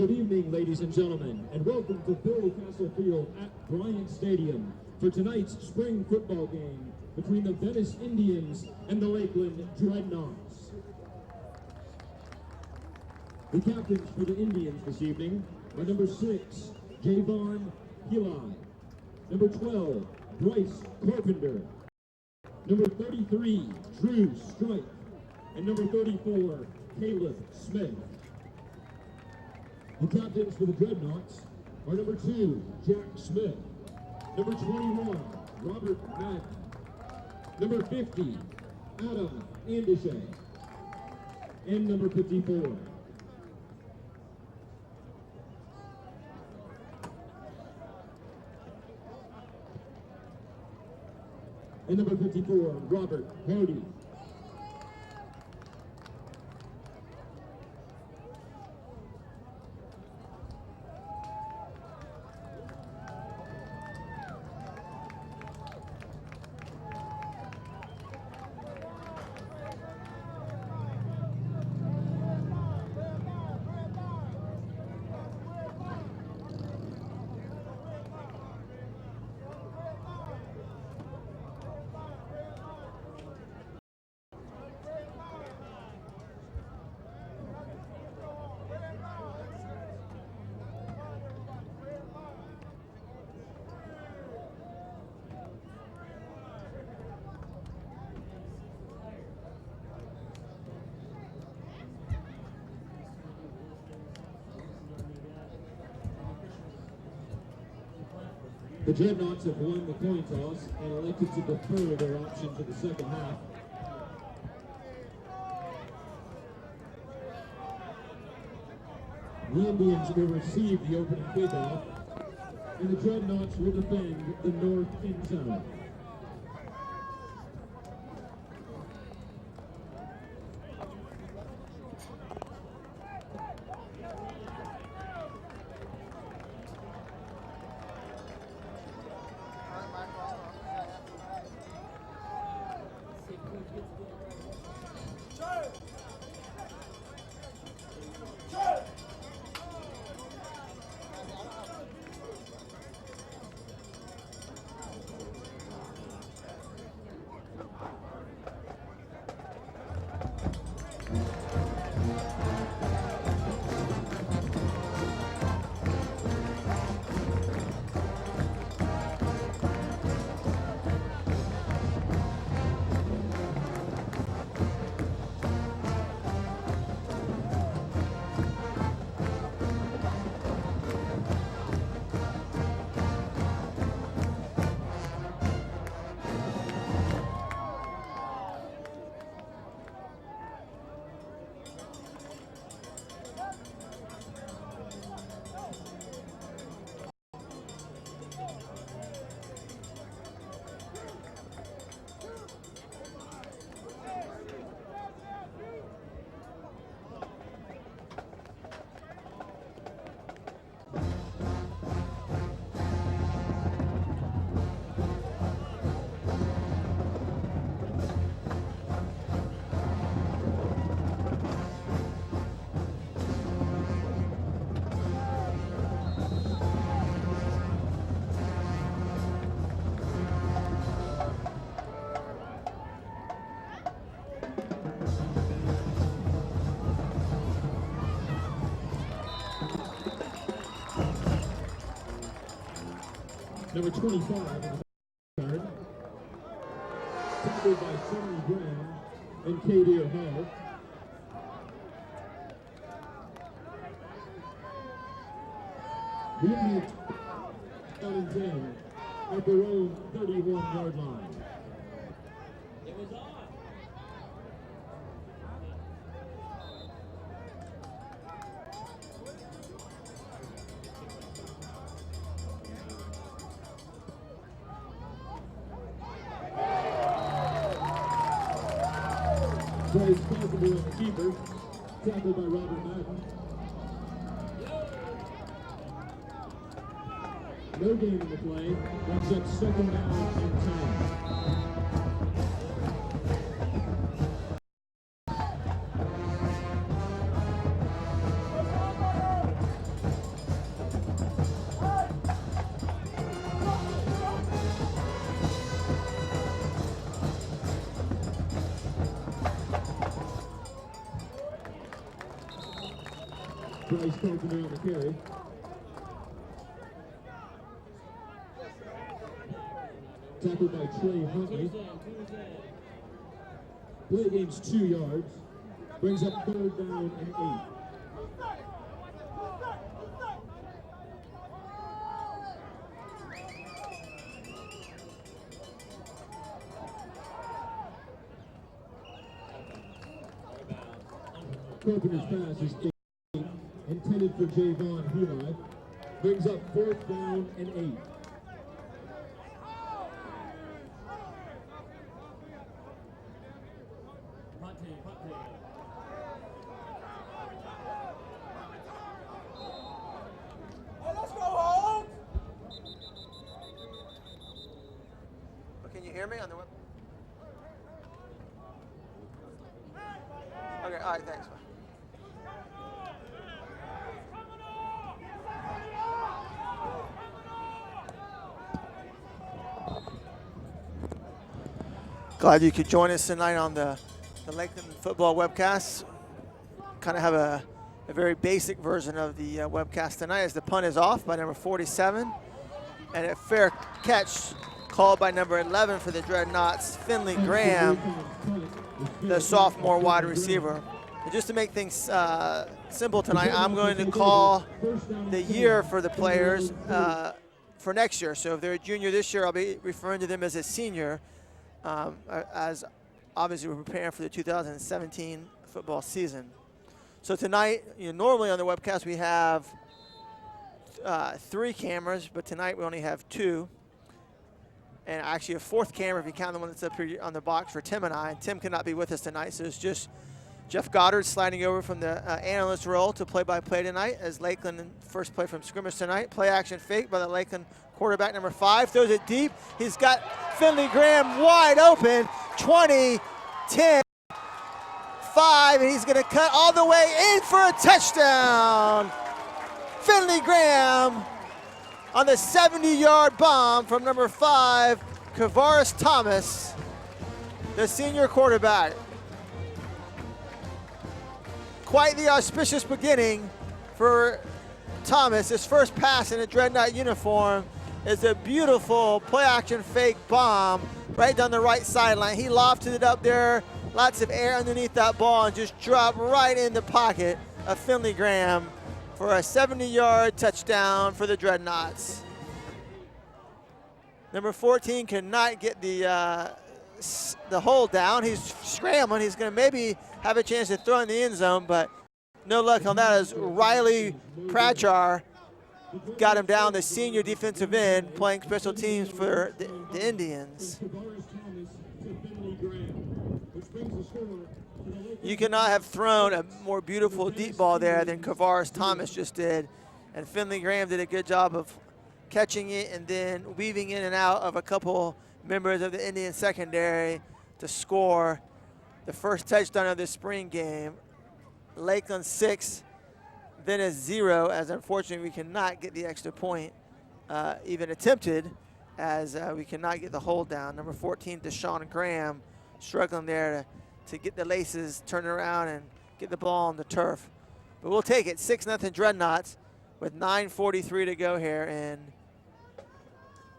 Good evening, ladies and gentlemen, and welcome to Bill Castle Field at Bryant Stadium for tonight's spring football game between the Venice Indians and the Lakeland Dreadnoughts. The captains for the Indians this evening are number 6, Javon Heli, number 12, Bryce Carpenter, number 33, Drew Strike, and number 34, Caleb Smith. The captains for the Dreadnoughts are number 2, Jack Smith, number 21, Robert Madden, number 50, Adam Andishay, and number 54. And number 54, Robert Hardy. The Dreadnoughts have won the coin toss and elected to defer their option to the second half. The Indians will receive the opening kickoff, and the Dreadnoughts will defend the north end zone. Number 25 in the card, tackled by Sonny Brown and Kadir Hall. The Indians out and 10 at their own 31-yard line. It was on. Bryce Carpenter on the keeper, tackled by Robert Madden. No gain in the play. That's up second down and 10. Bryce Carpenter on the carry. Tackled by Trey Huntley. Play gains 2 yards. Brings up 3rd down and 8. Carpenter's pass is 8, intended for Javon Heli. Brings up 4th down and 8. Can you hear me on the web? Okay, all right, thanks. Glad you could join us tonight on the Lakeland football webcast. Kind of have a very basic version of the webcast tonight as the punt is off by number 47. And a fair catch called by number 11 for the Dreadnoughts, Finley Graham, the sophomore wide receiver. And just to make things simple tonight, I'm going to call the year for the players for next year. So if they're a junior this year, I'll be referring to them as a senior, as obviously we're preparing for the 2017 football season. So tonight, normally on the webcast we have 3 cameras, but tonight we only have 2. And actually a 4th camera if you count the one that's up here on the box for Tim and I. And Tim cannot be with us tonight, so it's just Jeff Goddard sliding over from the analyst role to play-by-play tonight as Lakeland first play from scrimmage tonight. Play action fake by the Lakeland quarterback, number 5. Throws it deep. He's got Finley Graham wide open. 20, 10, 5, and he's going to cut all the way in for a touchdown. Finley Graham on the 70-yard bomb from number 5, Kavaris Thomas, the senior quarterback. Quite the auspicious beginning for Thomas. His first pass in a Dreadnought uniform is a beautiful play-action fake bomb right down the right sideline. He lofted it up there, lots of air underneath that ball, and just dropped right in the pocket of Finley Graham for a 70-yard touchdown for the Dreadnoughts. Number 14 cannot get the hold down. He's scrambling. He's going to maybe have a chance to throw in the end zone, but no luck on that as Riley Pratchar got him down, the senior defensive end, playing special teams for the Indians. You cannot have thrown a more beautiful deep ball there than Kavaris Thomas just did. And Finley Graham did a good job of catching it and then weaving in and out of a couple members of the Indian secondary to score the first touchdown of the spring game. Lakeland 6, Venice 0, as unfortunately we cannot get the extra point even attempted, as we cannot get the hold down. Number 14, Deshaun Graham, struggling there to get the laces turned around and get the ball on the turf. But we'll take it, 6-0 Dreadnoughts with 9:43 to go here in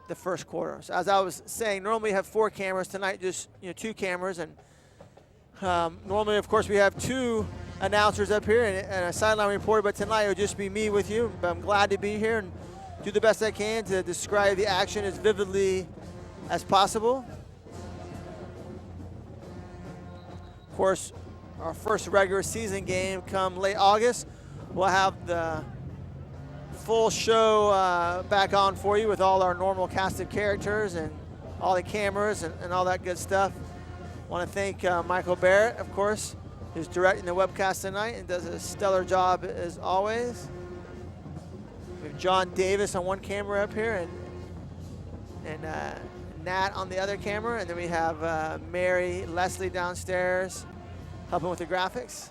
the first quarter. So as I was saying, normally we have 4 cameras. Tonight just 2 cameras, and normally of course we have 2 announcers up here and a sideline reporter, but tonight it'll just be me with you. But I'm glad to be here and do the best I can to describe the action as vividly as possible. Of course, our first regular season game come late August. We'll have the full show back on for you with all our normal cast of characters and all the cameras and all that good stuff. Want to thank Michael Barrett, of course, who's directing the webcast tonight and does a stellar job as always. We have John Davis on one camera up here and Nat on the other camera, and then we have Mary Leslie downstairs helping with the graphics.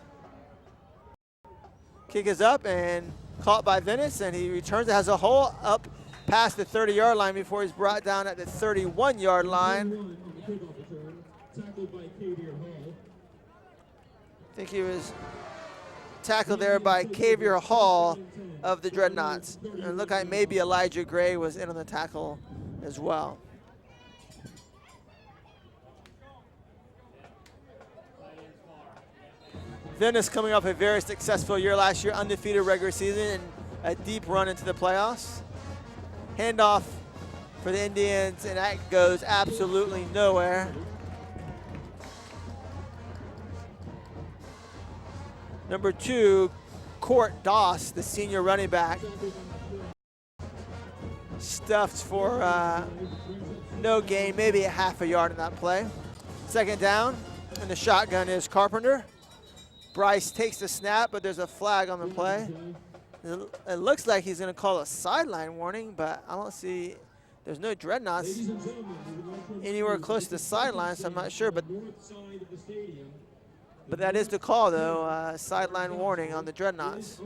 Kick is up and caught by Venice, and he returns. It has a hole up past the 30-yard line before he's brought down at the 31-yard line. I think he was tackle there by Cavier Hall of the Dreadnoughts. And it looked like maybe Elijah Gray was in on the tackle as well. Venice coming off a very successful year last year, undefeated regular season and a deep run into the playoffs. Handoff for the Indians, and that goes absolutely nowhere. Number 2, Court Doss, the senior running back, stuffed for no gain, maybe a half a yard in that play. Second down, and the shotgun is Carpenter. Bryce takes the snap, but there's a flag on the play. It looks like he's going to call a sideline warning, but I don't see, there's no Dreadnoughts anywhere close to the sideline, so I'm not sure. But that is the call, though, sideline warning on the Dreadnoughts.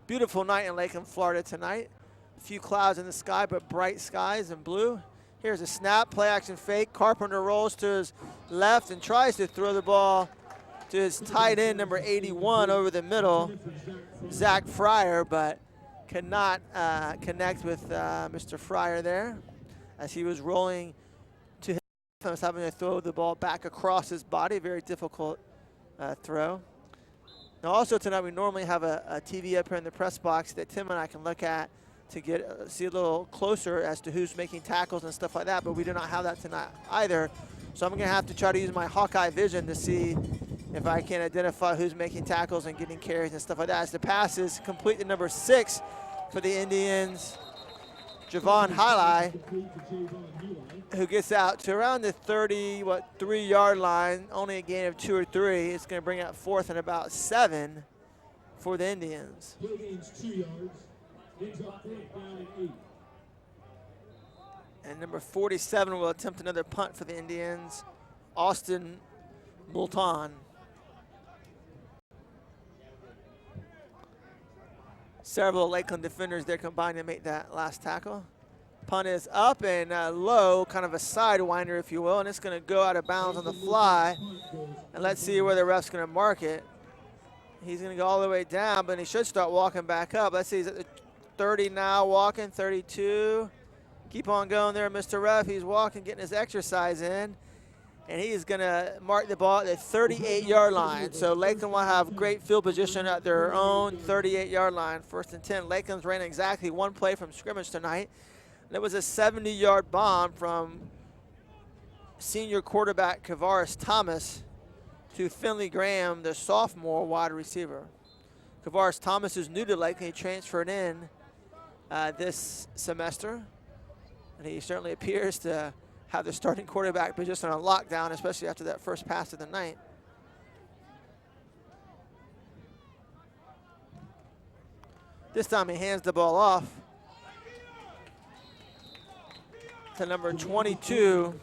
Beautiful night in Lakeland, Florida tonight. A few clouds in the sky, but bright skies and blue. Here's a snap, play action fake. Carpenter rolls to his left and tries to throw the ball to his tight end, number 81, over the middle, Zach Fryer, but cannot connect with Mr. Fryer there as he was rolling to his left and was having to throw the ball back across his body. Very difficult throw. Now also tonight we normally have a TV up here in the press box that Tim and I can look at to see a little closer as to who's making tackles and stuff like that, but we do not have that tonight either. So I'm gonna have to try to use my Hawkeye vision to see if I can identify who's making tackles and getting carries and stuff like that. As the pass is complete to number 6 for the Indians, Javon Hiley, who gets out to around the 3-yard line, only a gain of 2 or 3. It's gonna bring up 4th and about 7 for the Indians. Play gains 2 yards. And number 47 will attempt another punt for the Indians, Austin Moulton. Several Lakeland defenders there combined to make that last tackle. Punt is up and low, kind of a sidewinder, if you will, and it's going to go out of bounds on the fly. And let's see where the ref's going to mark it. He's going to go all the way down, but he should start walking back up. Let's see, he's at the 30 now, walking, 32. Keep on going there, Mr. Ref. He's walking, getting his exercise in. And he's going to mark the ball at the 38-yard line. So Lakeland will have great field position at their own 38-yard line. 1st and 10. Lakeland's ran exactly one play from scrimmage tonight. And it was a 70-yard bomb from senior quarterback Kavaris Thomas to Finley Graham, the sophomore wide receiver. Kavaris Thomas is new to Lakeland. He transferred in this semester, and he certainly appears to have the starting quarterback position on lockdown, especially after that first pass of the night. This time he hands the ball off to number 22,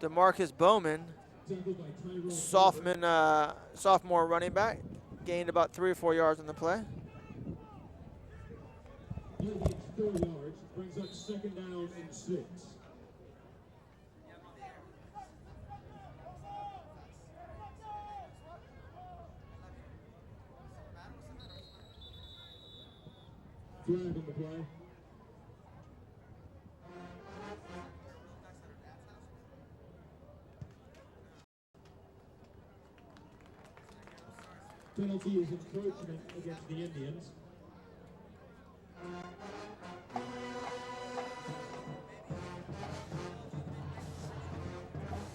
DeMarcus Bowman, sophomore running back. Gained about 3 or 4 yards on the play. Play gains 4 yards, brings up 2nd down and 6. Flag on the play. Penalty is encroachment against the Indians.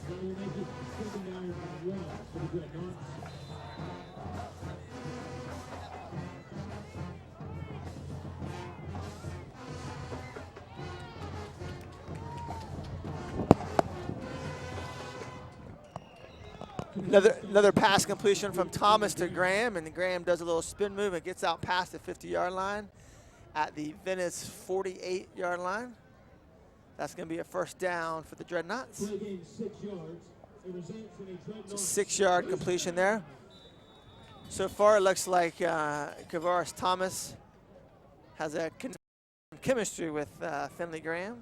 That will make it 2nd down and 1 for the Dreadnoughts. Another pass completion from Thomas to Graham, and Graham does a little spin move and gets out past the 50-yard line at the Venice 48-yard line. That's going to be a 1st down for the Dreadnoughts. Play gain 6 yards. It results in a Dreadnoughts 6-yard completion there. So far, it looks like Kavaris Thomas has a chemistry with Finley Graham.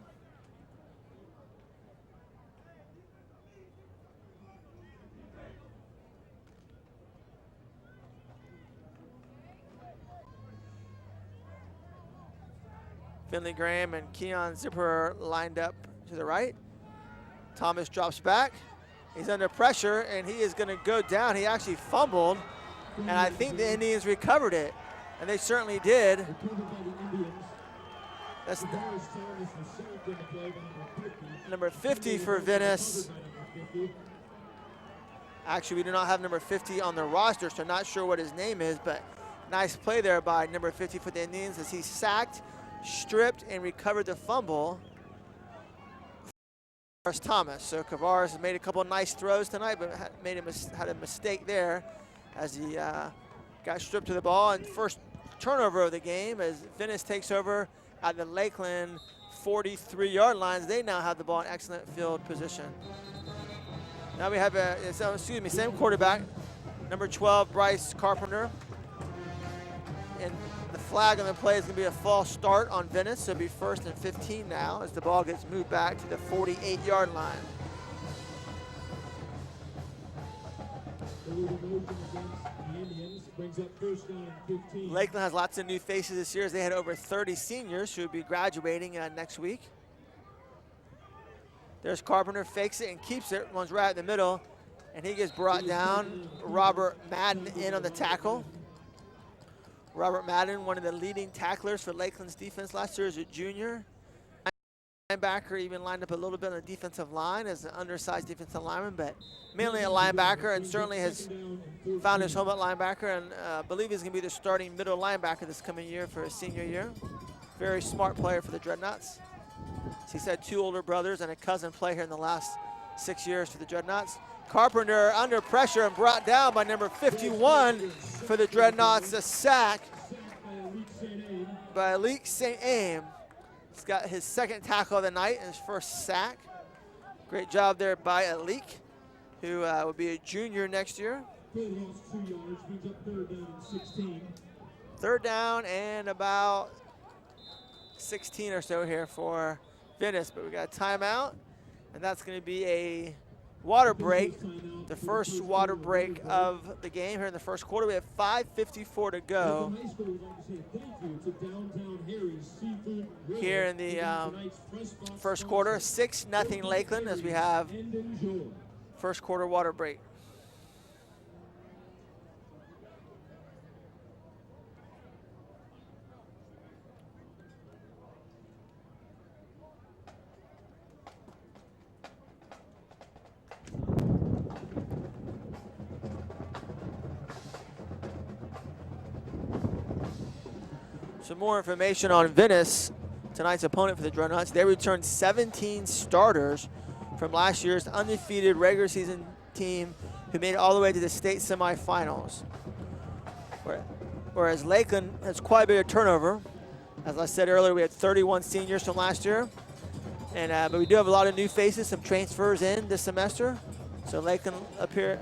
Finley Graham and Keon Zipper lined up to the right. Thomas drops back. He's under pressure, and he is going to go down. He actually fumbled, and I think the Indians recovered it, and they certainly did. That's number 50 for Venice. Actually, we do not have number 50 on the roster, so not sure what his name is, but nice play there by number 50 for the Indians as he sacked, stripped, and recovered the fumble. Thomas. So Kavares has made a couple of nice throws tonight, but had a mistake there as he got stripped to the ball. And first turnover of the game as Venice takes over at the Lakeland 43-yard lines. They now have the ball in excellent field position. Now we have same quarterback, number 12, Bryce Carpenter. And the flag on the play is going to be a false start on Venice, so it'll be 1st and 15 now as the ball gets moved back to the 48-yard line. Lakeland has lots of new faces this year as they had over 30 seniors who will be graduating next week. There's Carpenter, fakes it and keeps it, runs right in the middle, and he gets brought down. Robert Madden in on the tackle. Robert Madden, one of the leading tacklers for Lakeland's defense last year as a junior. Linebacker, even lined up a little bit on the defensive line as an undersized defensive lineman, but mainly a linebacker, and certainly has found his home at linebacker, and I believe he's going to be the starting middle linebacker this coming year for his senior year. Very smart player for the Dreadnoughts. He's had 2 older brothers and a cousin play here in the last 6 years for the Dreadnoughts. Carpenter under pressure and brought down by number 51 for the Dreadnoughts. A sack by Alik St. Aim. He's got his 2nd tackle of the night and his 1st sack. Great job there by Alik, who will be a junior next year. 3rd down and about 16 or so here for Venice, but we got a timeout, and that's going to be a water break, the first water break of the game here in the first quarter. We have 5:54 to go here in the first quarter. 6-0 Lakeland as we have first quarter water break. Some more information on Venice, tonight's opponent for the Dreadnoughts. They returned 17 starters from last year's undefeated regular season team who made it all the way to the state semifinals. Whereas Lakeland has quite a bit of turnover. As I said earlier, we had 31 seniors from last year. And but we do have a lot of new faces, some transfers in this semester. So Lakeland up here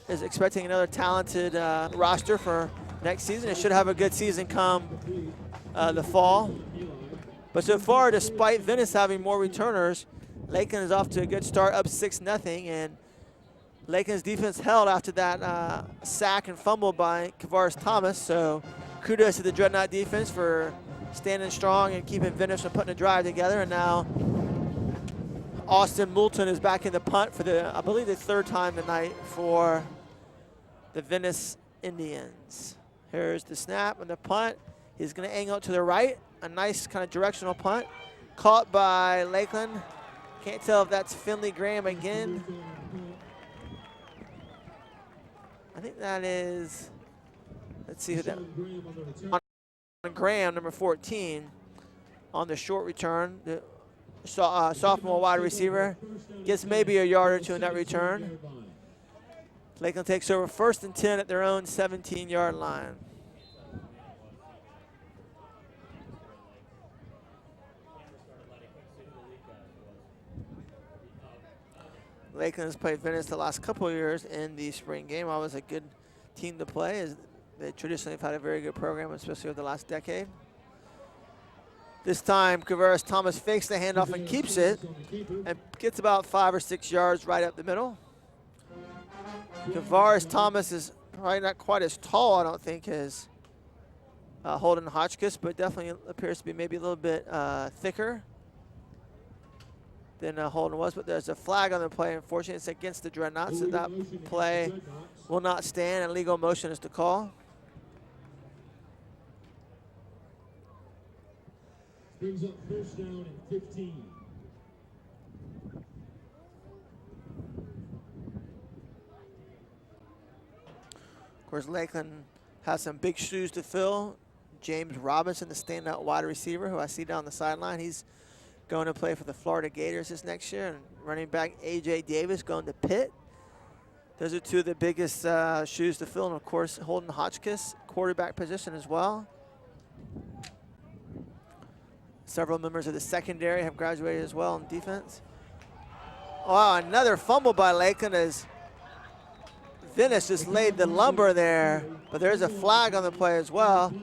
is expecting another talented roster for next season. It should have a good season come the fall. But so far, despite Venice having more returners, Lakeland is off to a good start, up 6-0. And Lakeland's defense held after that sack and fumble by Kavares Thomas. So kudos to the Dreadnought defense for standing strong and keeping Venice from putting a drive together. And now Austin Moulton is back in the punt for I believe the 3rd time tonight for the Venice Indians. Here's the snap and the punt. He's going to angle it to the right. A nice kind of directional punt. Caught by Lakeland. Can't tell if that's Finley Graham again. I think that is, let's see who that is. Graham, number 14, on the short return. The sophomore wide receiver. Gets maybe a yard or 2 in that return. Lakeland takes over 1st and 10 at their own 17-yard line. Lakeland has played Venice the last couple of years in the spring game. Always a good team to play, as they traditionally have had a very good program, especially over the last decade. This time, Kavares Thomas fakes the handoff and keeps it, and gets about 5 or 6 yards right up the middle. Kavares Thomas is probably not quite as tall, I don't think, as Holden Hotchkiss, but definitely appears to be maybe a little bit thicker than Holden was. But there's a flag on the play. Unfortunately, it's against the Dreadnoughts, so that play will not stand, and legal motion is the call. Brings up first down and 15. Of course, Lakeland has some big shoes to fill. James Robinson, the standout wide receiver, who I see down the sideline, he's going to play for the Florida Gators this next year. And running back A.J. Davis going to Pitt. Those are two of the biggest shoes to fill. And, of course, Holden Hotchkiss, quarterback position as well. Several members of the secondary have graduated as well in defense. Oh, another fumble by Lakeland as Venice just laid the lumber there, but there's a flag on the play as well.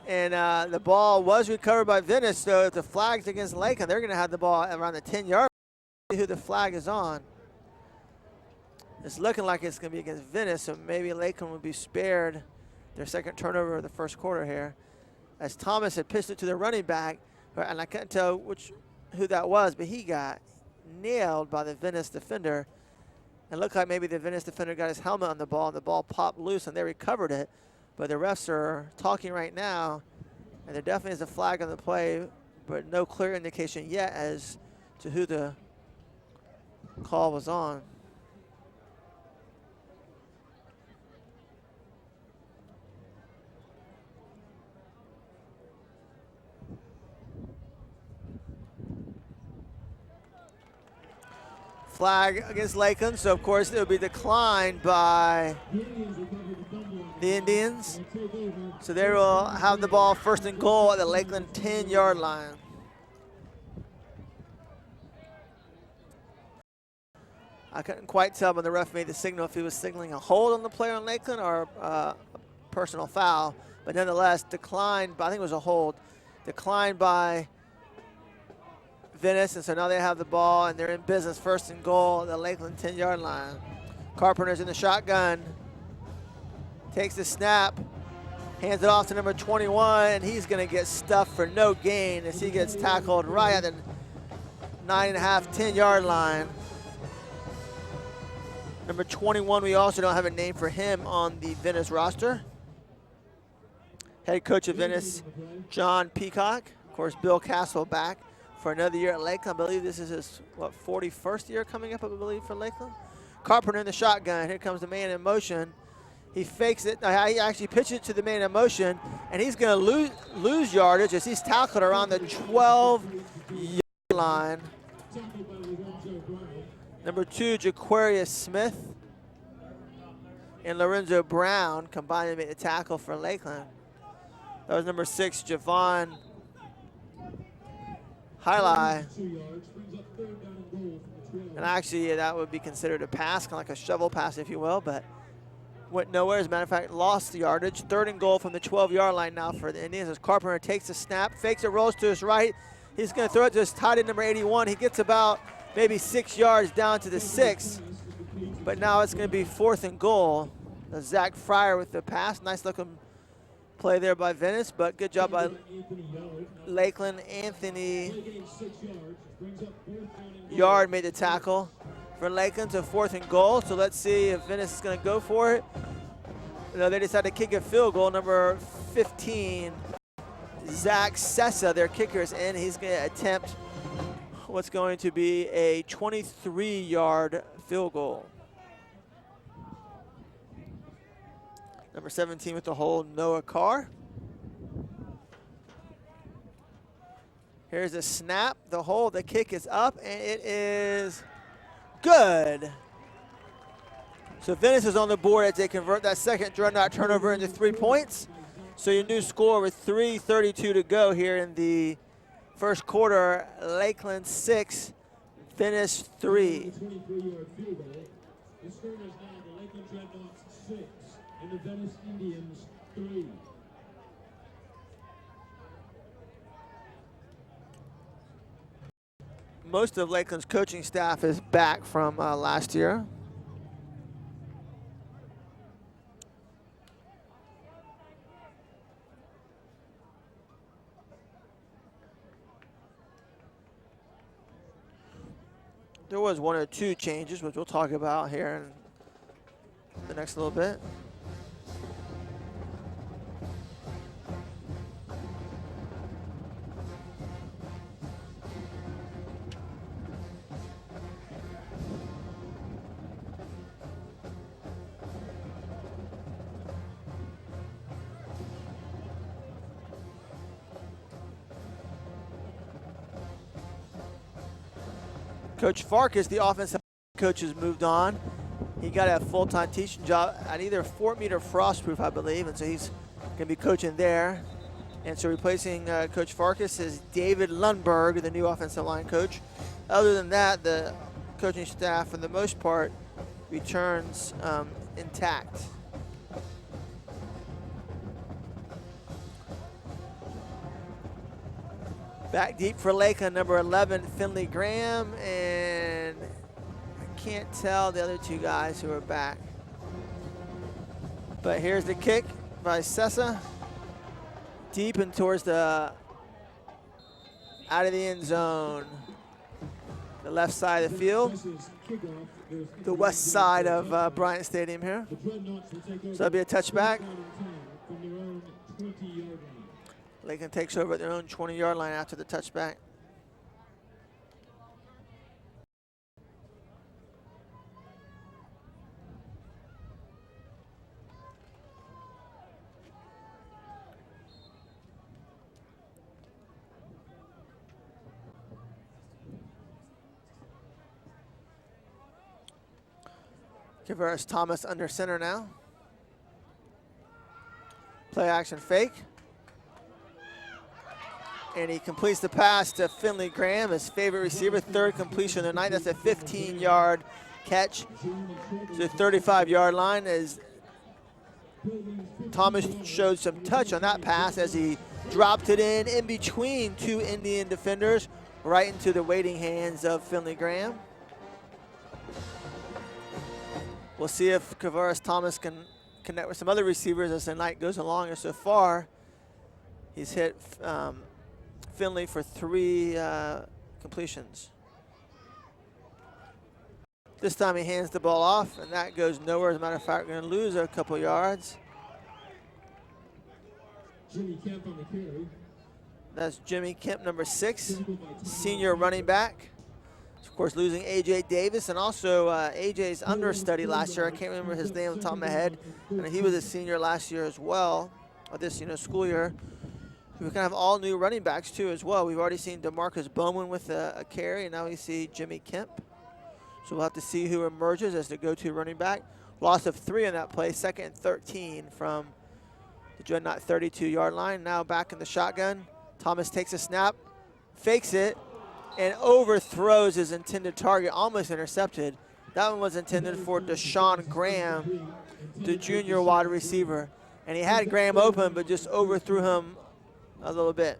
And the ball was recovered by Venice, so if the flag's against Lakeland, they're going to have the ball around the 10-yard line. See who the flag is on. It's looking like it's going to be against Venice, so maybe Lakeland will be spared their second turnover of the first quarter here. As Thomas had pitched it to the running back, and I couldn't tell who that was, but he got nailed by the Venice defender. It looked like maybe the Venice defender got his helmet on the ball, and the ball popped loose, and they recovered it. But the refs are talking right now, and there definitely is a flag on the play, but no clear indication yet as to who the call was on. Flag against Lakeland, so of course it will be declined by the Indians. So they will have the ball first and goal at the Lakeland 10-yard line. I couldn't quite tell when the ref made the signal if he was signaling a hold on the player on Lakeland or a personal foul, but nonetheless declined by, I think it was a hold, declined by Venice, and so now they have the ball and they're in business first and goal at the Lakeland 10-yard line. Carpenter's in the shotgun, takes the snap, hands it off to number 21, and he's going to get stuffed for no gain as he gets tackled right at the 9.5, 10-yard line. Number 21, we also don't have a name for him on the Venice roster. Head coach of Venice, John Peacock. Of course, Bill Castle back for another year at Lakeland. I believe this is his, 41st year coming up, I believe, for Lakeland. Carpenter in the shotgun. Here comes the man in motion. He fakes it. He actually pitches it to the man in motion, and he's going to lose yardage as he's tackled around the 12-yard line. Number 2, Jaquarius Smith and Lorenzo Brown combined to make the tackle for Lakeland. That was number 6, Javon Highlight. And actually, that would be considered a pass, kind of like a shovel pass, if you will, but went nowhere. As a matter of fact, lost the yardage. Third and goal from the 12-yard line now for the Indians as Carpenter takes the snap, fakes it, rolls to his right. He's going to throw it to his tight end, number 81. He gets about maybe 6 yards down to the 6, but now it's going to be 4th and goal. Zach Fryer with the pass. Nice looking play there by Venice, but good job by Lakeland. Anthony Yard made the tackle for Lakeland to 4th and goal. So let's see if Venice is going to go for it. No, they decided to kick a field goal. Number 15, Zach Sessa, their kicker, is in. He's going to attempt what's going to be a 23-yard field goal. Number 17 with the hold, Noah Carr. Here's a snap, the hold, the kick is up, and it is good. So Venice is on the board as they convert that second Dreadnought turnover into 3 points. So your new score with 3:32 to go here in the first quarter, Lakeland 6, Venice 3. The score is now the Lakeland Dreadnoughts 6 and the Venice Indians 3. Most of Lakeland's coaching staff is back from last year. There was 1 or 2 changes, which we'll talk about here in the next little bit. Coach Farkas, the offensive coach, has moved on. He got a full-time teaching job at either Fort Meade or Frostproof, I believe, and so he's going to be coaching there. And so replacing Coach Farkas is David Lundberg, the new offensive line coach. Other than that, the coaching staff, for the most part, returns intact. Back deep for Lakeland, number 11, Finley Graham, and I can't tell the other 2 guys who are back. But here's the kick by Sessa, deep and towards the out of the end zone, the left side of the field, the west side of Bryant Stadium here. So that'll be a touchback. Lakeland takes over at their own 20-yard line after the touchback. Kavaris Thomas under center now. Play action fake. And he completes the pass to Finley Graham, his favorite receiver, 3rd completion of the night. That's a 15-yard catch to the 35-yard line, as Thomas showed some touch on that pass as he dropped it in between 2 Indian defenders, right into the waiting hands of Finley Graham. We'll see if Kavaris Thomas can connect with some other receivers as the night goes along. And so far, he's hit Finley for 3 completions. This time he hands the ball off, and that goes nowhere. As a matter of fact, we're going to lose a couple yards. Jimmy Kemp on the carry. That's Jimmy Kemp, number 6, senior running back. Of course, losing A.J. Davis, and also A.J.'s understudy last year. I can't remember his name on the top of my head. And he was a senior last year as well, or this school year. We kind of have all new running backs too as well. We've already seen DeMarcus Bowman with a carry, and now we see Jimmy Kemp. So we'll have to see who emerges as the go-to running back. Loss of 3 on that play, 2nd and 13 from the Dreadnought 32-yard line. Now back in the shotgun. Thomas takes a snap, fakes it, and overthrows his intended target, almost intercepted. That one was intended for Deshaun Graham, the junior wide receiver. And he had Graham open, but just overthrew him a little bit.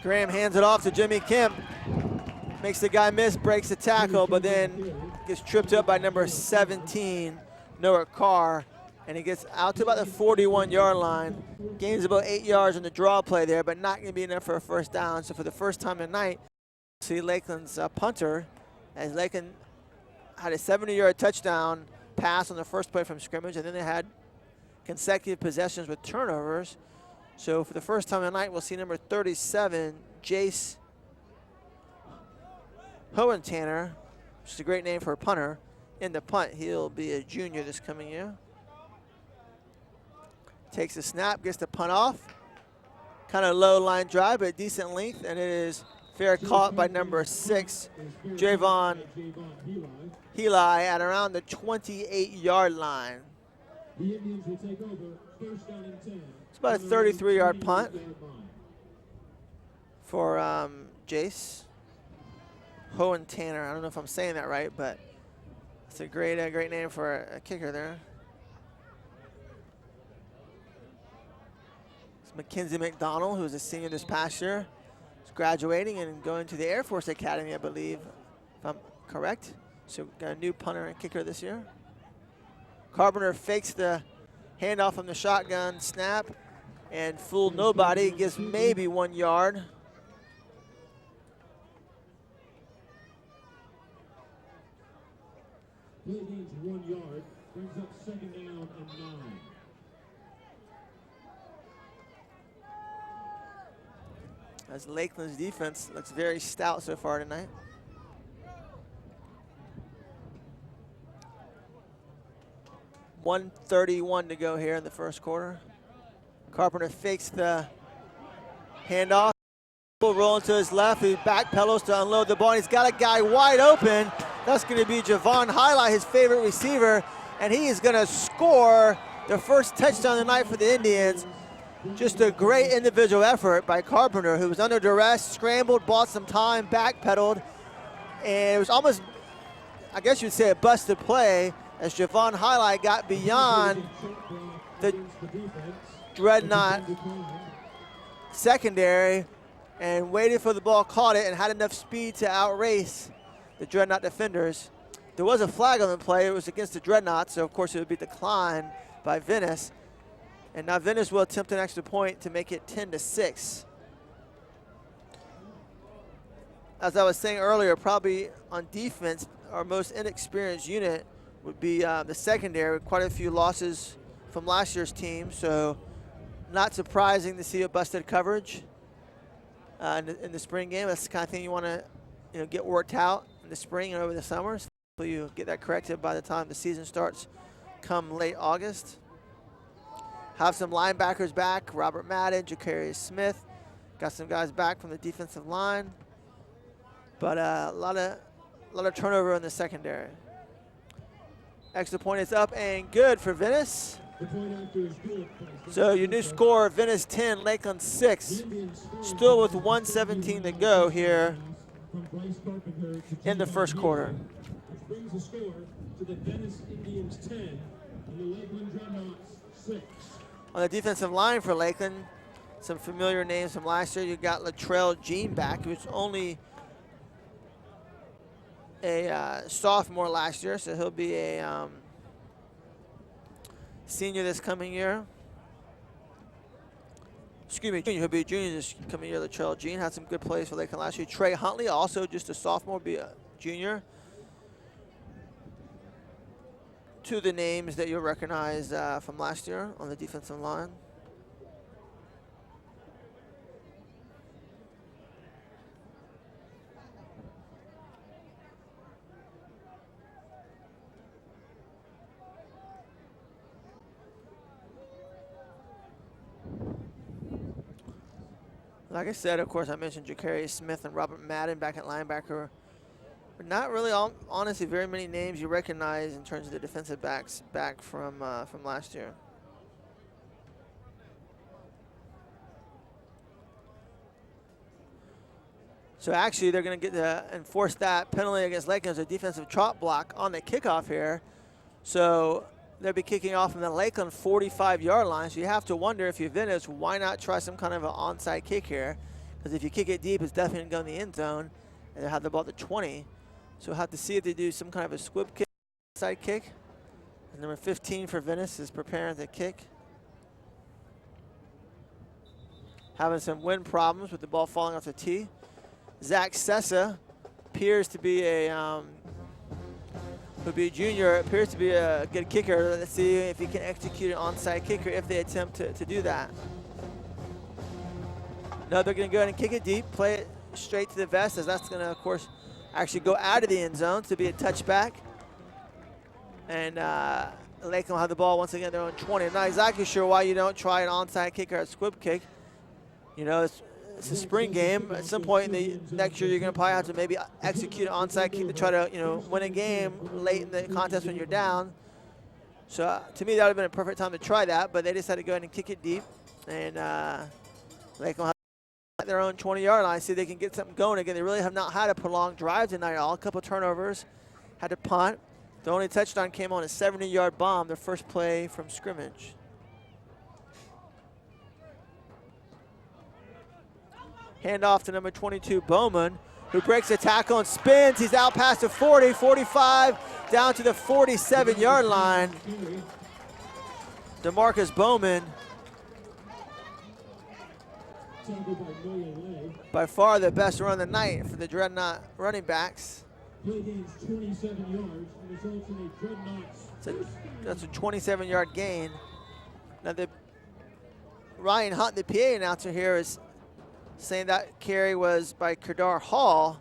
Graham hands it off to Jimmy Kemp. Makes the guy miss, breaks the tackle, but then gets tripped up by number 17, Noah Carr, and he gets out to about the 41-yard line. Gains about 8 yards on the draw play there, but not going to be enough for a first down. So for the first time tonight, see Lakeland's punter, as Lakeland had a 70-yard touchdown pass on the first play from scrimmage, and then they had consecutive possessions with turnovers. So for the first time tonight, we'll see number 37, Jace Hohentanner, which is a great name for a punter, in the punt. He'll be a junior this coming year. Takes a snap, gets the punt off. Kind of low line drive, but decent length, and it is fair caught by number 6, Javon Heli, at around the 28-yard line. The Indians will take over, first down and 10. It's about a 33-yard punt for Jace Hohentanner. I don't know if I'm saying that right, but it's a great name for a kicker there. It's Mackenzie McDonald, who's a senior this past year. He's graduating and going to the Air Force Academy, I believe, if I'm correct. So got a new punter and kicker this year. Carpenter fakes the handoff from the shotgun snap and fooled nobody. Gives maybe 1 yard. Play gains 1 yard, brings up 2nd down and 9. As Lakeland's defense looks very stout so far tonight. .131 to go here in the first quarter. Carpenter fakes the handoff. Rolling to his left, he backpedals to unload the ball. He's got a guy wide open. That's going to be Javon Highlight, his favorite receiver, and he is going to score the first touchdown of the night for the Indians. Just a great individual effort by Carpenter, who was under duress, scrambled, bought some time, backpedaled, and it was almost, I guess you'd say, a busted play as Javon Highlight got beyond the Dreadnought secondary and waited for the ball, caught it, and had enough speed to outrace the Dreadnought defenders. There was a flag on the play. It was against the Dreadnought, so of course it would be declined by Venice. And now Venice will attempt an extra point to make it 10-6. As I was saying earlier, probably on defense, our most inexperienced unit would be the secondary, with quite a few losses from last year's team. So not surprising to see a busted coverage in the spring game. That's the kind of thing you want to get worked out in the spring and over the summer. So you get that corrected by the time the season starts come late August. Have some linebackers back, Robert Madden, Jacarius Smith. Got some guys back from the defensive line. But a lot of turnover in the secondary. Extra point is up and good for Venice. So your new score, Venice 10, Lakeland 6. Still with 1:17 to go here in the first quarter. Which brings the score to the Venice Indians 10 and the Lakeland Dreadnoughts 6. On the defensive line for Lakeland, some familiar names from last year. You got Latrell Jean back, who's only a sophomore last year, so he'll be a senior this coming year. Excuse me, junior. He'll be a junior this coming year. Latrell Jean had some good plays for Lakeland last year. Trey Huntley, also just a sophomore, be a junior. Two of the names that you'll recognize from last year on the defensive line. Like I said, of course, I mentioned Jacarius Smith and Robert Madden back at linebacker. But not really, honestly, very many names you recognize in terms of the defensive backs back from last year. So actually, they're going to get to enforce that penalty against Lakeland as a defensive chop block on the kickoff here. So they'll be kicking off from the Lakeland 45-yard line. So you have to wonder, if you're Venice, why not try some kind of an onside kick here? Because if you kick it deep, it's definitely going to go in the end zone, and they'll have the ball at the 20. So we'll have to see if they do some kind of a squib kick, side kick. And number 15 for Venice is preparing to kick. Having some wind problems with the ball falling off the tee. Zach Sessa appears to be a junior, appears to be a good kicker. Let's see if he can execute an onside kicker if they attempt to do that. No, they're going to go ahead and kick it deep, play it straight to the vest, as that's going to, of course, actually go out of the end zone to be a touchback. And Lakeland will have the ball once again, their own 20. I'm not exactly sure why you don't try an onside kick or a squib kick. You know, it's a spring game. At some point in the next year, you're going to probably have to maybe execute an onside kick to try to, win a game late in the contest when you're down. So to me, that would have been a perfect time to try that, but they decided to go ahead and kick it deep. And Lakeland will have at their own 20-yard line, see if they can get something going again. They really have not had a prolonged drive tonight at all. A couple turnovers, had to punt. The only touchdown came on a 70-yard bomb, their first play from scrimmage. Handoff to number 22, Bowman, who breaks a tackle and spins. He's out past the 40, 45, down to the 47-yard line. DeMarcus Bowman, by far the best run of the night for the Dreadnought running backs. Play gains 27 yards and results in a Dreadnoughts. That's a 27-yard gain. Now, Ryan Hunt, the PA announcer here, is saying that carry was by Kedar Hall,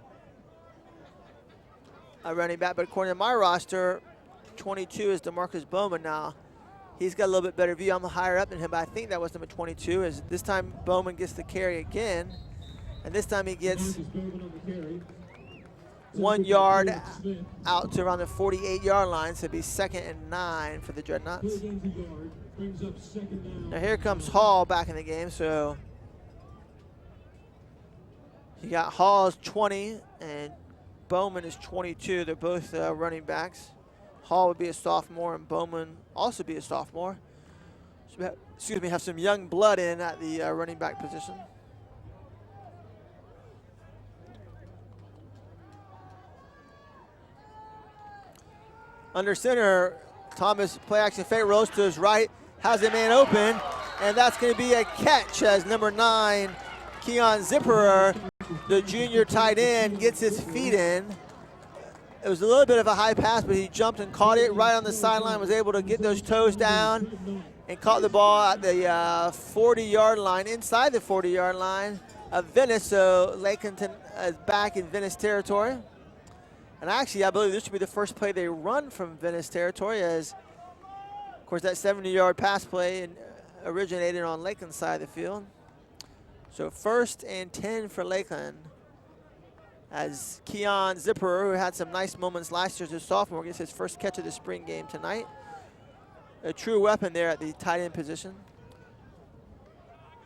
a running back, but according to my roster, 22 is DeMarcus Bowman now. He's got a little bit better view. I'm higher up than him, but I think that was number 22. As this time Bowman gets the carry again, and this time he gets 1 yard out to around the 48-yard line, so it'd be 2nd and 9 for the Dreadnoughts. Now here comes Hall back in the game, so you got Hall's 20 and Bowman is 22. They're both running backs. Hall would be a sophomore and Bowman also be a sophomore. So excuse me, have some young blood in at the running back position. Under center, Thomas play action fake, rolls to his right, has a man open, and that's going to be a catch as number 9, Keon Zipperer, the junior tight end, gets his feet in. It was a little bit of a high pass, but he jumped and caught it right on the sideline, was able to get those toes down and caught the ball at the 40-yard line, inside the 40-yard line of Venice. So Lakeland is back in Venice territory. And actually, I believe this should be the first play they run from Venice territory, as, of course, that 70-yard pass play originated on Lakeland's side of the field. So 1st and 10 for Lakeland, as Keon Zipperer, who had some nice moments last year as a sophomore, gets his first catch of the spring game tonight. A true weapon there at the tight end position.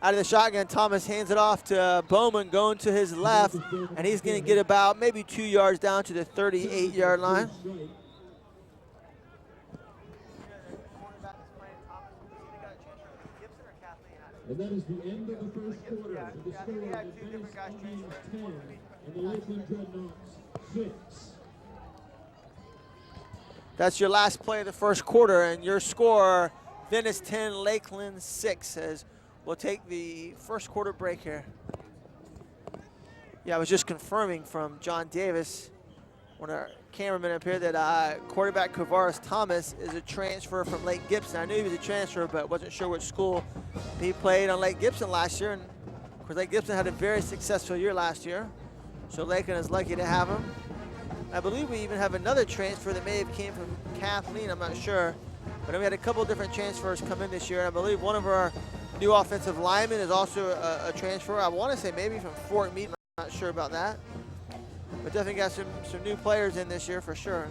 Out of the shotgun, Thomas hands it off to Bowman going to his left, and he's going to get about maybe 2 yards down to the 38-yard line. And that is the end of the first quarter. The score of the Venice 10 and the Lakeland Dreadnoughts 6. That's your last play of the first quarter, and your score, Venice 10, Lakeland 6, as we'll take the first quarter break here. Yeah, I was just confirming from John Davis, one of our cameramen up here, that quarterback Kavaris Thomas is a transfer from Lake Gibson. I knew he was a transfer, but wasn't sure which school. He played on Lake Gibson last year, and of course Lake Gibson had a very successful year last year, so Lakeland is lucky to have him. I believe we even have another transfer that may have came from Kathleen, I'm not sure, but we had a couple different transfers come in this year, and I believe one of our new offensive linemen is also a transfer. I want to say maybe from Fort Meade, I'm not sure about that. But definitely got some new players in this year for sure.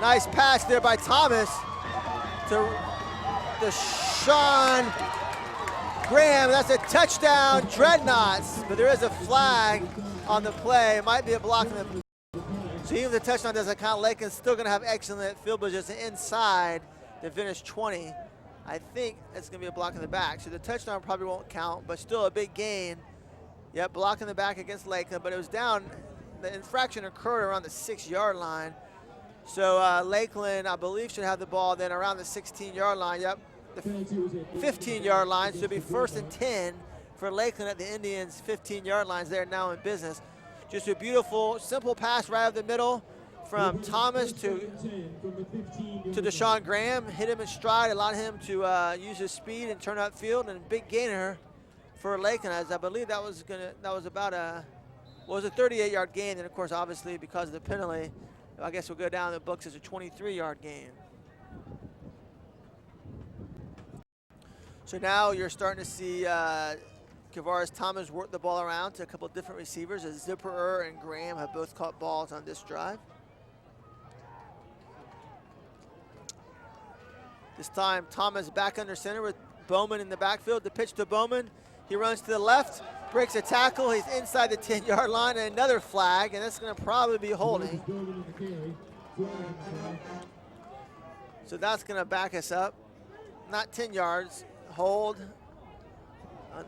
Nice pass there by Thomas to Sean Graham. That's a touchdown, Dreadnoughts. But there is a flag on the play. It might be a block. So even if the touchdown doesn't count, Lakeland's still going to have excellent field position inside the Venice 20. I think it's going to be a block in the back. So the touchdown probably won't count, but still a big gain. Yep, block in the back against Lakeland, but it was down. The infraction occurred around the 6-yard line. So Lakeland, I believe, should have the ball then around the 16-yard line. Yep, the 15-yard line. So it'll be 1st and 10 for Lakeland at the Indians' 15-yard lines. They're now in business. Just a beautiful, simple pass right up the middle from Thomas to Deshaun Graham. Hit him in stride, allowed him to use his speed and turn upfield, and a big gainer for Lakeland, as I believe that was about a 38-yard gain, and of course, obviously, because of the penalty, I guess we'll go down the books as a 23-yard gain. So now you're starting to see Kavaris Thomas work the ball around to a couple of different receivers, as Zipperer and Graham have both caught balls on this drive. This time, Thomas back under center with Bowman in the backfield. The pitch to Bowman. He runs to the left, breaks a tackle. He's inside the 10-yard line, and another flag, and that's going to probably be holding. So that's going to back us up. Not 10 yards, hold.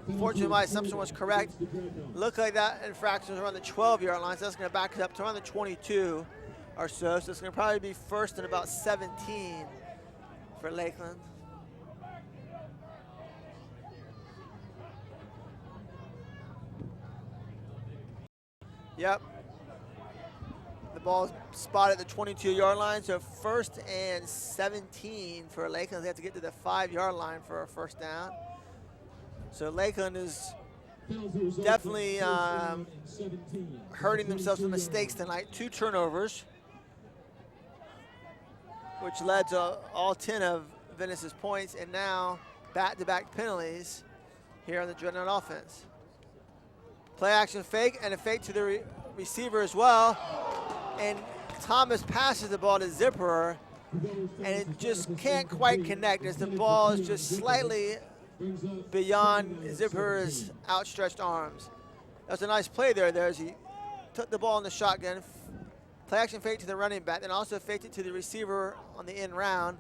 Unfortunately, my assumption was correct. Looked like that infraction was around the 12-yard line, so that's going to back us up to around the 22 or so. So it's going to probably be first and about 17 for Lakeland. Yep. The ball's spotted at the 22-yard line, so first and 17 for Lakeland. They have to get to the 5-yard line for a first down. So Lakeland is definitely hurting themselves with mistakes tonight. 2 turnovers, which led to all 10 of Venice's points, and now back-to-back penalties here on the Dreadnought offense. Play action fake, and a fake to the receiver as well. And Thomas passes the ball to Zipperer, and it just can't quite connect as the ball is just slightly beyond Zipperer's outstretched arms. That was a nice play there as he took the ball in the shotgun, play action fake to the running back, then also faked it to the receiver on the end round,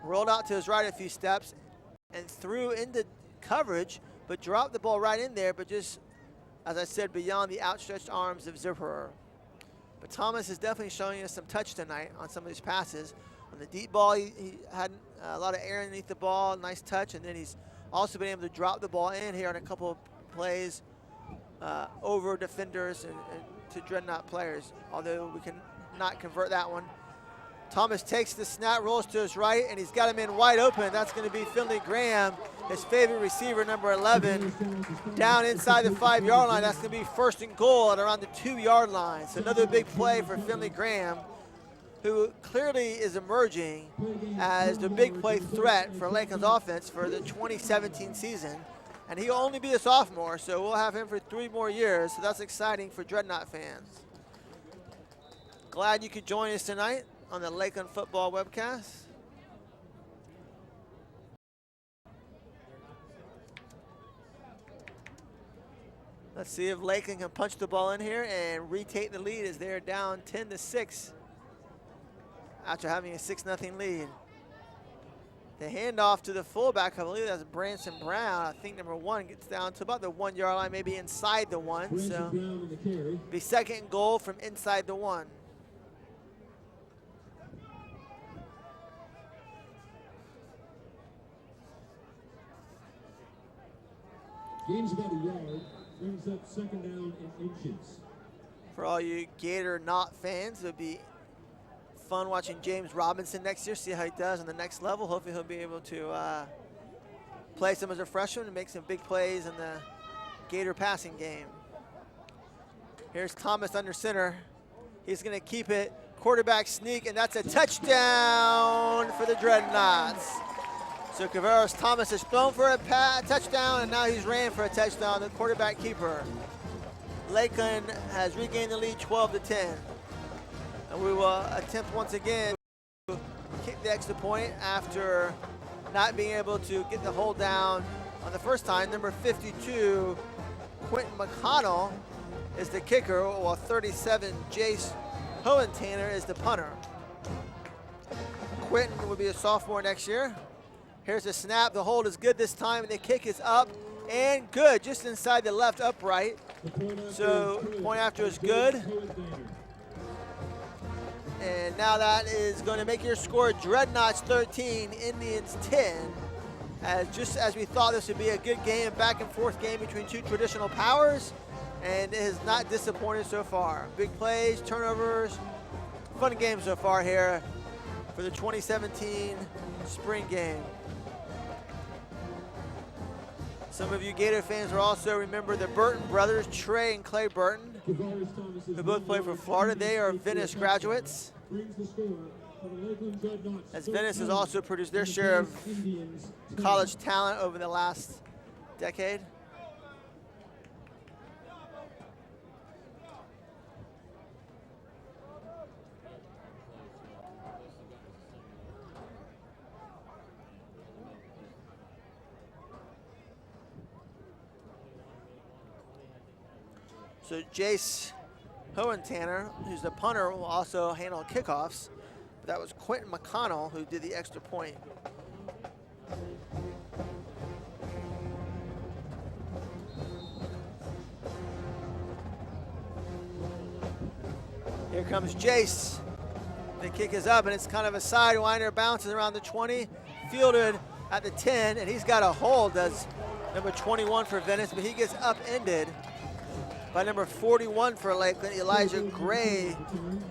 rolled out to his right a few steps, and threw into coverage, but dropped the ball right in there, but just, as I said, beyond the outstretched arms of Zipperer. But Thomas is definitely showing us some touch tonight on some of these passes. On the deep ball, he had a lot of air underneath the ball, nice touch, and then he's also been able to drop the ball in here on a couple of plays over defenders and to Dreadnought players, although we can not convert that one. Thomas takes the snap, rolls to his right, and he's got him in wide open. That's going to be Finley Graham, his favorite receiver, number 11, down inside the 5-yard line. That's going to be first and goal at around the 2-yard line. So another big play for Finley Graham, who clearly is emerging as the big play threat for Lakeland's offense for the 2017 season. And he'll only be a sophomore, so we'll have him for 3 more years. So that's exciting for Dreadnought fans. Glad you could join us tonight on the Lakeland football webcast. Let's see if Lakeland can punch the ball in here and retake the lead as they're down 10-6 after having a 6-0 lead. The handoff to the fullback, I believe that's Branson Brown. I think number 1 gets down to about the 1-yard line, maybe inside the 1. So be second and goal from inside the 1. Gains about a yard, brings up second down in inches. For all you Gator not fans, it would be fun watching James Robinson next year, see how he does on the next level. Hopefully he'll be able to play some as a freshman and make some big plays in the Gator passing game. Here's Thomas under center. He's going to keep it. Quarterback sneak, and that's a touchdown for the Dreadnoughts. So Kavaris Thomas has thrown for a touchdown, and now he's ran for a touchdown, the quarterback keeper. Lakeland has regained the lead 12-10. And we will attempt once again to kick the extra point after not being able to get the hold down on the first time. Number 52, Quentin McConnell, is the kicker, while 37, Jace Hohentanner, is the punter. Quentin will be a sophomore next year. Here's the snap. The hold is good this time, and the kick is up and good, just inside the left upright. So point after is good. And now that is going to make your score Dreadnoughts 13, Indians 10. Just as we thought this would be a good game, back and forth game between 2 traditional powers, and it has not disappointed so far. Big plays, turnovers, fun game so far here for the 2017 spring game. Some of you Gator fans will also remember the Burton brothers, Trey and Clay Burton, who both play for Florida. They are Venice graduates, as Venice has also produced their share of college talent over the last decade. So Jace Hohentanner, who's the punter, will also handle kickoffs. But that was Quentin McConnell who did the extra point. Here comes Jace. The kick is up, and it's kind of a sidewinder, bounces around the 20, fielded at the 10, and he's got a hold, does number 21 for Venice, but he gets upended by number 41 for Lakeland, Elijah Gray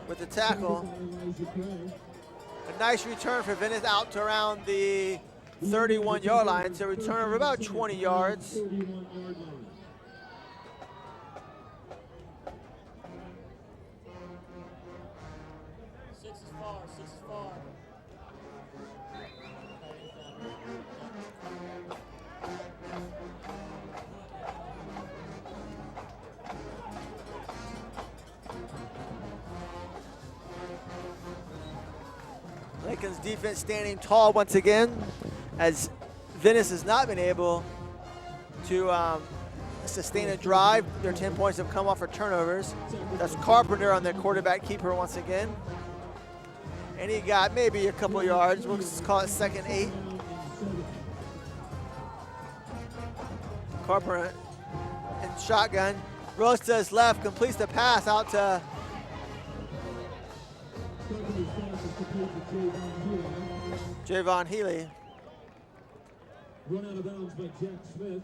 with the tackle. A nice return for Venice out to around the 31-yard line. So a return of about 20 yards. Lakeland's defense standing tall once again, as Venice has not been able to sustain a drive. Their 10 points have come off for turnovers. That's Carpenter on the quarterback keeper once again. And he got maybe a couple yards. We'll just call it 2nd 8. Carpenter in shotgun. Rostas left, completes the pass out to Javon Healy. Run out of bounds by Jack Smith.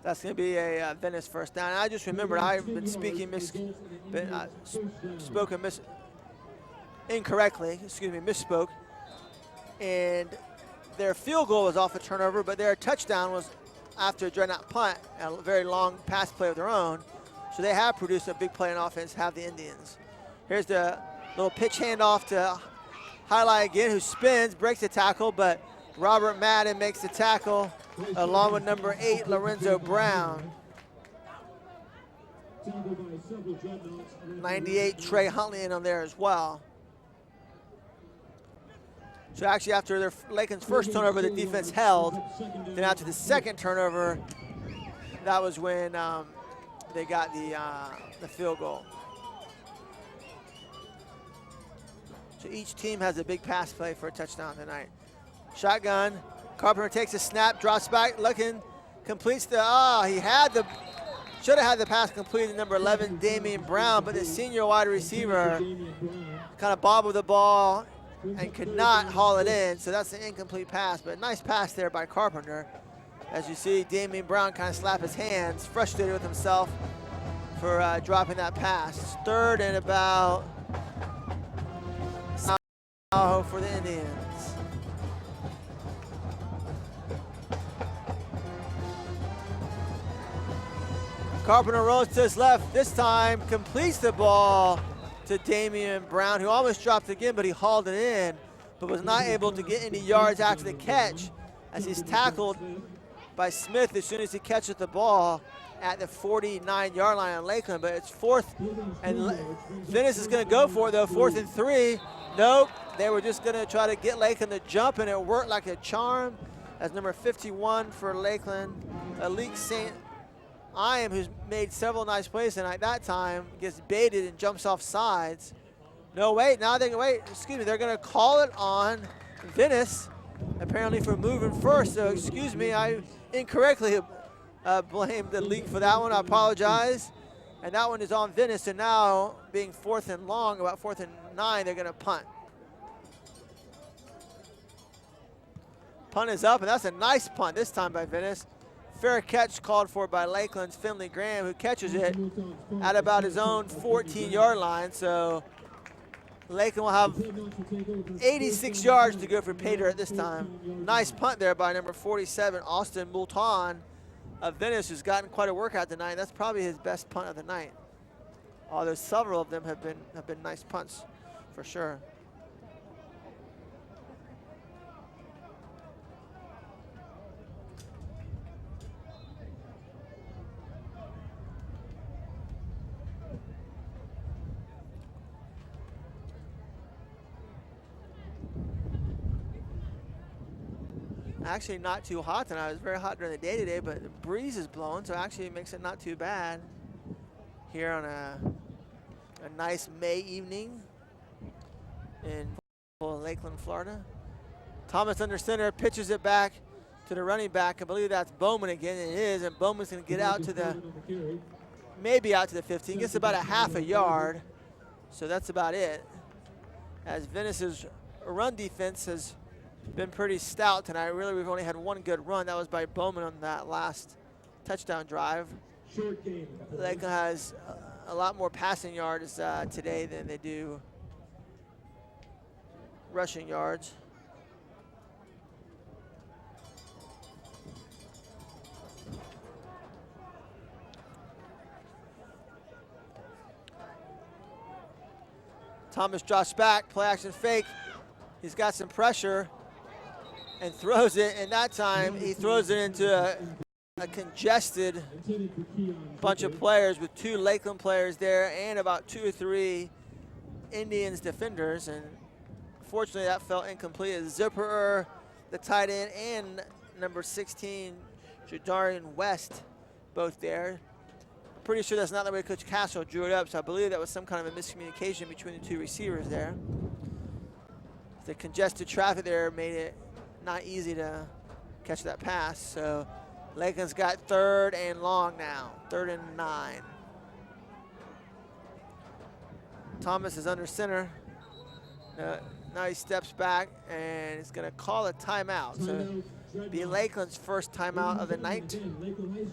That's going to be a Venice first down. I just remembered I've been speaking incorrectly. Excuse me, misspoke. And their field goal was off a turnover, but their touchdown was after a dreadnought punt, a very long pass play of their own. So they have produced a big play in offense, have the Indians. Here's the little pitch handoff to Highlight again, who spins, breaks the tackle, but Robert Madden makes the tackle along with number 8, Lorenzo Brown. 98, Trey Huntley in on there as well. So actually after Lakeland's first turnover, the defense held. Then after the second turnover, that was when they got the field goal. So each team has a big pass play for a touchdown tonight. Shotgun, Carpenter takes a snap, drops back, looking, completes the, should have had the pass completed, number 11, Damian Brown, but the senior wide receiver kind of bobbled the ball and could not haul it in, so that's an incomplete pass, but nice pass there by Carpenter. As you see, Damian Brown kind of slap his hands, frustrated with himself for dropping that pass. It's 3rd and about for the Indians. Carpenter rolls to his left, this time completes the ball to Damian Brown, who almost dropped again, but he hauled it in, but was not able to get any yards after the catch, as he's tackled by Smith as soon as he catches the ball at the 49-yard line on Lakeland. But it's 4th, and Venice is going to go for it, though. 4th and 3. Nope, they were just going to try to get Lakeland to jump, and it worked like a charm, as number 51 for Lakeland, Alik St. Iam, who's made several nice plays tonight, that time gets baited and jumps off sides. No, wait, now they're going to call it on Venice, apparently for moving first. So excuse me, I incorrectly blamed the league for that one. I apologize. And that one is on Venice, and now being 4th and long, about 4th and 9, they're going to punt. Punt is up, and that's a nice punt this time by Venice. Fair catch called for by Lakeland's Finley Graham, who catches it at about his own 14-yard line. So Lakeland will have 86 yards to go for Pater at this time. Nice punt there by number 47, Austin Moulton of Venice, who's gotten quite a workout tonight. That's probably his best punt of the night. Although several of them have been nice punts for sure. Actually not too hot tonight. It was very hot during the day today, but the breeze is blowing, so actually it makes it not too bad here on a nice May evening in Lakeland, Florida. Thomas under center, pitches it back to the running back. I believe that's Bowman again. It is, and Bowman's going to get out to the, maybe out to the 15. Gets about a half a yard, so that's about it. As Venice's run defense has been pretty stout tonight. Really, we've only had one good run. That was by Bowman on that last touchdown drive. Lakeland has a lot more passing yards today than they do rushing yards. Thomas drops back, play action fake. He's got some pressure and throws it, and that time he throws it into a congested bunch of players with 2 Lakeland players there and about 2 or 3 Indians defenders, and fortunately that fell incomplete as Zipperer, the tight end, and number 16, Jadarian West, both there. Pretty sure that's not the way Coach Castle drew it up, so I believe that was some kind of a miscommunication between the 2 receivers there. The congested traffic there made it not easy to catch that pass, so Lakeland's got 3rd and long now, 3rd and 9. Thomas is under center. Now he steps back and he's going to call a timeout. So it'll be Lakeland's first timeout of the night.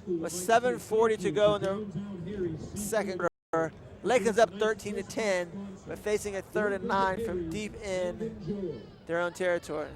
With 7:40 to go in the second quarter. Lakeland's up 13-10, but facing a 3rd and 9 from deep in their own territory.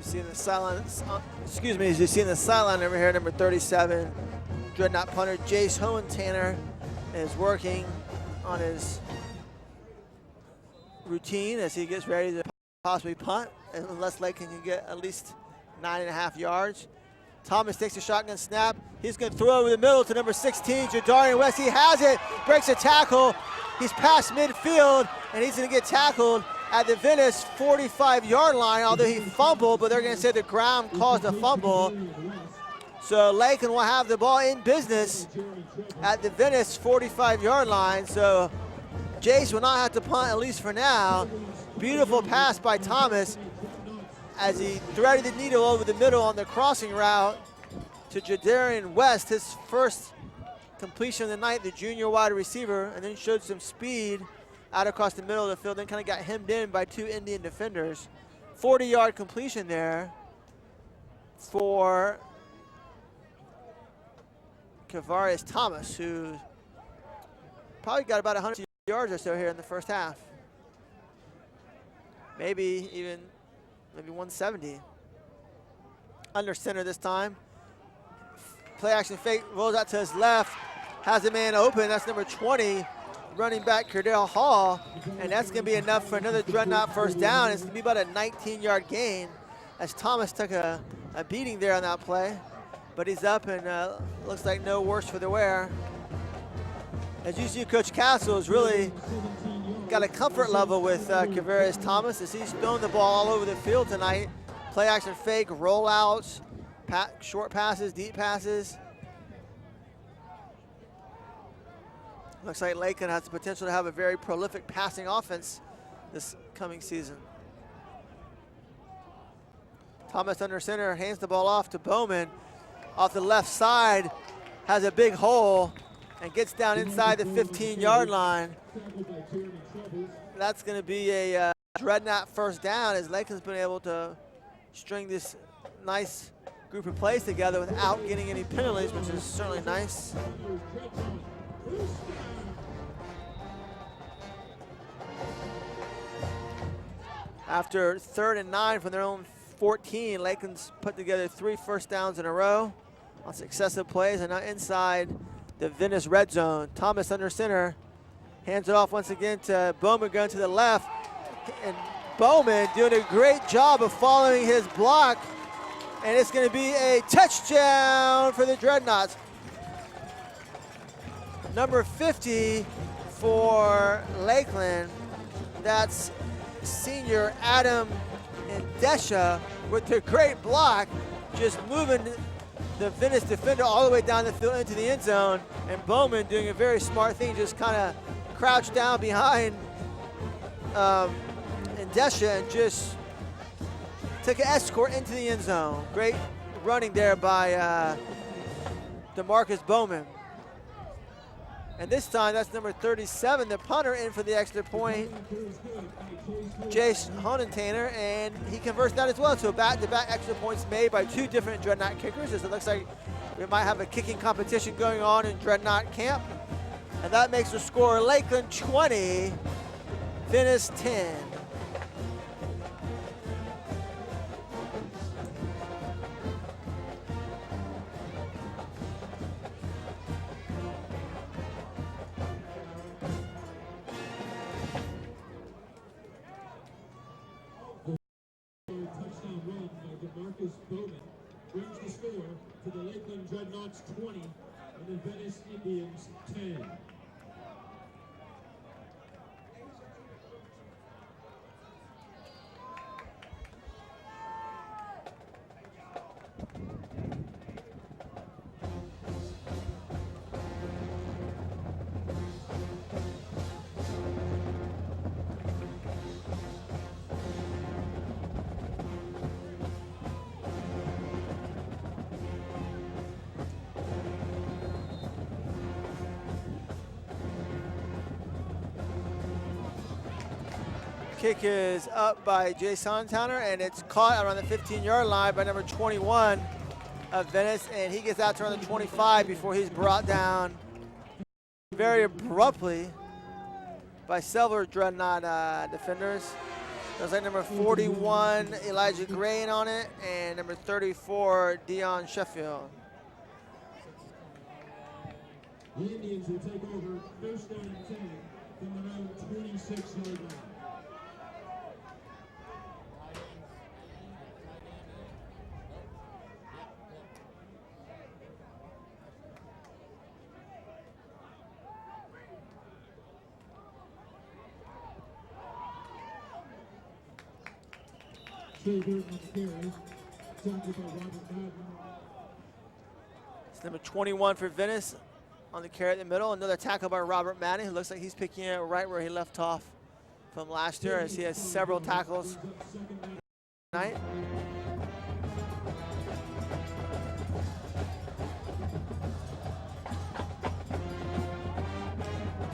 Seeing the sideline, as you see in the sideline over here, number 37, Dreadnought punter Jace Hohentanner is working on his routine as he gets ready to possibly punt, unless Lakeland can get at least 9.5 yards. Thomas takes a shotgun snap. He's going to throw over the middle to number 16, Jadarian West. He has it, breaks a tackle. He's past midfield, and he's going to get tackled at the Venice 45-yard line, although he fumbled, but they're going to say the ground caused a fumble. So Lakeland will have the ball in business at the Venice 45-yard line. So Jace will not have to punt, at least for now. Beautiful pass by Thomas as he threaded the needle over the middle on the crossing route to Jadarian West, his first completion of the night, the junior wide receiver, and then showed some speed out across the middle of the field, then kind of got hemmed in by 2 Indian defenders. 40-yard completion there for Kavarius Thomas, who probably got about 100 yards or so here in the first half. Maybe 170. Under center this time. Play action fake, rolls out to his left, has a man open, that's number 20, running back Cordell Hall, and that's going to be enough for another Dreadnought first down. It's going to be about a 19-yard gain as Thomas took a beating there on that play, but he's up and looks like no worse for the wear. As you see, Coach Castle has really got a comfort level with Kavarius Thomas as he's thrown the ball all over the field tonight. Play action fake, rollouts, short passes, deep passes. Looks like Lakeland has the potential to have a very prolific passing offense this coming season. Thomas under center, hands the ball off to Bowman. Off the left side, has a big hole and gets down inside the 15-yard line. That's gonna be a Dreadnought first down, as Lakeland's been able to string this nice group of plays together without getting any penalties, which is certainly nice. After 3rd and 9 from their own 14, Lakeland's put together 3 first downs in a row on successive plays, and now inside the Venice red zone. Thomas under center, hands it off once again to Bowman going to the left, and Bowman doing a great job of following his block, and it's going to be a touchdown for the Dreadnoughts. Number 50 for Lakeland, that's senior Adam Indesha with the great block, just moving the Venice defender all the way down the field into the end zone, and Bowman doing a very smart thing, just kind of crouched down behind Indesha and just took an escort into the end zone. Great running there by DeMarcus Bowman. And this time, that's number 37, the punter, in for the extra point, Jace Honentainer, and he converts that as well. So back-to-back extra points made by 2 different Dreadnought kickers, as it looks like we might have a kicking competition going on in Dreadnought camp. And that makes the score Lakeland 20, Venice 10. Touchdown run by DeMarcus Bowman brings the score to the Lakeland Dreadnoughts 20 and the Venice Indians 10. Kick is up by Jason Towner, and it's caught around the 15-yard line by number 21 of Venice, and he gets out to around the 25 before he's brought down very abruptly by several Dreadnought defenders. There's like number 41, Elijah Gray on it, and number 34, Dion Sheffield. The Indians will take over first down and 10 from their own 26-yard line. It's number 21 for Venice on the carry in the middle. Another tackle by Robert Madden, who looks like he's picking it right where he left off from last year, as he has several tackles tonight.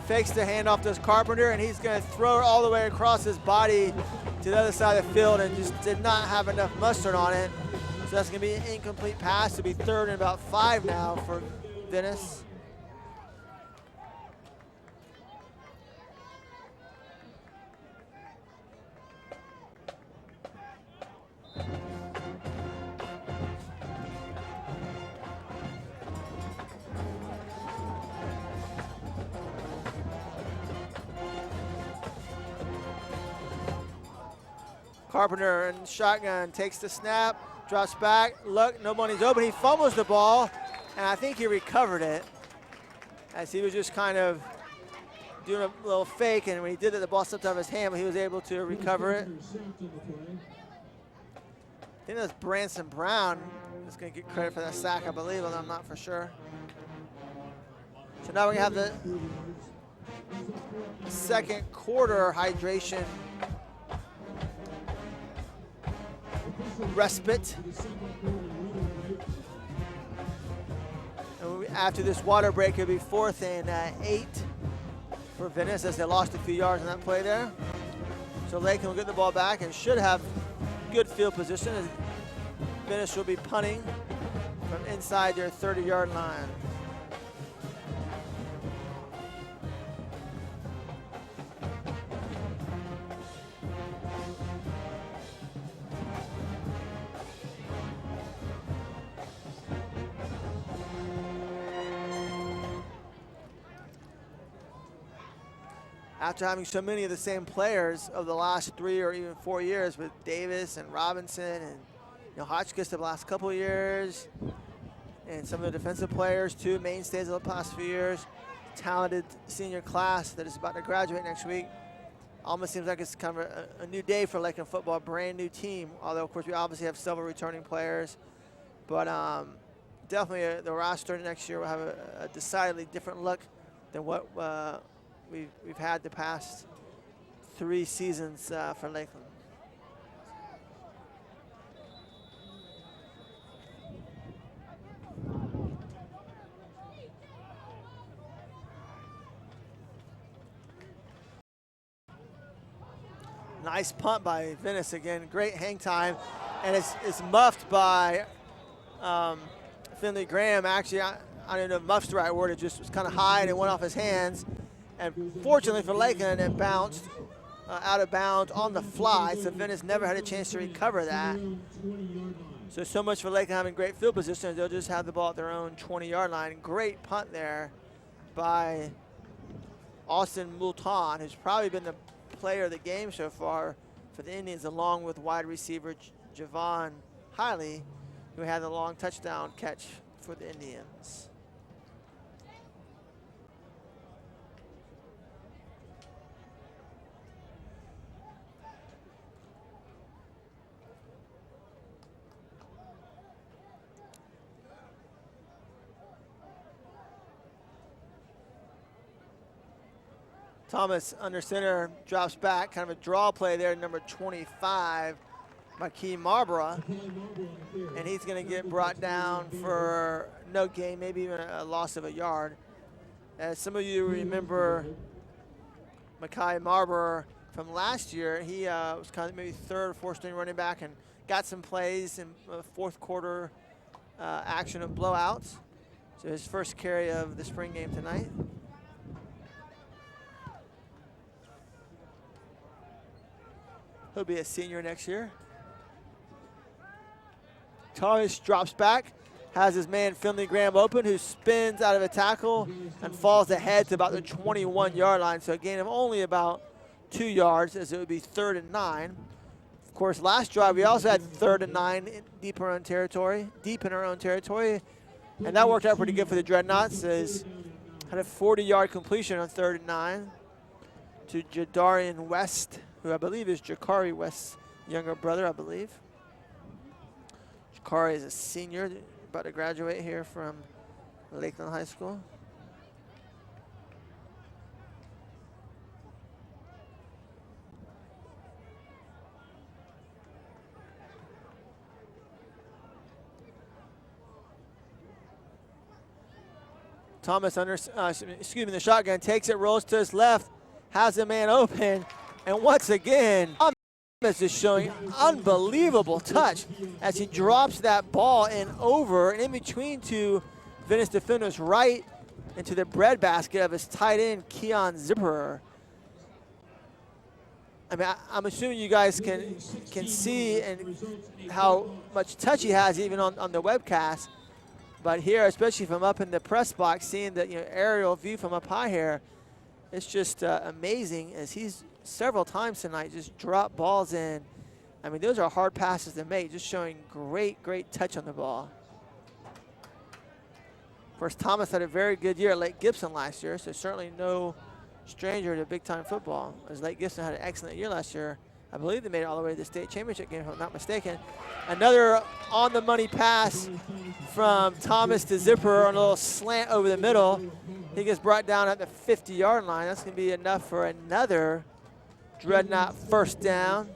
Fakes the handoff to Carpenter, and he's going to throw it all the way across his body to the other side of the field, and just did not have enough mustard on it. So that's going to be an incomplete pass. It'll be 3rd and about 5 now for Venice. Carpenter in shotgun takes the snap, drops back, look, nobody's open. He fumbles the ball, and I think he recovered it, as he was just kind of doing a little fake, and when he did it, the ball slipped out of his hand, but he was able to recover it. I think that's Branson Brown that's going to get credit for that sack, I believe, although I'm not for sure. So now we have the second quarter hydration respite. And after this water break, it'll be 4th and 8 for Venice as they lost a few yards on that play there. So Lakeland will get the ball back and should have good field position as Venice will be punting from inside their 30-yard line. After having so many of the same players of the last 3 or even 4 years with Davis and Robinson and Hotchkiss the last couple of years, and some of the defensive players too, mainstays of the past few years, talented senior class that is about to graduate next week. Almost seems like it's kind of a new day for Lakeland football, brand new team, although of course we obviously have several returning players. But definitely the roster next year will have a decidedly different look than what we've had the past 3 seasons for Lakeland. Nice punt by Venice again. Great hang time, and it's muffed by Finley Graham. Actually, I don't know if muffed's the right word. It just was kind of high and it went off his hands. And fortunately for Lakeland, it bounced out of bounds on the fly, so Venice never had a chance to recover that. So much for Lakeland having great field position. They'll just have the ball at their own 20-yard line. Great punt there by Austin Moulton, who's probably been the player of the game so far for the Indians, along with wide receiver Javon Hiley, who had the long touchdown catch for the Indians. Thomas under center, drops back, kind of a draw play there, number 25, Makhi Marborough. And he's going to get brought down for no gain, maybe even a loss of a yard. As some of you remember Makhi Marborough from last year, he was kind of maybe 3rd or 4th string running back and got some plays in 4th quarter action of blowouts. So his first carry of the spring game tonight. He'll be a senior next year. Thomas drops back, has his man Finley Graham open, who spins out of a tackle and falls ahead to about the 21-yard line. So a gain of only about 2 yards, as it would be 3rd and 9. Of course, last drive we also had 3rd and 9 deep in our own territory, and that worked out pretty good for the Dreadnoughts, as had a 40-yard completion on 3rd and 9 to Jadarian West, who I believe is Jakari West's younger brother, I believe. Jakari is a senior, about to graduate here from Lakeland High School. Thomas under, the shotgun, takes it, rolls to his left, has a man open, and once again, Thomas is showing unbelievable touch as he drops that ball in over and in between 2 Venice defenders right into the breadbasket of his tight end, Keon Zipperer. I mean, I'm assuming you guys can see and how much touch he has even on the webcast. But here, especially from up in the press box, seeing the aerial view from up high here, it's just amazing as he's several times tonight just dropped balls in. I mean, those are hard passes to make, just showing great touch on the ball. Of course, Thomas had a very good year at Lake Gibson last year, so certainly no stranger to big-time football, as Lake Gibson had an excellent year last year I believe they made it all the way to the state championship game, if I'm not mistaken. Another on-the-money pass from Thomas to Zipper on a little slant over the middle. He gets brought down at the 50-yard line. That's going to be enough for another Dreadnought first down.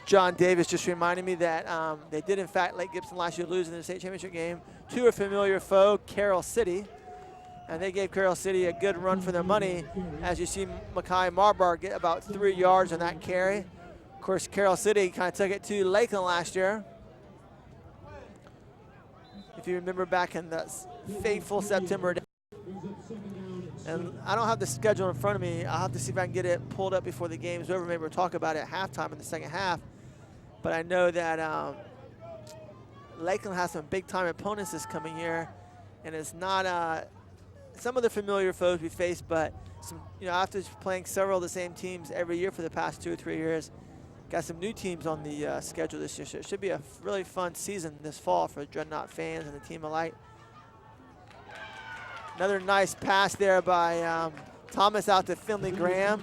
John Davis just reminded me that they did, in fact, Lake Gibson last year lose in the state championship game to a familiar foe, Carroll City. And they gave Carroll City a good run for their money. As you see Mackay Marbar get about 3 yards on that carry. Of course, Carroll City kind of took it to Lakeland last year. If you remember back in the fateful September. And I don't have the schedule in front of me. I'll have to see if I can get it pulled up before the game's over. Maybe we'll talk about it at halftime in the second half. But I know that Lakeland has some big-time opponents this coming year. And it's not some of the familiar foes we face, but some, after playing several of the same teams every year for the past 2 or 3 years, got some new teams on the schedule this year. So it should be a really fun season this fall for Dreadnought fans and the team alike. Another nice pass there by Thomas out to Finley Graham.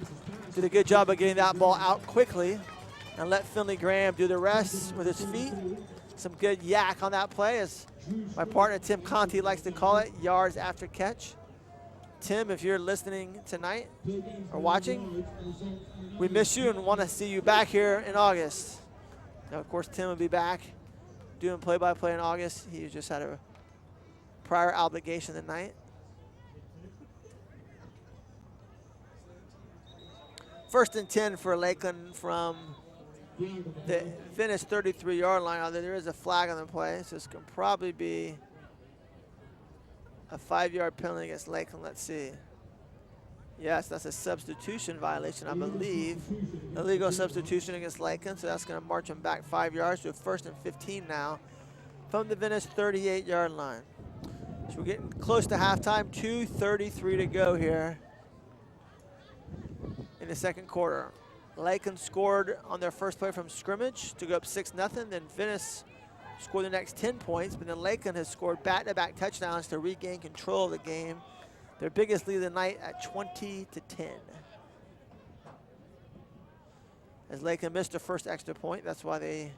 Did a good job of getting that ball out quickly and let Finley Graham do the rest with his feet. Some good yak on that play, as my partner Tim Conti likes to call it, yards after catch. Tim, if you're listening tonight or watching, we miss you and want to see you back here in August. Now, of course, Tim will be back doing play-by-play in August. He just had a prior obligation tonight. First and 10 for Lakeland from the Venice 33-yard line, although there is a flag on the play, so this can probably be a 5-yard penalty against Lakeland. Let's see. Yes, that's a substitution violation, I believe. Illegal substitution against Lakeland, so that's going to march them back 5 yards to a 1st and 15 now from the Venice 38-yard line. So we're getting close to halftime, 2:33 to go here in the second quarter. Lakeland scored on their first play from scrimmage to go up 6-0. Then Venice scored the next 10 points, but then Lakeland has scored back-to-back touchdowns to regain control of the game. Their biggest lead of the night at 20-10. As Lakeland missed their first extra point, that's why they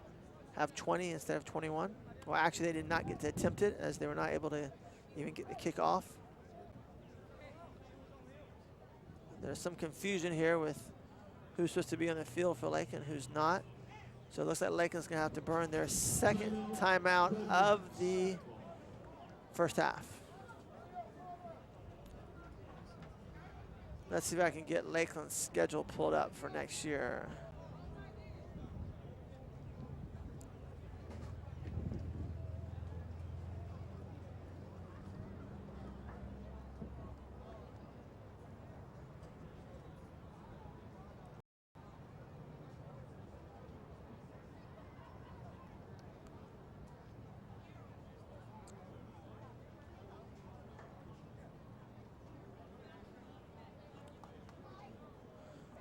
have 20 instead of 21. Well, actually, they did not get to attempt it, as they were not able to even get the kick off. There's some confusion here with who's supposed to be on the field for Lakeland, who's not. So it looks like Lakeland's going to have to burn their second timeout of the first half. Let's see if I can get Lakeland's schedule pulled up for next year.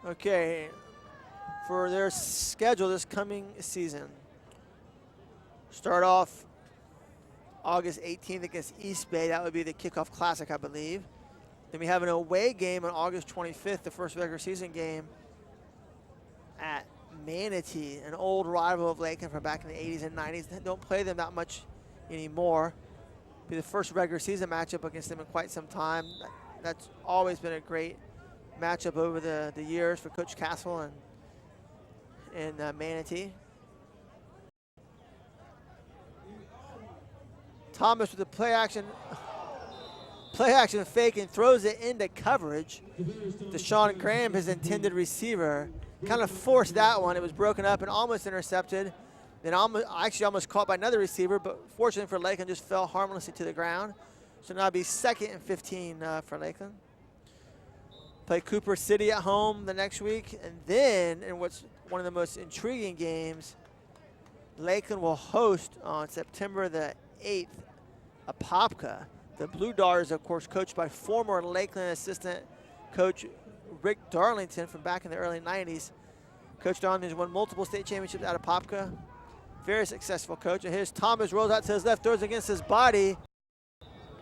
Okay, for their schedule this coming season, start off August 18th against East Bay. That would be the kickoff classic, I believe. Then we have an away game on August 25th, the first regular season game at Manatee, an old rival of Lakeland from back in the 80s and 90s. They don't play them that much anymore. Be the first regular season matchup against them in quite some time. That's always been a great matchup over the years for Coach Castle and Manatee. Thomas with the play action fake and throws it into coverage. Deshaun Graham, his intended receiver, kind of forced that one. It was broken up and almost intercepted. Then almost caught by another receiver, but fortunately for Lakeland, just fell harmlessly to the ground. So now it'll be 2nd and 15 for Lakeland. Play Cooper City at home the next week. And then, in what's one of the most intriguing games, Lakeland will host on September the 8th, Apopka. The Blue Darters, of course, coached by former Lakeland assistant coach Rick Darlington from back in the early 90s. Coach Darlington won multiple state championships out of Popka. Very successful coach. And here's Thomas, rolls out to his left, throws against his body,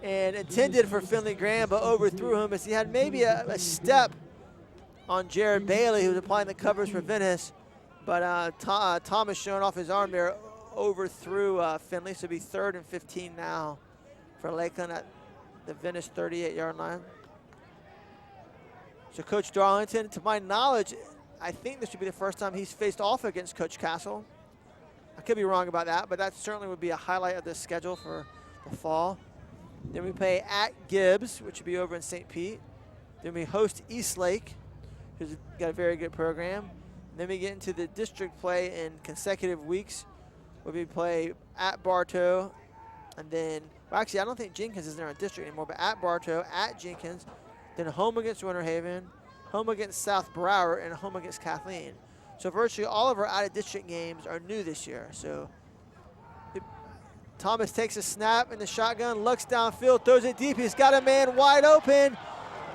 and intended for Finley Graham, but overthrew him as he had maybe a step on Jared Bailey, who was applying the covers for Venice. But Thomas showing off his arm there, overthrew Finley. So it'll be 3rd and 15 now for Lakeland at the Venice 38-yard line. So Coach Darlington, to my knowledge, I think this should be the first time he's faced off against Coach Castle. I could be wrong about that, but that certainly would be a highlight of the schedule for the fall. Then we play at Gibbs, which would be over in St. Pete. Then we host Eastlake, who's got a very good program. And then we get into the district play in consecutive weeks, where we play at Bartow, and then, well, actually, I don't think Jenkins is in our district anymore, but at Bartow, at Jenkins, then home against Winter Haven, home against South Broward, and home against Kathleen. So virtually all of our out-of-district games are new this year. So Thomas takes a snap in the shotgun, looks downfield, throws it deep. He's got a man wide open,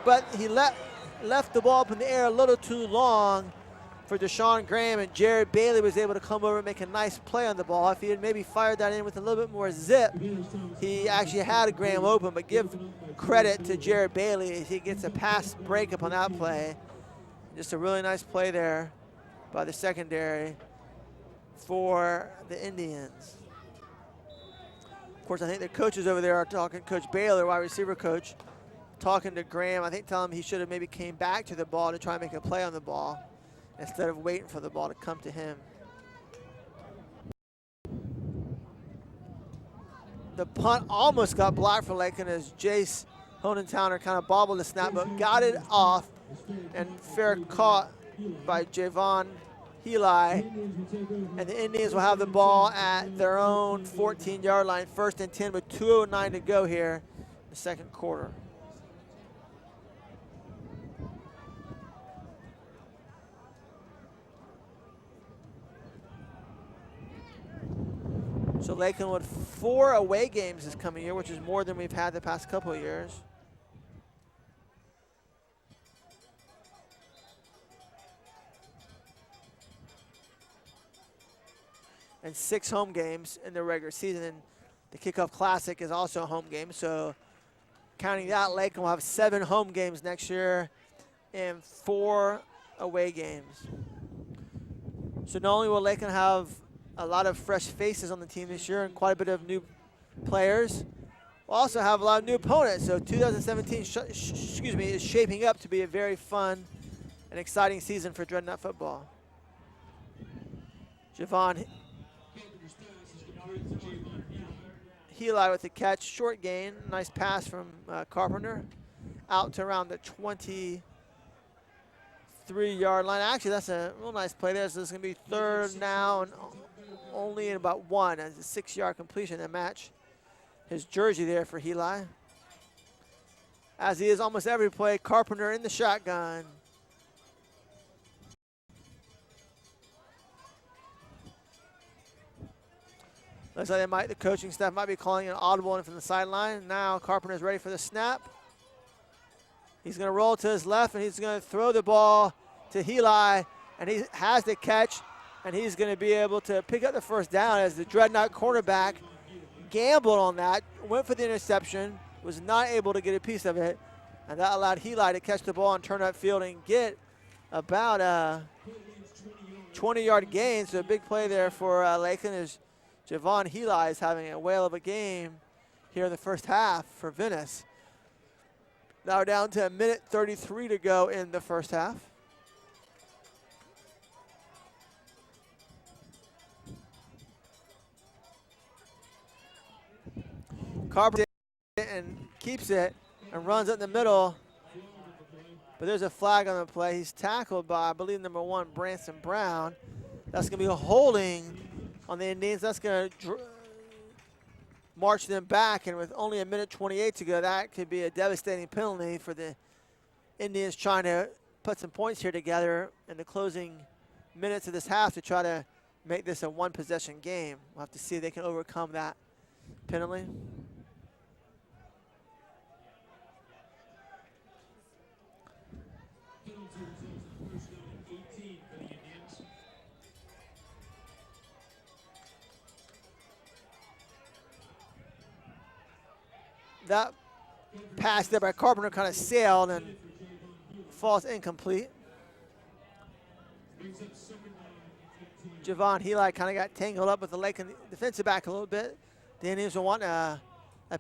but he left the ball up in the air a little too long for Deshaun Graham, and Jared Bailey was able to come over and make a nice play on the ball. If he had maybe fired that in with a little bit more zip, he actually had a Graham open, but give credit to Jared Bailey as he gets a pass breakup on that play. Just a really nice play there by the secondary for the Indians. Of course, I think the coaches over there are talking, Coach Baylor, wide receiver coach, talking to Graham. I think telling him he should have maybe came back to the ball to try and make a play on the ball instead of waiting for the ball to come to him. The punt almost got blocked for Lakeland as Jace Honentowner kind of bobbled the snap, but got it off, and fair caught by Javon Heli. And the Indians will have the ball at their own 14-yard line, 1st and 10 with 2:09 to go here in the second quarter. So Lakeland with 4 away games this coming year, which is more than we've had the past couple of years. And 6 home games in the regular season. And the Kickoff Classic is also a home game. So counting that, Lakeland will have 7 home games next year and 4 away games. So not only will Lakeland have a lot of fresh faces on the team this year and quite a bit of new players, we'll also have a lot of new opponents. So 2017 is shaping up to be a very fun and exciting season for Dreadnought football. Javon Heli with the catch, short gain, nice pass from Carpenter, out to around the 23-yard line. Actually, that's a real nice play there. So it's going to be 3rd now and only in about 1 as a 6-yard completion to match his jersey there for Heli. As he is almost every play, Carpenter in the shotgun. Looks like the coaching staff might be calling an audible in from the sideline. Now Carpenter's ready for the snap. He's going to roll to his left, and he's going to throw the ball to Heli, and he has the catch, and he's going to be able to pick up the first down as the Dreadnought cornerback gambled on that, went for the interception, was not able to get a piece of it, and that allowed Heli to catch the ball and turn upfield and get about a 20-yard gain. So a big play there for Lakeland as Javon Heli is having a whale of a game here in the first half for Venice. Now we're down to 1:33 to go in the first half. Carpenter and keeps it and runs up the middle, but there's a flag on the play. He's tackled by, I believe, number 1, Branson Brown. That's going to be a holding on the Indians. That's going to march them back, and with only 1:28 to go, that could be a devastating penalty for the Indians trying to put some points here together in the closing minutes of this half to try to make this a 1-possession game. We'll have to see if they can overcome that penalty. that pass there by Carpenter kind of sailed and falls incomplete. Javon Heli kind of got tangled up with the Lakeland defensive back a little bit. The Indians will want a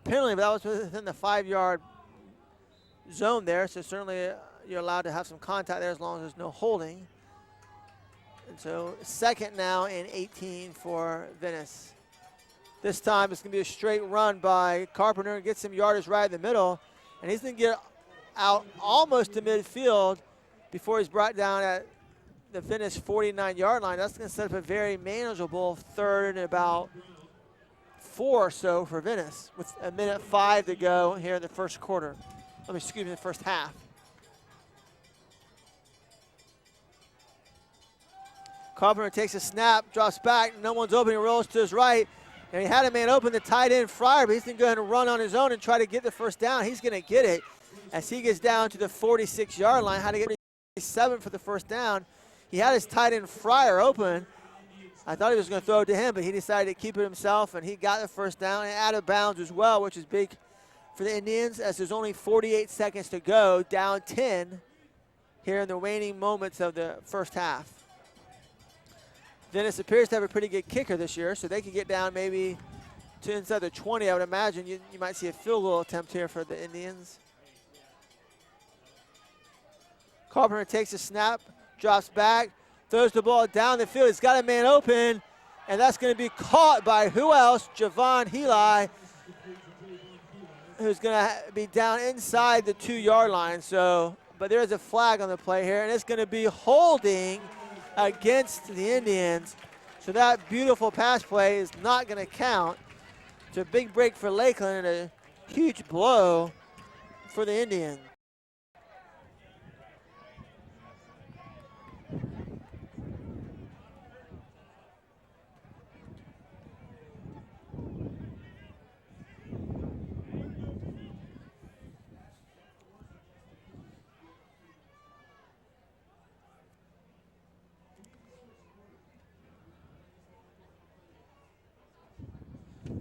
penalty, but that was within the 5-yard zone there, so certainly you're allowed to have some contact there as long as there's no holding. And so second now and 18 for Venice. This time it's going to be a straight run by Carpenter and get some yardage right in the middle, and he's going to get out almost to midfield before he's brought down at the Venice 49-yard line. That's going to set up a very manageable 3rd and about 4 or so for Venice with 1:05 to go here in the first quarter. Excuse me, the first half. Carpenter takes a snap, drops back, no one's open, he rolls to his right, and he had a man open, the tight end Fryer, but he's going to go ahead and run on his own and try to get the first down. He's going to get it as he gets down to the 46-yard line. Had to get 7 for the first down. He had his tight end Fryer open. I thought he was going to throw it to him, but he decided to keep it himself, and he got the first down and out of bounds as well, which is big for the Indians as there's only 48 seconds to go, down 10 here in the waning moments of the first half. Venice appears to have a pretty good kicker this year, so they could get down maybe to inside the 20. I would imagine you might see a field goal attempt here for the Indians. Carpenter takes a snap, drops back, throws the ball down the field. He's got a man open, and that's going to be caught by who else? Javon Heli, who's going to be down inside the 2-yard line. So, but there is a flag on the play here, and it's going to be holding against the Indians. So that beautiful pass play is not going to count. It's a big break for Lakeland and a huge blow for the Indians.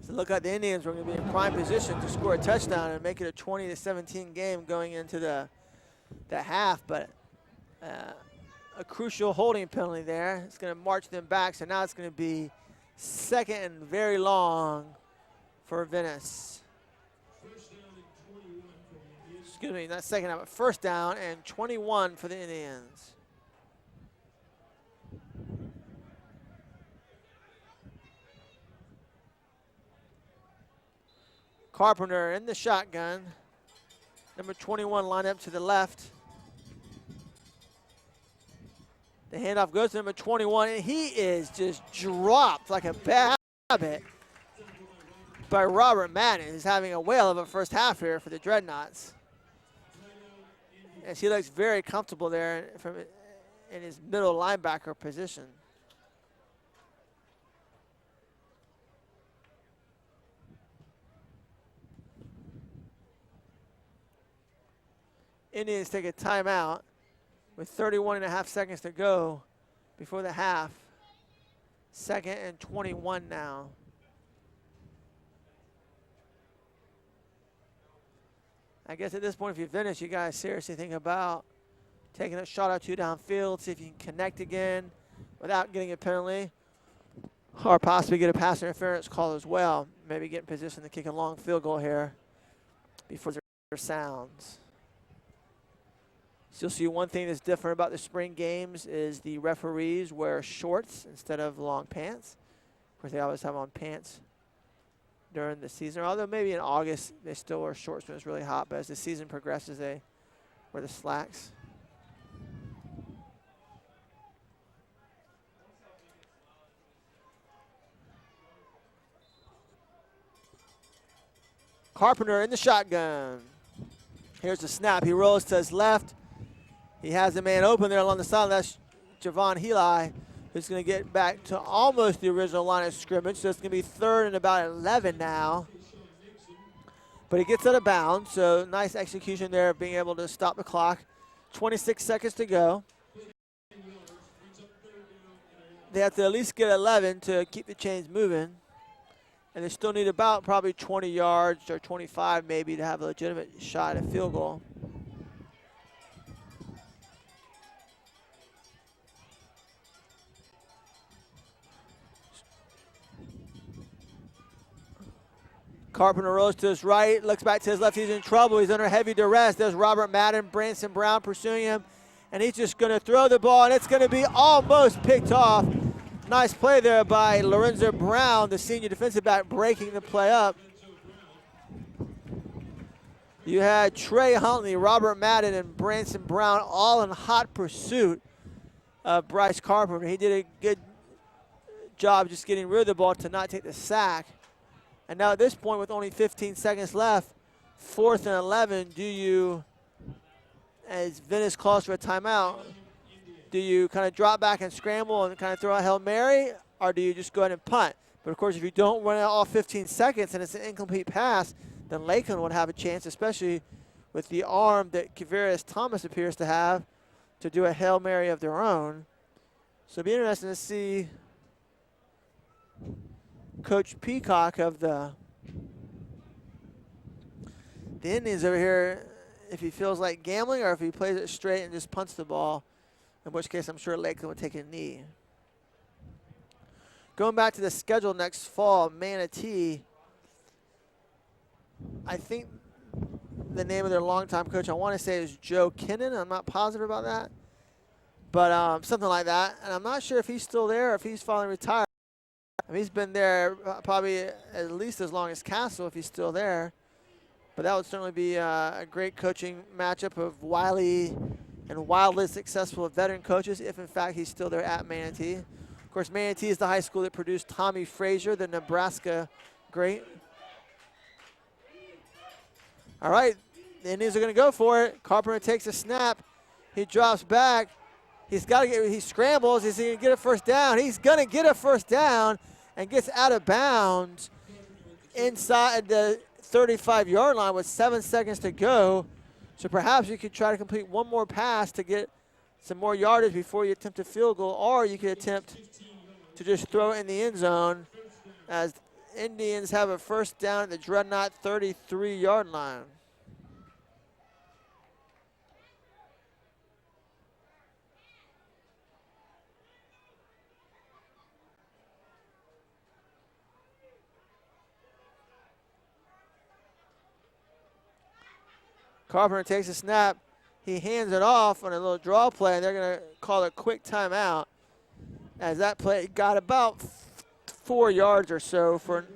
So look at the Indians. We're going to be in prime position to score a touchdown and make it a 20-17 game going into the half. But a crucial holding penalty there. It's going to march them back. So now it's going to be second and very long for Venice. Excuse me, not second down, but first down and 21 for the Indians. Carpenter in the shotgun. Number 21 line up to the left. The handoff goes to number 21, and he is just dropped like a bad habit by Robert Madden, who's having a whale of a first half here for the Dreadnoughts. As he looks very comfortable there in his middle linebacker position. Indians take a timeout with 31.5 seconds to go before the half. Second and 21 now. I guess at this point, if you finish, you guys seriously think about taking a shot or two downfield, see if you can connect again without getting a penalty, or possibly get a pass interference call as well. Maybe get in position to kick a long field goal here before there sounds. So you'll see one thing that's different about the spring games is the referees wear shorts instead of long pants. Of course, they always have on pants during the season, although maybe in August they still wear shorts when it's really hot, but as the season progresses, they wear the slacks. Carpenter in the shotgun. Here's the snap. He rolls to his left. He has a man open there along the sideline. That's Javon Heli, who's going to get back to almost the original line of scrimmage. So it's going to be third and about 11 now. But he gets out of bounds, so nice execution there of being able to stop the clock. 26 seconds to go. They have to at least get 11 to keep the chains moving. And they still need about probably 20 yards or 25 maybe to have a legitimate shot at a field goal. Carpenter rolls to his right, looks back to his left. He's in trouble. He's under heavy duress. There's Robert Madden, Branson Brown pursuing him. And he's just going to throw the ball, and it's going to be almost picked off. Nice play there by Lorenzo Brown, the senior defensive back, breaking the play up. You had Trey Huntley, Robert Madden, and Branson Brown all in hot pursuit of Bryce Carpenter. He did a good job just getting rid of the ball to not take the sack. And now at this point, with only 15 seconds left, 4th and 11, do you, as Venice calls for a timeout, do you kind of drop back and scramble and kind of throw a Hail Mary, or do you just go ahead and punt? But of course, if you don't run out all 15 seconds and it's an incomplete pass, then Lakeland would have a chance, especially with the arm that Kavarius Thomas appears to have, to do a Hail Mary of their own. So it'll be interesting to see Coach Peacock of the Indians over here, if he feels like gambling or if he plays it straight and just punts the ball, in which case I'm sure Lakeland would take a knee. Going back to the schedule next fall, Manatee, I think the name of their longtime coach, I want to say, is Joe Kinnan. I'm not positive about that, but something like that. And I'm not sure if he's still there or if he's finally retired. I mean, he's been there probably at least as long as Castle, if he's still there. But that would certainly be a great coaching matchup of wily and wildly successful veteran coaches, if in fact he's still there at Manatee. Of course, Manatee is the high school that produced Tommy Frazier, the Nebraska great. All right, the Indians are going to go for it. Carpenter takes a snap. He drops back. He's got to get. He scrambles. Is he going to get a first down? He's going to get a first down and gets out of bounds inside the 35-yard line with 7 seconds to go. So perhaps you could try to complete one more pass to get some more yardage before you attempt a field goal, or you could attempt to just throw it in the end zone as Indians have a first down at the Dreadnought 33-yard line. Carpenter takes a snap. He hands it off on a little draw play, and they're going to call a quick timeout as that play got about 4 yards or so for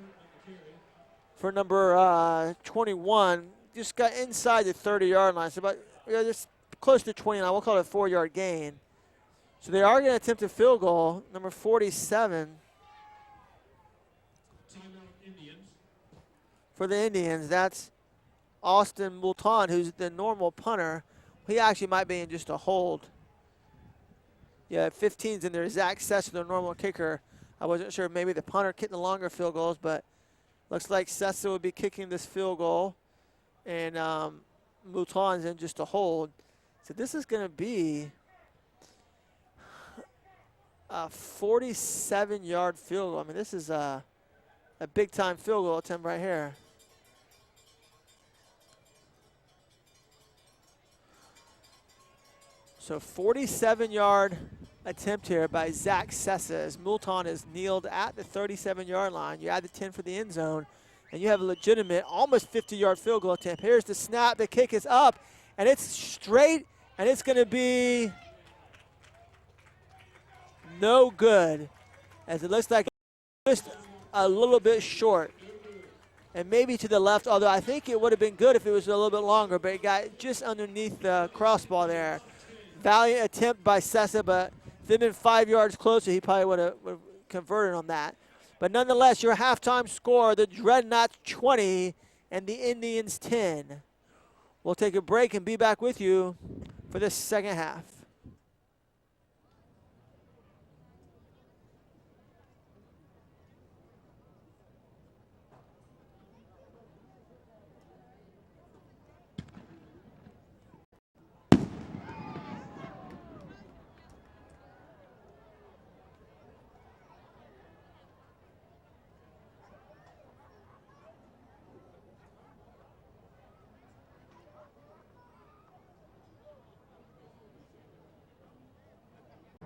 number 21. Just got inside the 30-yard line, so about just close to 29. We'll call it a 4-yard gain. So they are going to attempt a field goal, number 47. For the Indians, that's Austin Moulton, who's the normal punter. He actually might be in just a hold. Yeah, 15's in there. Zach Sessa, the normal kicker. I wasn't sure if maybe the punter kicked the longer field goals, but looks like Sessa would be kicking this field goal. And Mouton's in just a hold. So this is going to be a 47-yard field goal. I mean, this is a big-time field goal attempt right here. So 47-yard attempt here by Zach Sessa as Moulton is kneeled at the 37-yard line. You add the 10 for the end zone, and you have a legitimate almost 50-yard field goal attempt. Here's the snap. The kick is up, and it's straight, and it's going to be no good, as it looks like just a little bit short. And maybe to the left, although I think it would have been good if it was a little bit longer, but it got just underneath the crossbar there. Valiant attempt by Sessa, but if they'd been 5 yards closer, he probably would have converted on that. But nonetheless, your halftime score, the Dreadnoughts 20 and the Indians 10. We'll take a break and be back with you for the second half.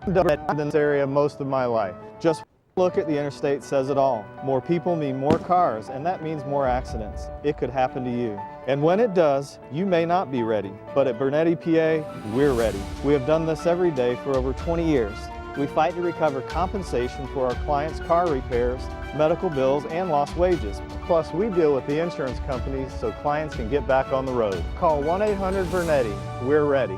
in this area most of my life. Just look at the interstate says it all. More people mean more cars, and that means more accidents. It could happen to you. And when it does, you may not be ready. But at Bernetti, PA, we're ready. We have done this every day for over 20 years. We fight to recover compensation for our clients' car repairs, medical bills, and lost wages. Plus, we deal with the insurance companies so clients can get back on the road. Call 1-800-BERNETTI. We're ready.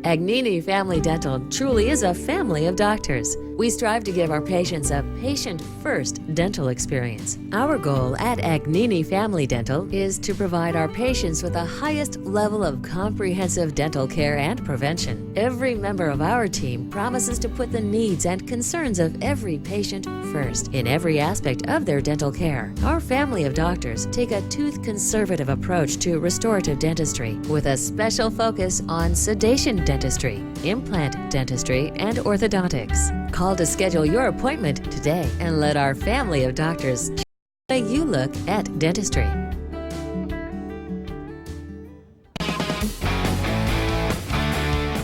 Agnini Family Dental truly is a family of doctors. We strive to give our patients a patient-first dental experience. Our goal at Agnini Family Dental is to provide our patients with the highest level of comprehensive dental care and prevention. Every member of our team promises to put the needs and concerns of every patient first in every aspect of their dental care. Our family of doctors take a tooth-conservative approach to restorative dentistry with a special focus on sedation dentistry, implant dentistry, and orthodontics. Call to schedule your appointment today and let our family of doctors change the way you look at dentistry.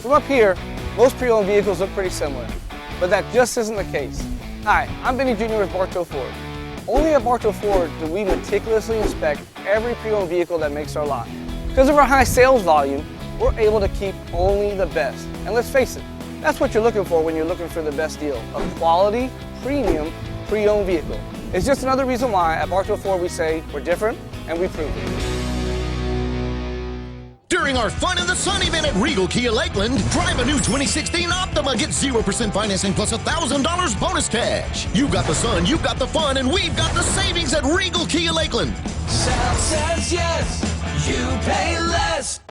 From up here, most pre-owned vehicles look pretty similar, but that just isn't the case. Hi, I'm Benny Jr. with Bartow Ford. Only at Bartow Ford do we meticulously inspect every pre-owned vehicle that makes our lot. Because of our high sales volume, we're able to keep only the best. And let's face it, that's what you're looking for when you're looking for the best deal. A quality, premium, pre-owned vehicle. It's just another reason why at Bartow Ford we say we're different and we prove it. During our Fun in the Sun event at Regal Kia Lakeland, drive a new 2016 Optima, get 0% financing plus $1,000 bonus cash. You got the sun, you got the fun, and we've got the savings at Regal Kia Lakeland. Sound says yes, you pay less.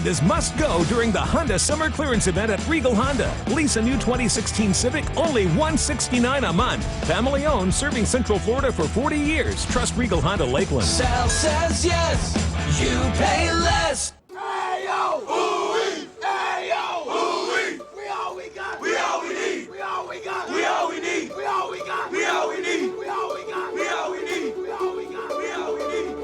Hondas must go during the Honda Summer Clearance Event at Regal Honda. Lease a new 2016 Civic, only $169 a month. Family owned, serving Central Florida for 40 years. Trust Regal Honda Lakeland. Sal says yes, you pay less. Hey yo, ooh-wee. Hey yo, ooh-wee. We all we got. We all we need. We all we got. We all we need. We all we got. We all we need. We all we got. We all we need. We all we got. We all we need.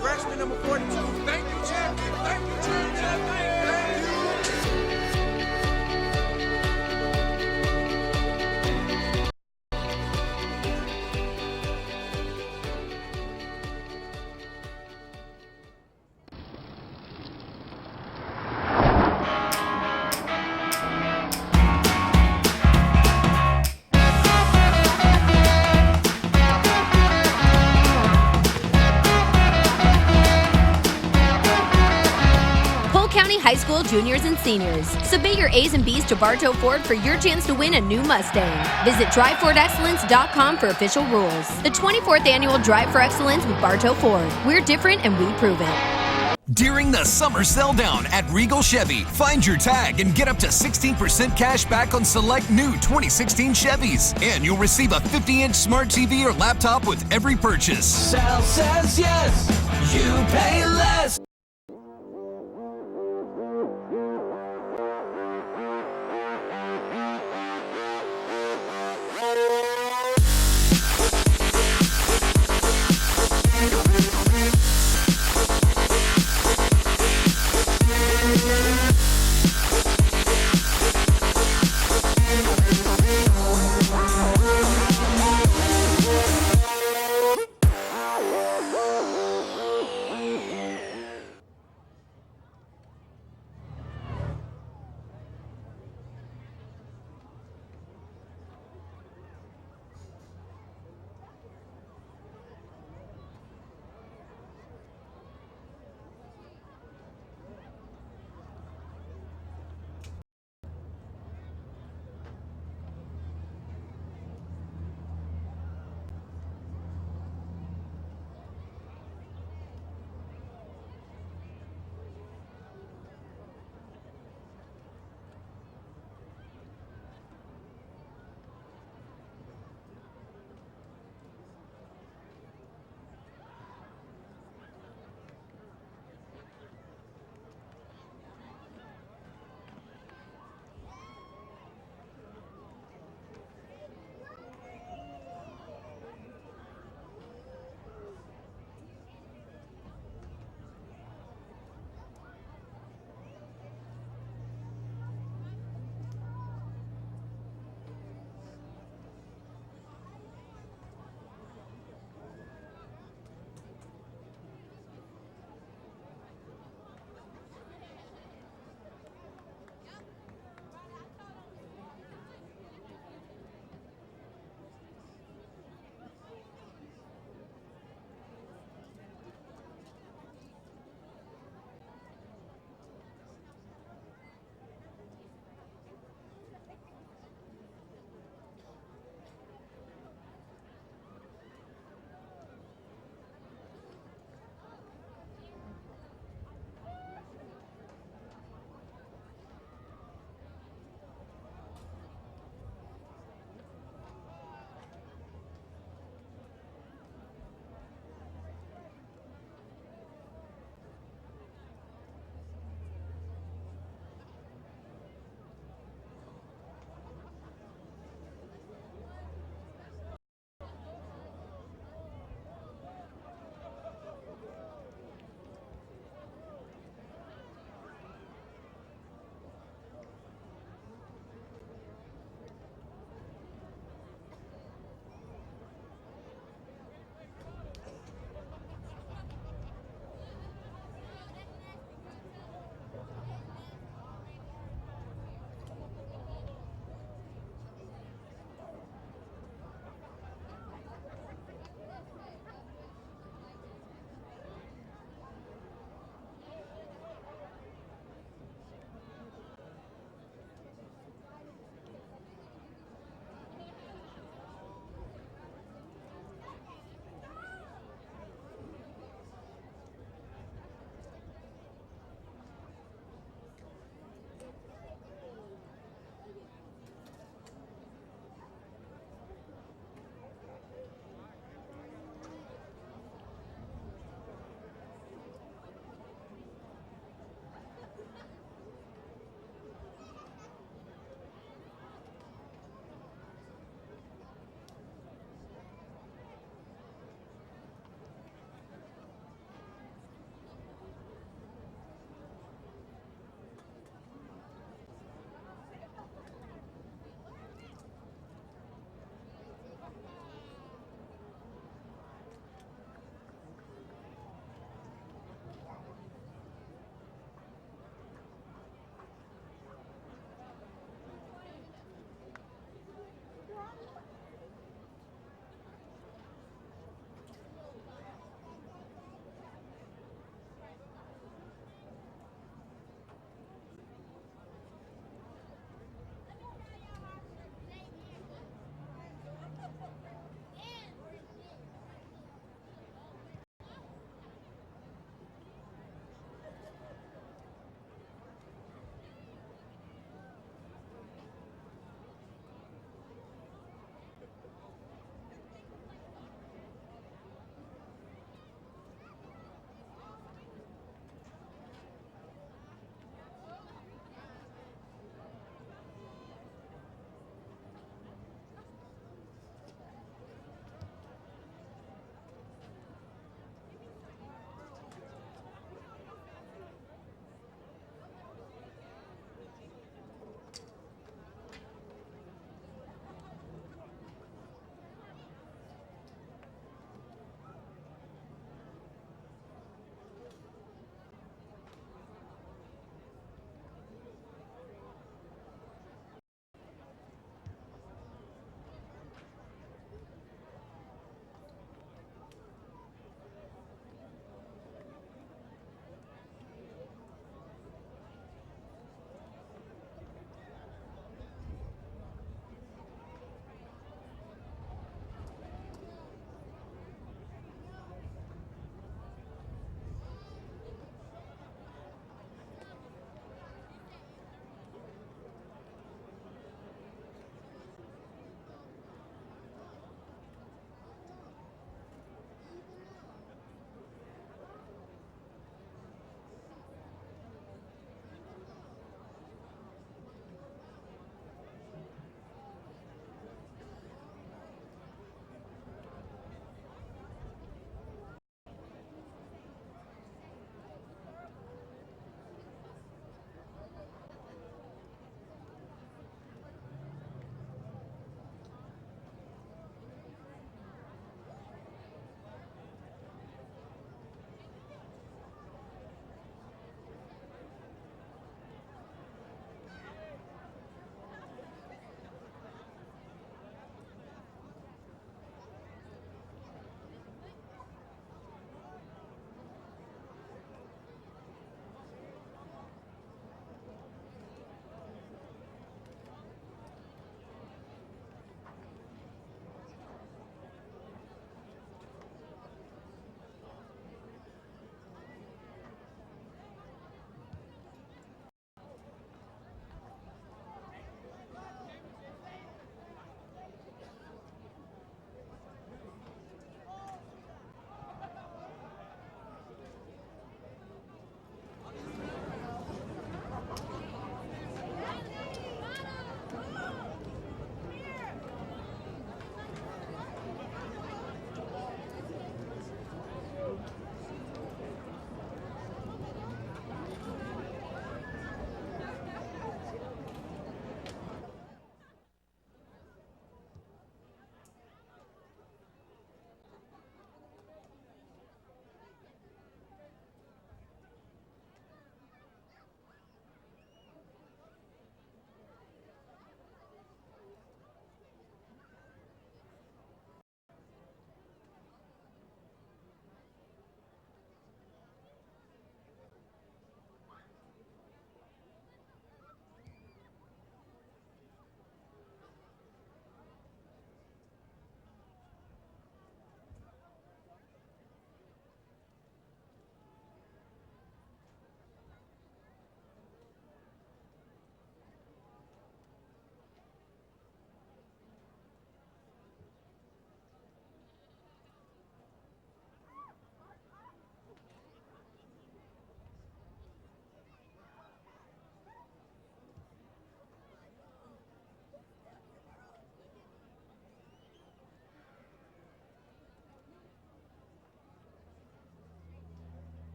freshman number 42. Thank you, champion. Thank you, champion. Thank you. County High School juniors and seniors. Submit your A's and B's to Bartow Ford for your chance to win a new Mustang. Visit DriveFordExcellence.com for official rules. The 24th annual Drive for Excellence with Bartow Ford. We're different and we prove it. During the summer sell down at Regal Chevy, find your tag and get up to 16% cash back on select new 2016 Chevys. And you'll receive a 50-inch smart TV or laptop with every purchase. Sal says yes, you pay less.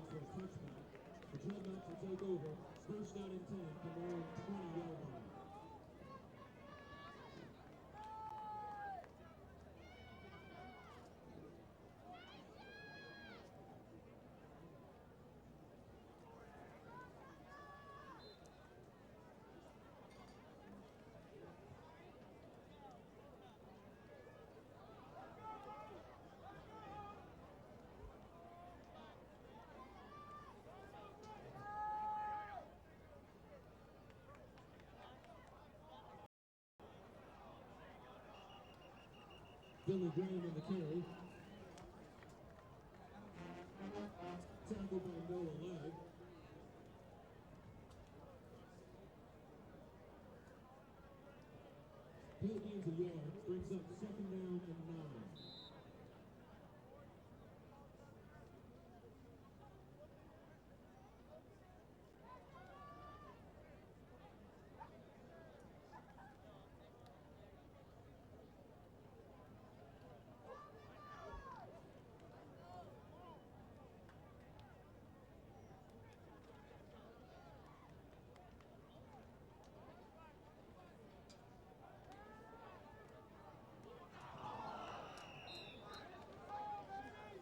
for a touchback. The Dreadnoughts will take over. First down and 10 from their own 20-yard line. Billy Graham in the carry. Tackled by Noah Lag. Bill gains a yard, brings up second down and 9.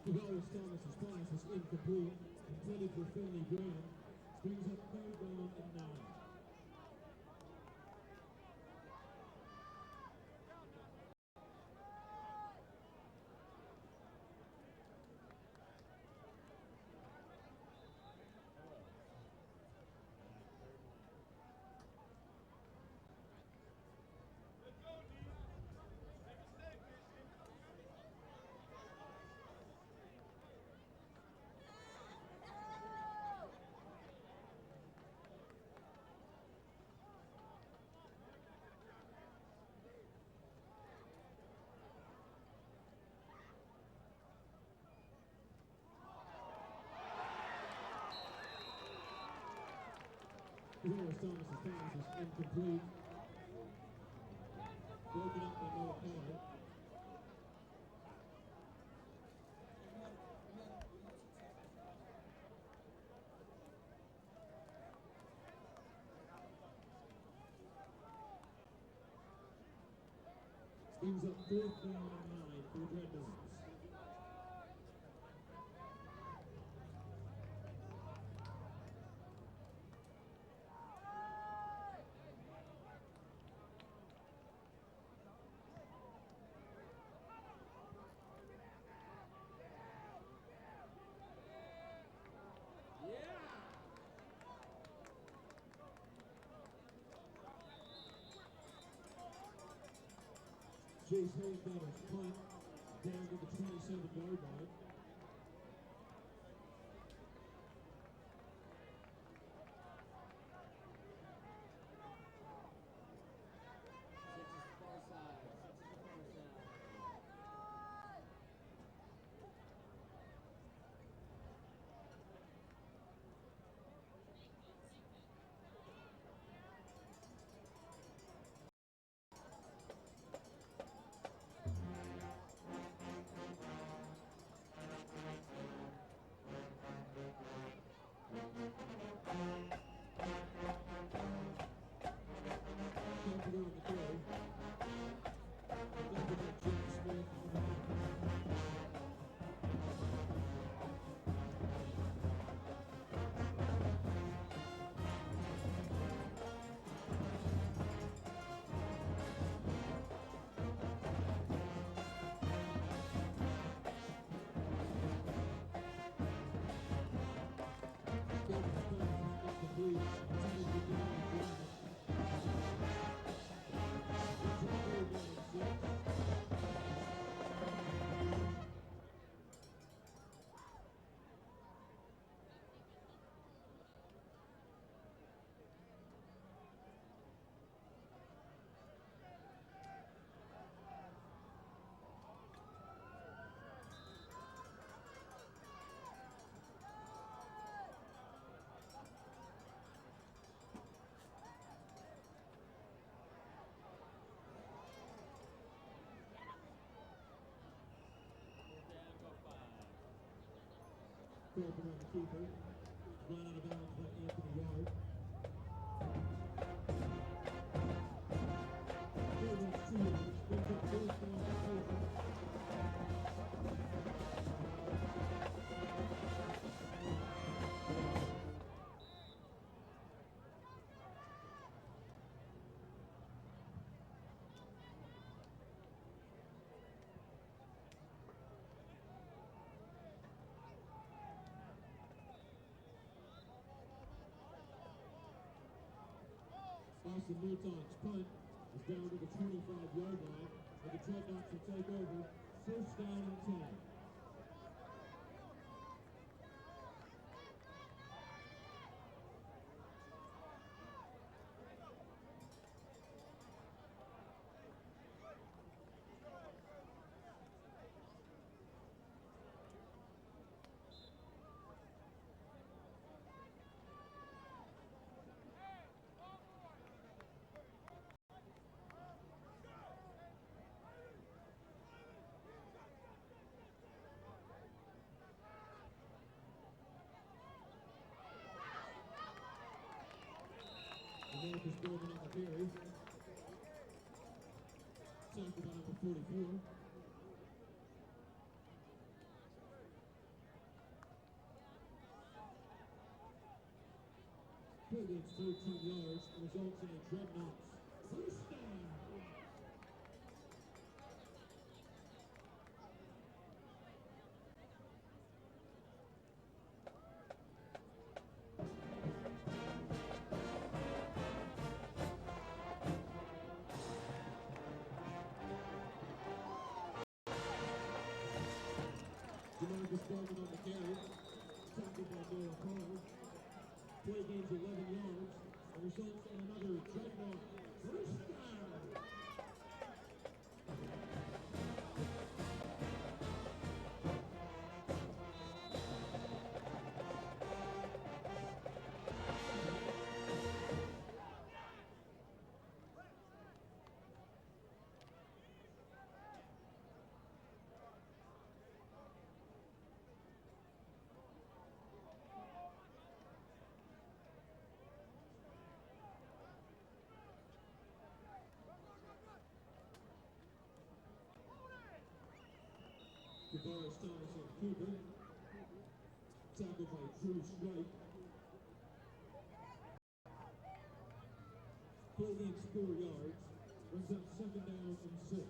Tavares Thomas's pass is incomplete, intended for Finley Graham. Brings up third down and 9. Tavares Thomas's pass is incomplete. Broken up by Noah Carter. Brings up fourth down and 9 for the Dreadnoughts. Chase Hayes punt down to the 27-yard line. Broken on the keeper. Run out of bounds by Anthony Yard. Third and 2 yards. Brings up fourth down and 4. Austin Murtaugh's punt is down to the 25-yard line, and the Dreadnoughts will take over. First down and 10. Marcus Bowman on the carry. Tackled by number 44. Play gets 13 yards and results in a Dreadnoughts first down. Marcus Bowman on the carry. Tackled by Noah Carr. Play gains 11 yards and results in another Dreadnought first down. Tavares Thomas on the keeper. Tackled by Drew Strike. Play gains 4 yards. Brings up second down and 6.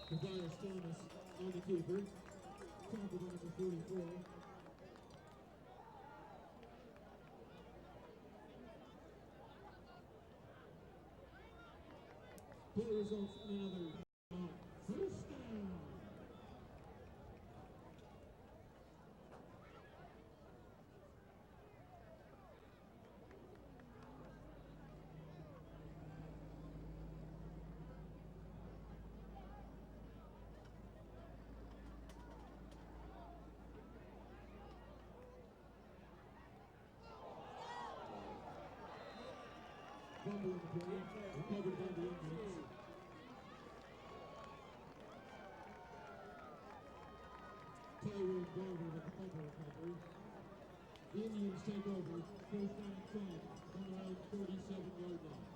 Tavares Thomas on the keeper. Tackled by number 44. Play results in another first down. Fumble in the play, recovered by the Indians. Tyrone Garver with the fumble recovery. The Indians take over, first down and 10 from their own 37-yard line.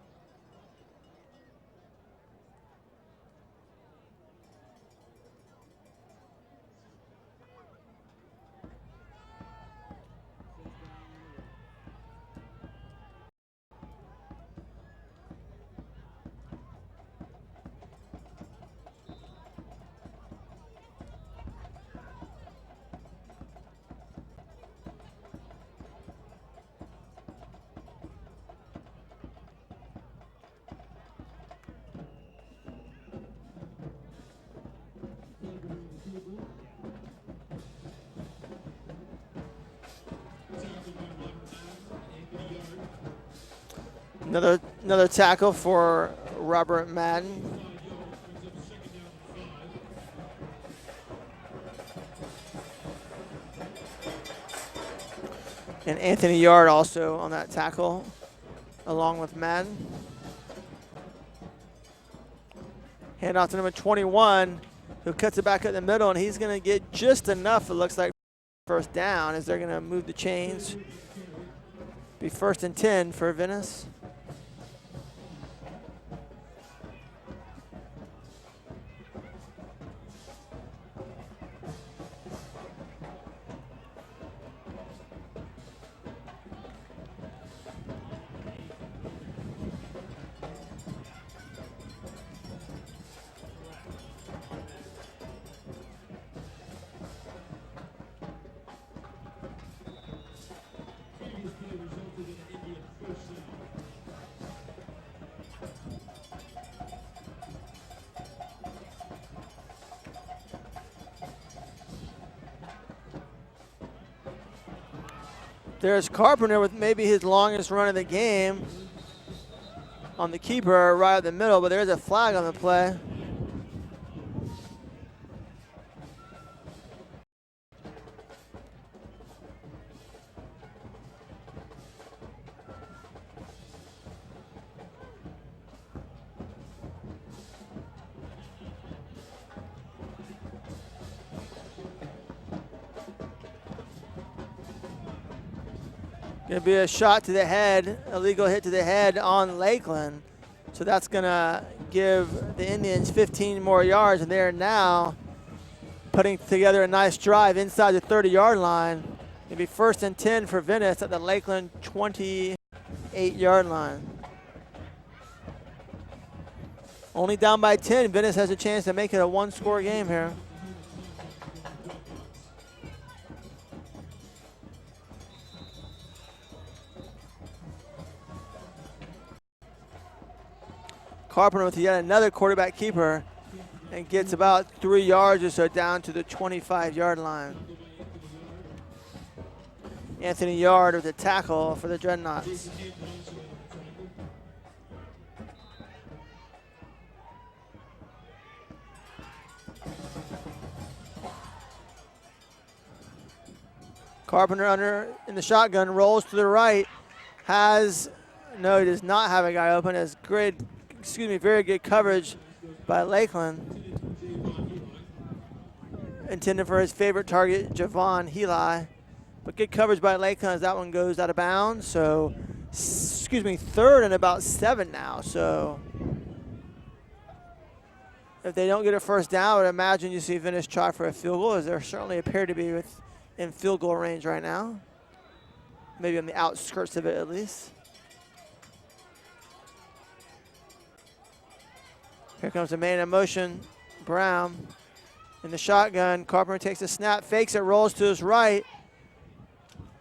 Another tackle for Robert Madden. And Anthony Yard also on that tackle, along with Madden. Hand off to number 21, who cuts it back up the middle, and he's going to get just enough, it looks like, first down, as they're going to move the chains. Be 1st and 10 for Venice. There's Carpenter with maybe his longest run of the game on the keeper right at the middle, but there's a flag on the play. Going to be a shot to the head, illegal hit to the head on Lakeland. So that's going to give the Indians 15 more yards, and they're now putting together a nice drive inside the 30-yard line. It'll be 1st and 10 for Venice at the Lakeland 28-yard line. Only down by 10, Venice has a chance to make it a one-score game here. Carpenter with yet another quarterback keeper and gets about 3 yards or so down to the 25-yard line. Anthony Yard with the tackle for the Dreadnoughts. Carpenter under in the shotgun, rolls to the right, no, he does not have a guy open, as very good coverage by Lakeland. Intended for his favorite target, Javon Heli. But good coverage by Lakeland as that one goes out of bounds. So, 3rd and about 7 now. So, if they don't get a first down, I would imagine you see Venice try for a field goal, as they certainly appear to be in field goal range right now. Maybe on the outskirts of it at least. Here comes the man in motion, Brown. In the shotgun, Carpenter takes a snap, fakes it, rolls to his right.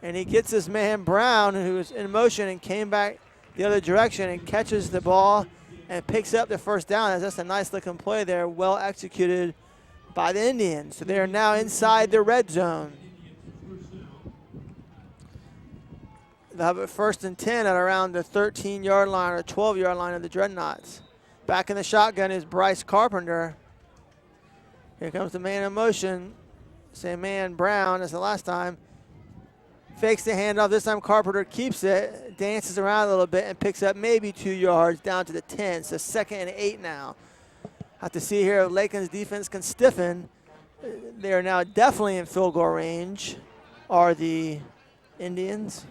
And he gets his man Brown, who was in motion and came back the other direction and catches the ball and picks up the first down. As that's a nice looking play there, well executed by the Indians. So they are now inside the red zone. They'll have it 1st and 10 at around the 13-yard line or 12-yard line of the Dreadnoughts. Back in the shotgun is Bryce Carpenter. Here comes the man in motion. Same man, Brown, as the last time. Fakes the handoff. This time Carpenter keeps it, dances around a little bit, and picks up maybe 2 yards down to the 10. So 2nd and 8 now. Have to see here if Lakeland's defense can stiffen. They are now definitely in field goal range, are the Indians.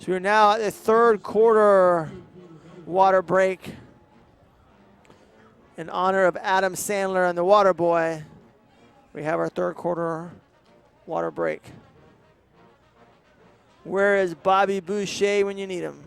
So we're now at the 3rd quarter water break in honor of Adam Sandler and the Water Boy. We have our 3rd quarter water break. Where is Bobby Boucher when you need him?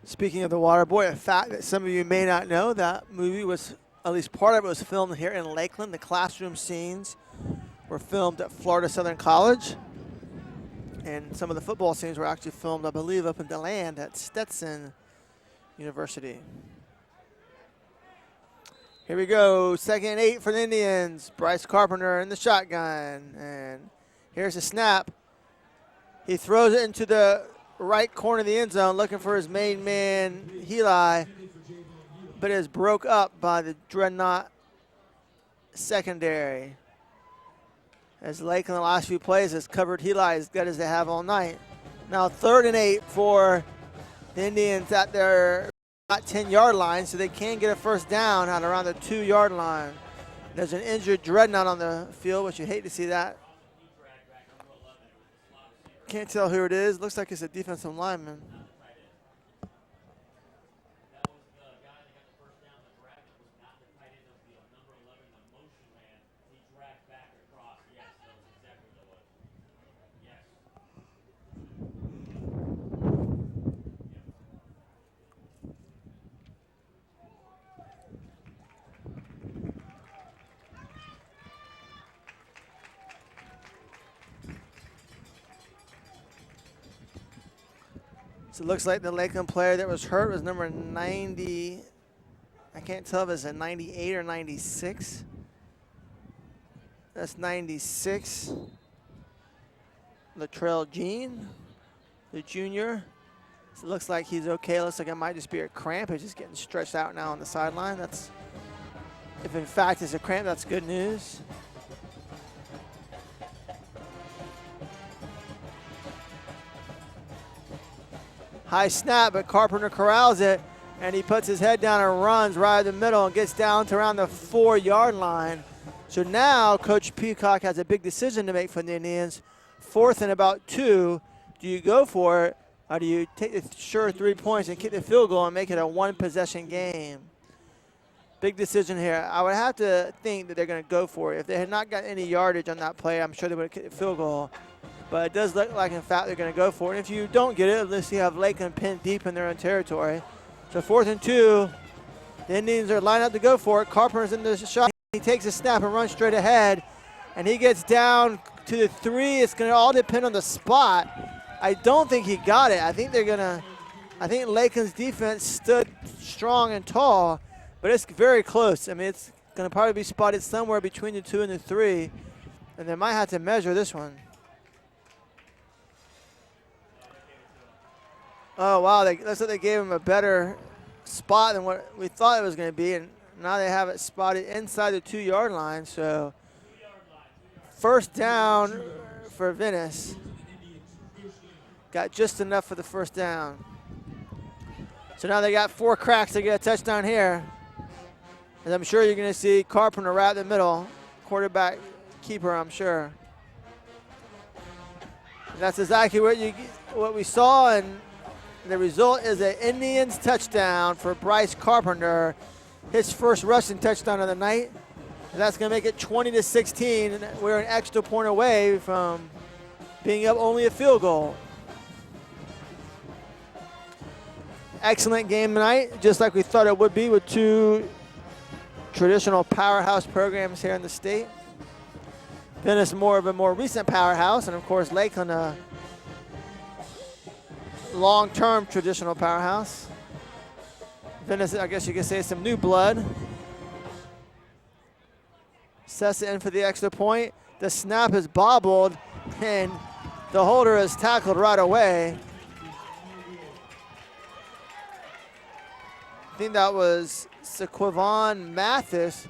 Speaking of the water boy, a fact that some of you may not know, that movie was, at least part of it was filmed here in Lakeland. The classroom scenes were filmed at Florida Southern College. And some of the football scenes were actually filmed, I believe, up in DeLand at Stetson University. Here we go, 2nd and 8 for the Indians. Bryce Carpenter in the shotgun. And here's a snap. He throws it into the right corner of the end zone looking for his main man, Heli, but is broke up by the Dreadnought secondary. As Lakeland the last few plays has covered Heli as good as they have all night. Now 3rd and 8 for the Indians at their 10-yard line, so they can get a first down at around the 2-yard line. There's an injured Dreadnought on the field, which you hate to see that. Can't tell who it is. Looks like it's a defensive lineman. So it looks like the Lakeland player that was hurt was number 90. I can't tell if it's a 98 or 96. That's 96. Latrell Jean, the junior. So it looks like he's okay. Looks like it might just be a cramp. He's just getting stretched out now on the sideline. That's, if in fact it's a cramp, that's good news. High snap, but Carpenter corrals it, and he puts his head down and runs right in the middle and gets down to around the 4-yard line. So now Coach Peacock has a big decision to make for the Indians. 4th and about 2. Do you go for it, or do you take the sure 3 points and kick the field goal and make it a 1-possession game? Big decision here. I would have to think that they're going to go for it. If they had not got any yardage on that play, I'm sure they would have kicked the field goal. But it does look like, in fact, they're going to go for it. And if you don't get it, at least you have Lakeland pinned deep in their own territory. So 4th and 2. The Indians are lined up to go for it. Carpenter's in the shot. He takes a snap and runs straight ahead. And he gets down to the 3. It's going to all depend on the spot. I don't think he got it. I think Lakeland's defense stood strong and tall. But it's very close. I mean, it's going to probably be spotted somewhere between the 2 and the 3. And they might have to measure this one. Oh, wow, looks like they gave him a better spot than what we thought it was going to be, and now they have it spotted inside the 2-yard line. So first down for Venice. Got just enough for the first down. So now they got 4 cracks to get a touchdown here. And I'm sure you're going to see Carpenter right in the middle, quarterback keeper, I'm sure. And that's exactly what we saw, and the result is an Indians touchdown for Bryce Carpenter, his first rushing touchdown of the night. And that's going to make it 20-16, and we're an extra point away from being up only a field goal. Excellent game tonight, just like we thought it would be with 2 traditional powerhouse programs here in the state. Venice more of a more recent powerhouse, and of course Lakeland a long-term traditional powerhouse. Venice, I guess you could say, some new blood. Sets it in for the extra point. The snap is bobbled, and the holder is tackled right away. I think that was Sequivon Mathis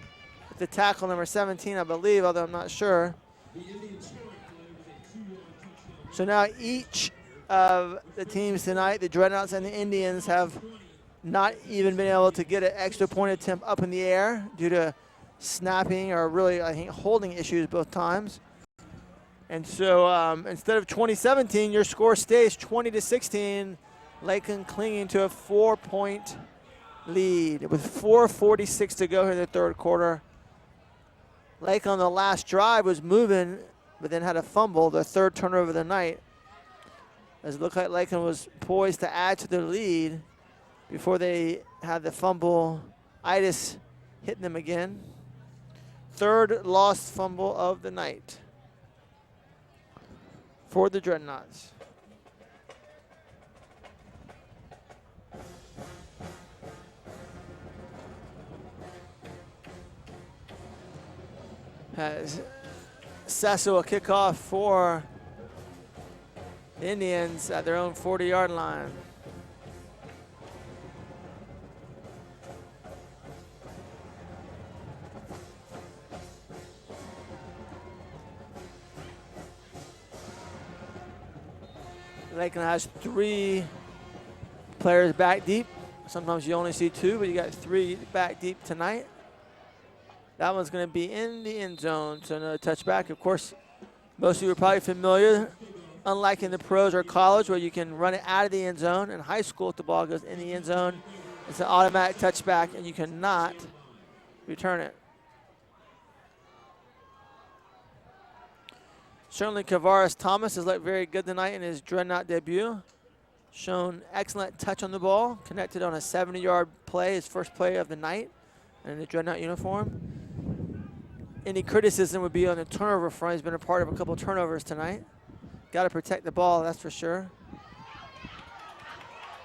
with the tackle, number 17, I believe, although I'm not sure. So now each of the teams tonight, the Dreadnoughts and the Indians, have not even been able to get an extra point attempt up in the air due to snapping or really, I think, holding issues both times. And so instead of 20-17, your score stays 20-16. Lakeland clinging to a 4-point lead with 4:46 to go here in the third quarter. Lakeland on the last drive was moving, but then had a fumble, the 3rd turnover of the night. As it looked like Lakeland was poised to add to their lead. before they had the fumble-itis hitting them again. Third lost fumble of the night for the Dreadnoughts. Has Sasso a kickoff for the Indians at their own 40-yard line. Lakeland has 3 players back deep. Sometimes you only see 2, but you got 3 back deep tonight. That one's going to be in the end zone, so another touchback. Of course, most of you are probably familiar, unlike in the pros or college where you can run it out of the end zone. In high school, if the ball goes in the end zone, it's an automatic touchback, and you cannot return it. Certainly, Kavaris Thomas has looked very good tonight in his Dreadnought debut. Shown excellent touch on the ball, connected on a 70-yard play, his first play of the night in the Dreadnought uniform. Any criticism would be on the turnover front. He's been a part of a couple turnovers tonight. Got to protect the ball, that's for sure.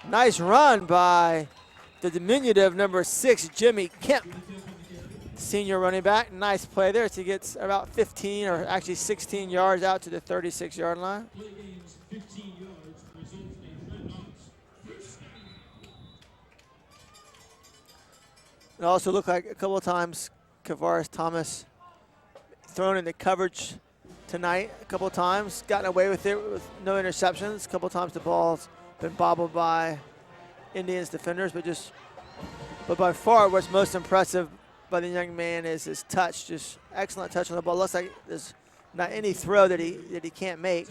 Nice run by the diminutive number 6, Jimmy Kemp, senior running back. Nice play there. So he gets about 15 or actually 16 yards out to the 36-yard line. It also looked like a couple of times Kavaris Thomas thrown into coverage tonight a couple of times, gotten away with it with no interceptions. A couple of times the ball's been bobbled by Indians defenders, but by far what's most impressive by the young man is his touch, just excellent touch on the ball. Looks like there's not any throw that he can't make.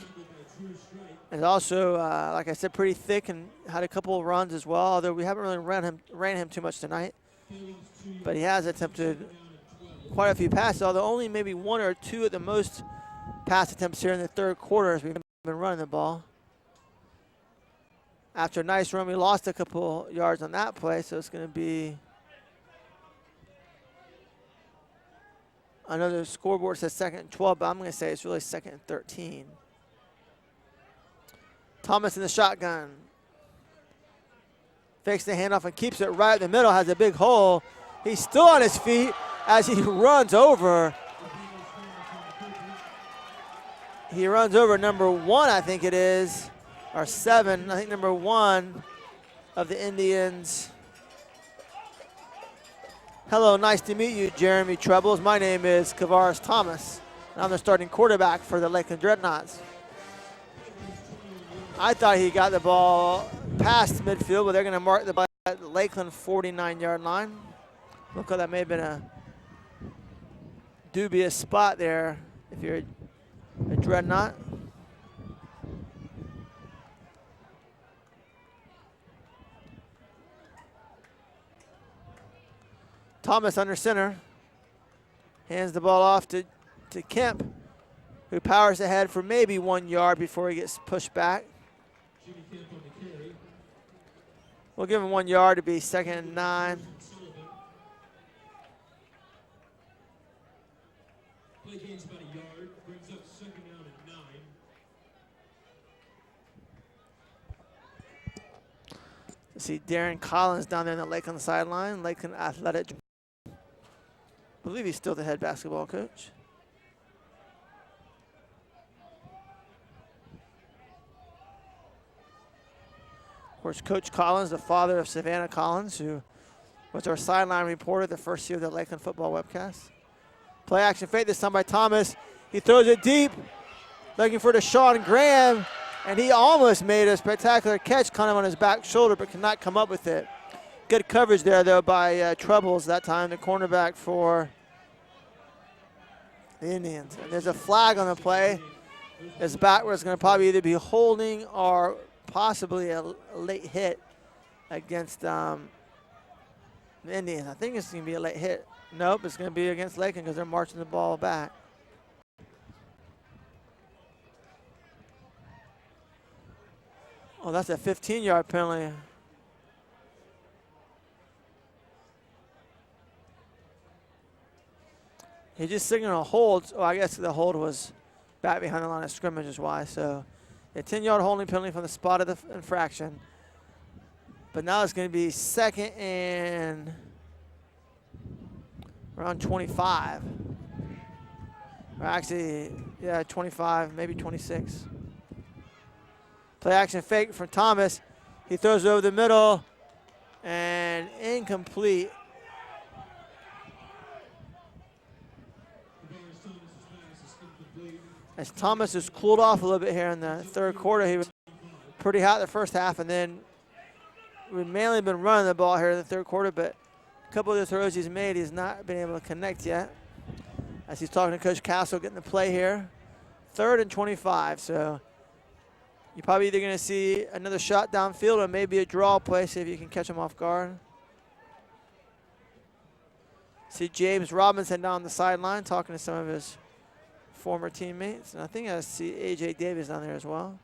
And also, like I said, pretty thick and had a couple of runs as well, although we haven't really ran him too much tonight. But he has attempted quite a few passes, although only maybe 1 or 2 at the most pass attempts here in the third quarter as we've been running the ball. After a nice run, we lost a couple yards on that play, so it's going to be another scoreboard says 2nd and 12, but I'm going to say it's really 2nd and 13. Thomas in the shotgun. Fakes the handoff and keeps it right in the middle, has a big hole. He's still on his feet as he runs over. He runs over number 1, I think it is, or 7, I think number 1 of the Indians. Hello, nice to meet you, Jeremy Trebles. My name is Kavaris Thomas, and I'm the starting quarterback for the Lakeland Dreadnoughts. I thought he got the ball past midfield, but they're going to mark the ball at the Lakeland 49-yard line. Look like that may have been a dubious spot there if you're a Dreadnought. Thomas under center. Hands the ball off to Kemp, who powers ahead for maybe 1 yard before he gets pushed back. We'll give him 1 yard to be 2nd and 9. Play gains about a yard, brings up 2nd down and 9. See Darren Collins down there in the Lakeland sideline. Lakeland Athletic. I believe he's still the head basketball coach. Of course, Coach Collins, the father of Savannah Collins, who was our sideline reporter the first year of the Lakeland football webcast. Play action fake this time by Thomas. He throws it deep, looking for Deshaun Graham, and he almost made a spectacular catch kind of on his back shoulder, but cannot come up with it. Good coverage there, though, by Troubles that time, the cornerback for the Indians. And there's a flag on the play. It's backwards, going to probably either be holding or possibly a late hit against the Indians. I think it's going to be a late hit. Nope, it's going to be against Lakeland because they're marching the ball back. Oh, that's a 15-yard penalty. He just signaled a hold. Oh, I guess the hold was back behind the line of scrimmage is why. So a 10-yard holding penalty from the spot of the infraction. But now it's going to be 2nd and around 25. Or actually, yeah, 25, maybe 26. Play action fake from Thomas. He throws it over the middle and incomplete. As Thomas has cooled off a little bit here in the third quarter. He was pretty hot the first half, and then we've mainly been running the ball here in the third quarter, but a couple of the throws he's made, he's not been able to connect yet. As he's talking to Coach Castle, getting the play here. 3rd and 25, so you're probably either going to see another shot downfield or maybe a draw play, see if you can catch him off guard. See James Robinson down the sideline talking to some of his former teammates. And I think I see A.J. Davis down there as well.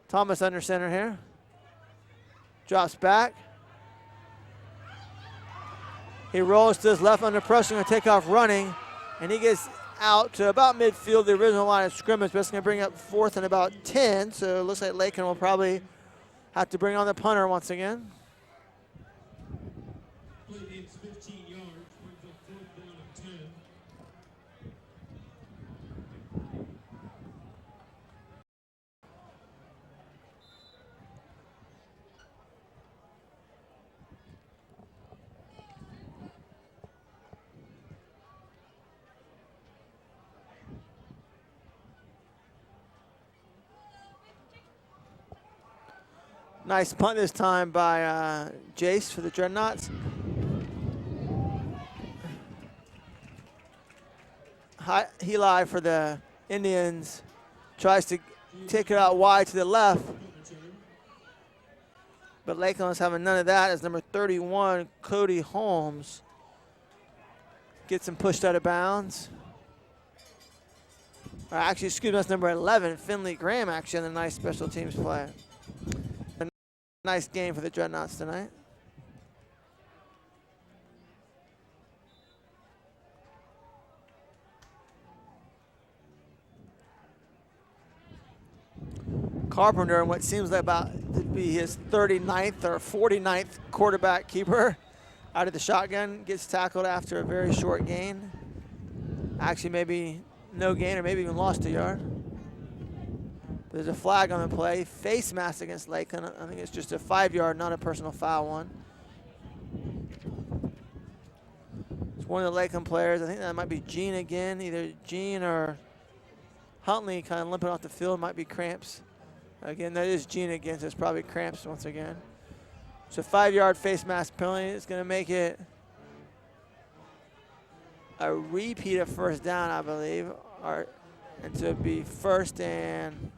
Thomas under center here. Drops back. He rolls to his left under pressure, going to take off running. And he gets out to about midfield, the original line of scrimmage, but it's going to bring up 4th and about 10. So it looks like Lakeland will probably have to bring on the punter once again. Play gains 15 yards, brings up 4th down and 10. Nice punt this time by Jace for the Dreadnoughts. Heli for the Indians tries to take it out wide to the left. But Lakeland's having none of that as number 31, Cody Holmes, gets him pushed out of bounds. Or actually, excuse me, that's number 11, Finley Graham, actually, on the nice special teams play. Nice game for the Dreadnoughts tonight. Carpenter, what seems like about to be his 39th or 49th quarterback keeper out of the shotgun, gets tackled after a very short gain. Actually, maybe no gain or maybe even lost a yard. There's a flag on the play. Face mask against Lakeland. I think it's just a 5-yard, not a personal foul one. It's one of the Lakeland players. I think that might be Gene again. Either Gene or Huntley kind of limping off the field. Might be cramps. Again, that is Gene again, so it's probably cramps once again. So 5-yard face mask penalty. It's going to make it a repeat of first down, I believe. And to be 1st and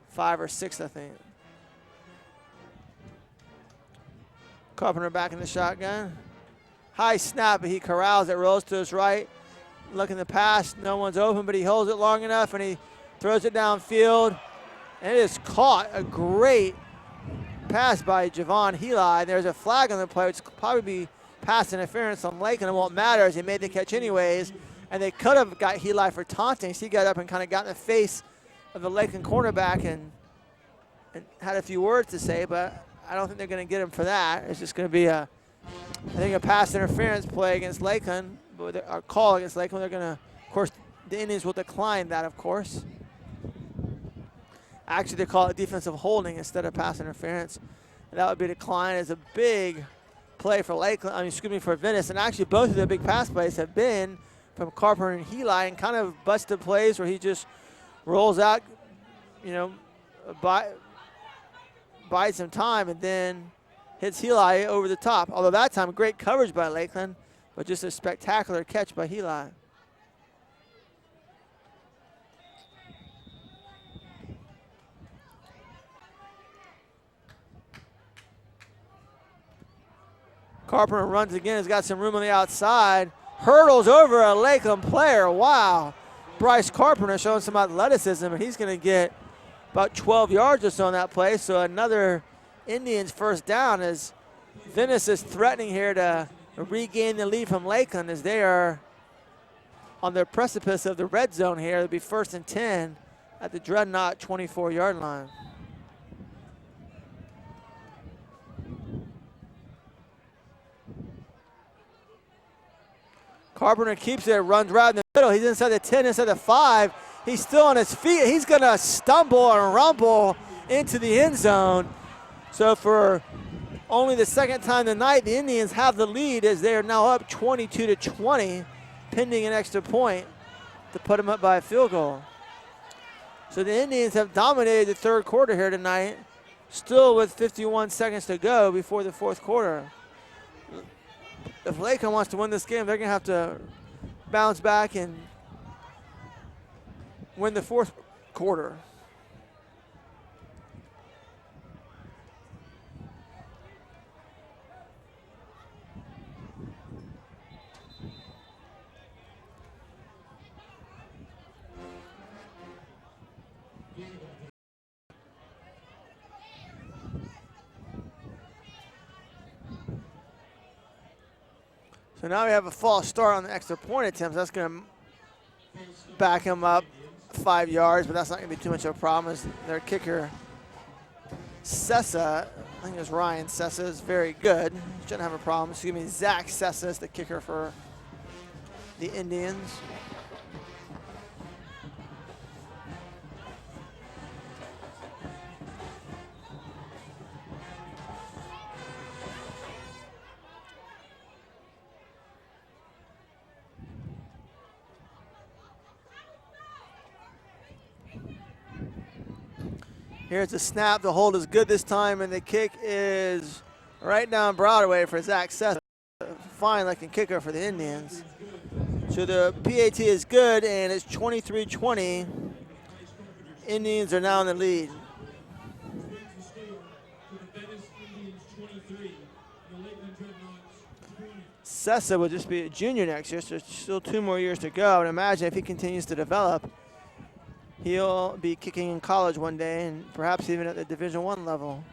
5 or 6, I think. Carpenter back in the shotgun. High snap, but he corrals it, rolls to his right. Looking to pass, no one's open, but he holds it long enough and he throws it downfield. And it is caught. A great pass by Javon Heli. There's a flag on the play, which could probably be pass interference on Lakeland. It won't matter as he made the catch anyways. And they could have got Heli for taunting. So he got up and kind of got in the face of the Lakeland cornerback and had a few words to say, but I don't think they're going to get him for that. It's just going to be I think a pass interference play against Lakeland, or call against Lakeland. They're going to, of course, the Indians will decline that, of course. Actually, they call it defensive holding instead of pass interference. And that would be declined as a big play for Lakeland, for Venice. And actually, both of the big pass plays have been from Carpenter and Heli, and kind of busted plays where he just rolls out, buys some time and then hits Heli over the top. Although that time, great coverage by Lakeland, but just a spectacular catch by Heli. Carpenter runs again, has got some room on the outside. Hurdles over a Lakeland player, wow. Bryce Carpenter showing some athleticism, and he's going to get about 12 yards or so on that play. So another Indians first down as Venice is threatening here to regain the lead from Lakeland as they are on the precipice of the red zone here. It'll be 1st and 10 at the Dreadnought 24-yard line. Carpenter keeps it, runs right in the middle. He's inside the 10, inside the 5. He's still on his feet. He's going to stumble and rumble into the end zone. So for only the second time tonight, the Indians have the lead as they are now up 22-20, pending an extra point to put them up by a field goal. So the Indians have dominated the third quarter here tonight, still with 51 seconds to go before the fourth quarter. If Lakeland wants to win this game, they're going to have to bounce back and win the fourth quarter. So now we have a false start on the extra point attempts. That's going to back him up 5 yards, but that's not going to be too much of a problem as their kicker, Sessa, I think it was Ryan Sessa, is very good. Shouldn't have a problem. Excuse me, Zach Sessa is the kicker for the Indians. Here's the snap. The hold is good this time, and the kick is right down Broadway for Zach Sessa. Fine-looking kicker for the Indians. So the PAT is good, and it's 23-20. Indians are now in the lead. Sessa will just be a junior next year, so still 2 more years to go. And imagine if he continues to develop, he'll be kicking in college one day and perhaps even at the Division I level.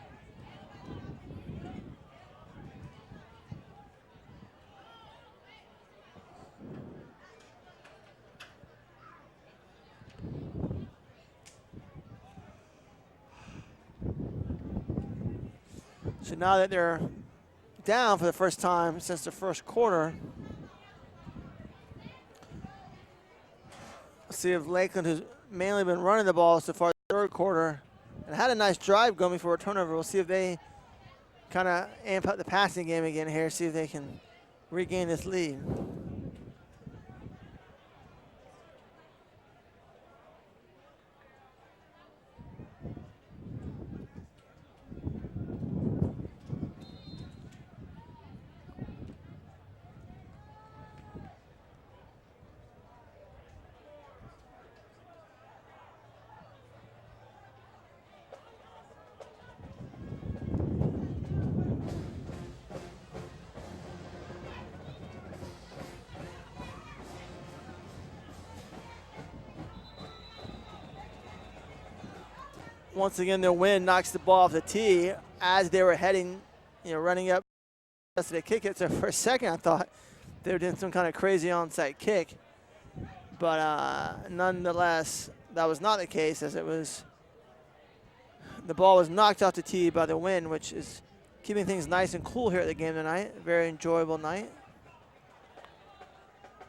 So now that they're down for the first time since the first quarter, let's see if Lakeland, who's mainly been running the ball so far in the third quarter and had a nice drive going before a turnover. We'll see if they kind of amp up the passing game again here, see if they can regain this lead. Once again, their wind knocks the ball off the tee as they were heading, running up to the kick it. So for a second, I thought they were doing some kind of crazy onside kick. But nonetheless, that was not the case, as the ball was knocked off the tee by the wind, which is keeping things nice and cool here at the game tonight. A very enjoyable night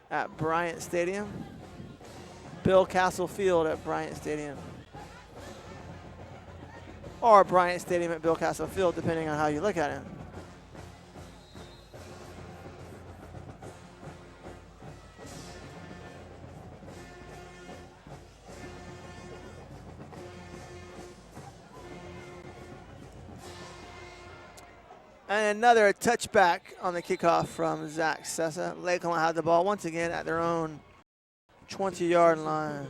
at Bryant Stadium. Bill Castle Field at Bryant Stadium. Or Bryant Stadium at Bill Castle Field, depending on how you look at it. And another touchback on the kickoff from Zach Sessa. Lakeland had the ball once again at their own 20-yard line.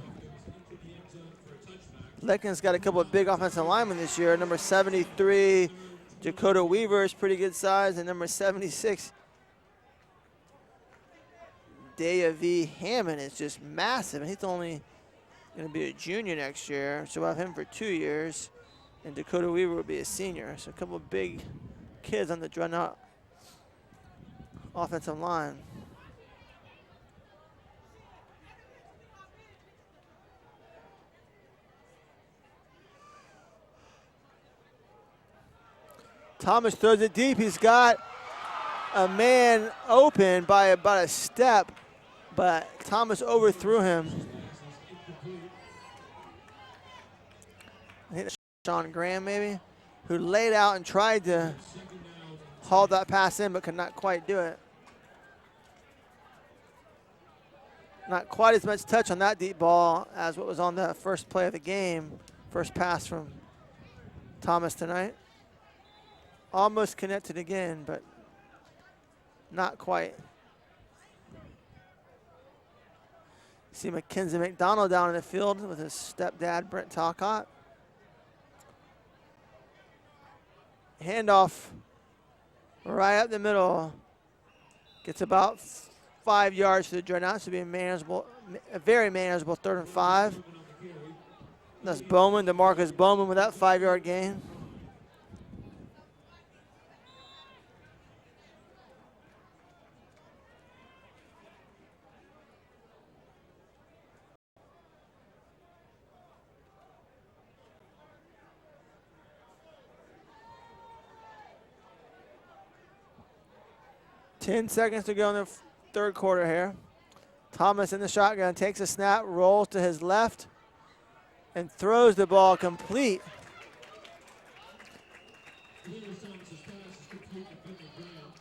Lakeland's got a couple of big offensive linemen this year. Number 73, Dakota Weaver, is pretty good size. And number 76, Daya V. Hammond, is just massive. And he's only going to be a junior next year. So we'll have him for 2 years. And Dakota Weaver will be a senior. So a couple of big kids on the Dreadnought offensive line. Thomas throws it deep. He's got a man open by about a step, but Thomas overthrew him. I think that's Sean Graham maybe, who laid out and tried to haul that pass in but could not quite do it. Not quite as much touch on that deep ball as what was on the first play of the game. First pass from Thomas tonight. Almost connected again, but not quite. See Mackenzie McDonald down in the field with his stepdad, Brent Talcott. Handoff right up the middle. Gets about 5 yards to the Dreadnoughts. Should be a very manageable 3rd and 5. That's Bowman, DeMarcus Bowman with that 5-yard gain. Ten seconds to go in the third quarter here. Thomas in the shotgun, takes a snap, rolls to his left, and throws the ball complete.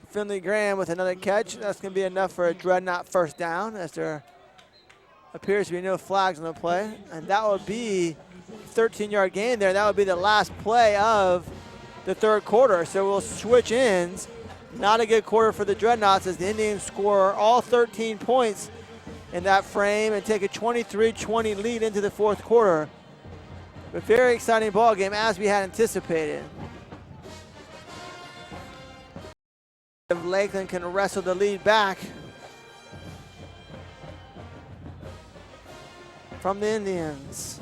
Finley Graham with another catch. That's going to be enough for a Dreadnought first down, as there appears to be no flags on the play. And that would be 13-yard gain there. That would be the last play of the third quarter. So we'll switch ends. Not a good quarter for the Dreadnoughts as the Indians score all 13 points in that frame and take a 23-20 lead into the fourth quarter. A very exciting ball game as we had anticipated. If Lakeland can wrestle the lead back from the Indians.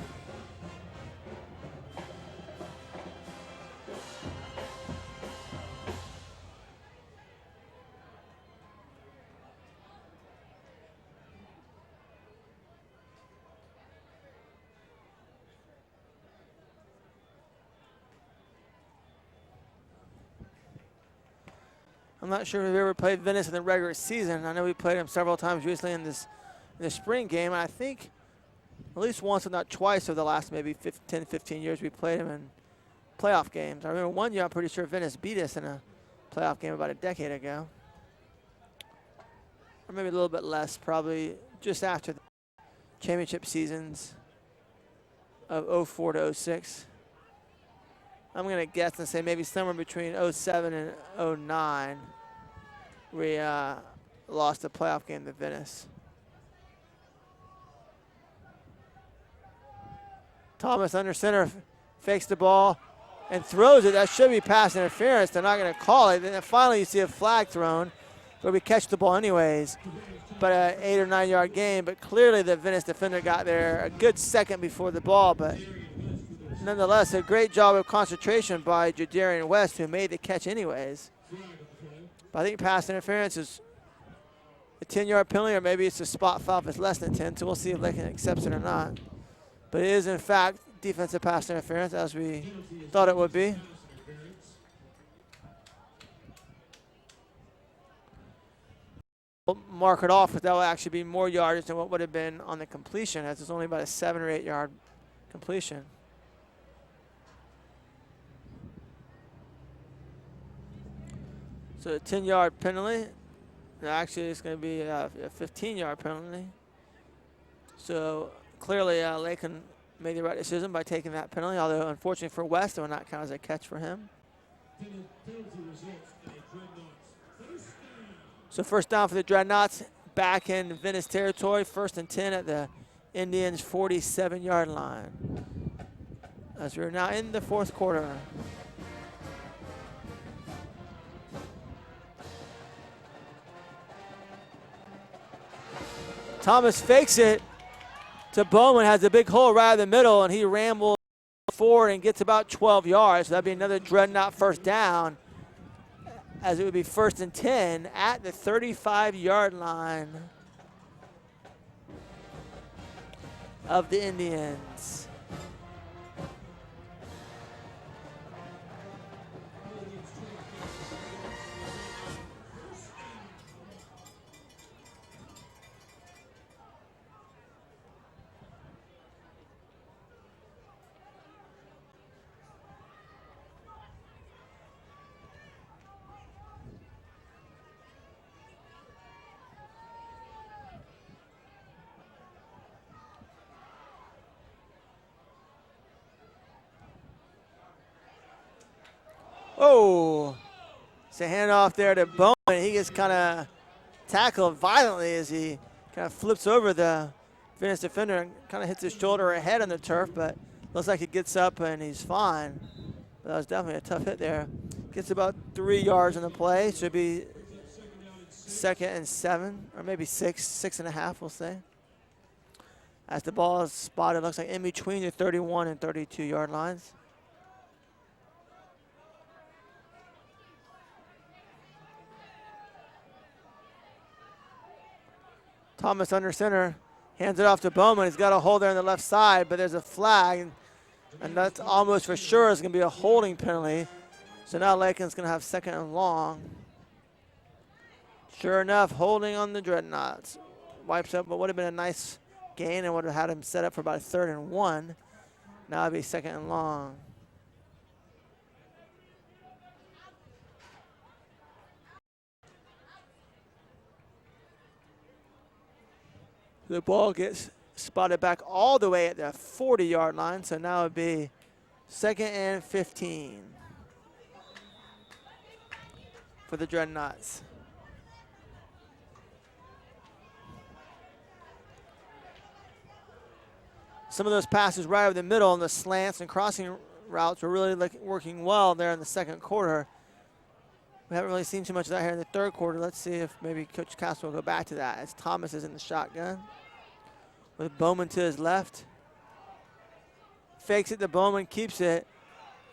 I'm not sure if we've ever played Venice in the regular season. I know we played them several times recently in the spring game. I think at least once, if not twice, over the last maybe 10, 15 years, we played them in playoff games. I remember one year, I'm pretty sure Venice beat us in a playoff game about a decade ago. Or maybe a little bit less, probably just after the championship seasons of 04 to 06. I'm going to guess and say maybe somewhere between 07 and 09, we lost a playoff game to Venice. Thomas under center, fakes the ball and throws it. That should be pass interference. They're not going to call it. Then finally you see a flag thrown, but we catch the ball anyways. But an 8 or 9 yard gain, but clearly the Venice defender got there a good second before the ball, but nonetheless, a great job of concentration by Jadarian West, who made the catch anyways. But I think pass interference is a 10-yard penalty, or maybe it's a spot foul if it's less than 10, so we'll see if Lakeland accepts it or not. But it is, in fact, defensive pass interference, as we thought it would be. We'll mark it off, but that will actually be more yardage than what would have been on the completion, as it's only about a 7 or 8 yard completion. So a 10-yard penalty. Actually, it's going to be a 15-yard penalty. So clearly, Lakeland made the right decision by taking that penalty, although unfortunately for West, it will not count as a catch for him. So first down for the Dreadnoughts, back in Venice territory, 1st and 10 at the Indians' 47-yard line. As we're now in the fourth quarter. Thomas fakes it to Bowman, has a big hole right in the middle, and he rambles forward and gets about 12 yards. So that'd be another Dreadnought first down, as it would be 1st and 10 at the 35-yard line of the Indians. Oh, it's a handoff there to Bowman. He gets kind of tackled violently as he kind of flips over the Venice defender and kind of hits his shoulder or head on the turf, but looks like he gets up and he's fine. But that was definitely a tough hit there. Gets about 3 yards on the play. Should be 2nd and 7, or maybe 6.5, we'll say. As the ball is spotted, looks like in between the 31 and 32 yard lines. Thomas under center, hands it off to Bowman. He's got a hold there on the left side, but there's a flag, and that's almost for sure is going to be a holding penalty. So now Lakeland's going to have 2nd and long. Sure enough, holding on the Dreadnoughts. Wipes up what would have been a nice gain and would have had him set up for about a 3rd and 1. Now it'll be 2nd and long. The ball gets spotted back all the way at the 40-yard line, so now it'd be 2nd and 15 for the Dreadnoughts. Some of those passes right over the middle and the slants and crossing routes were really working well there in the 2nd quarter. We haven't really seen too much of that here in the 3rd quarter. Let's see if maybe Coach Castro will go back to that as Thomas is in the shotgun with Bowman to his left. Fakes it to Bowman, keeps it,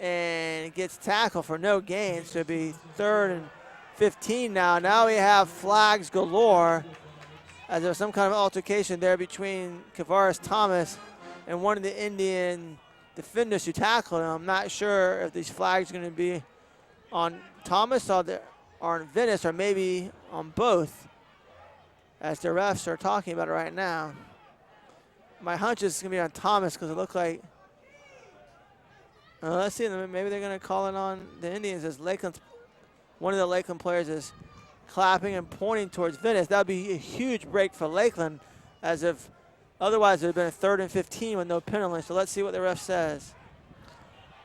and gets tackled for no gain. So it'll be 3rd and 15 now. Now we have flags galore as there was some kind of altercation there between Kavaris Thomas and one of the Indian defenders who tackled him. I'm not sure if these flags are going to be on Thomas or on Venice, or maybe on both, as the refs are talking about it right now. My hunch is going to be on Thomas because it looked like, let's see, maybe they're going to call it on the Indians as Lakeland, one of the Lakeland players is clapping and pointing towards Venice. That would be a huge break for Lakeland, as if otherwise it would have been a 3rd and 15 with no penalty. So let's see what the ref says.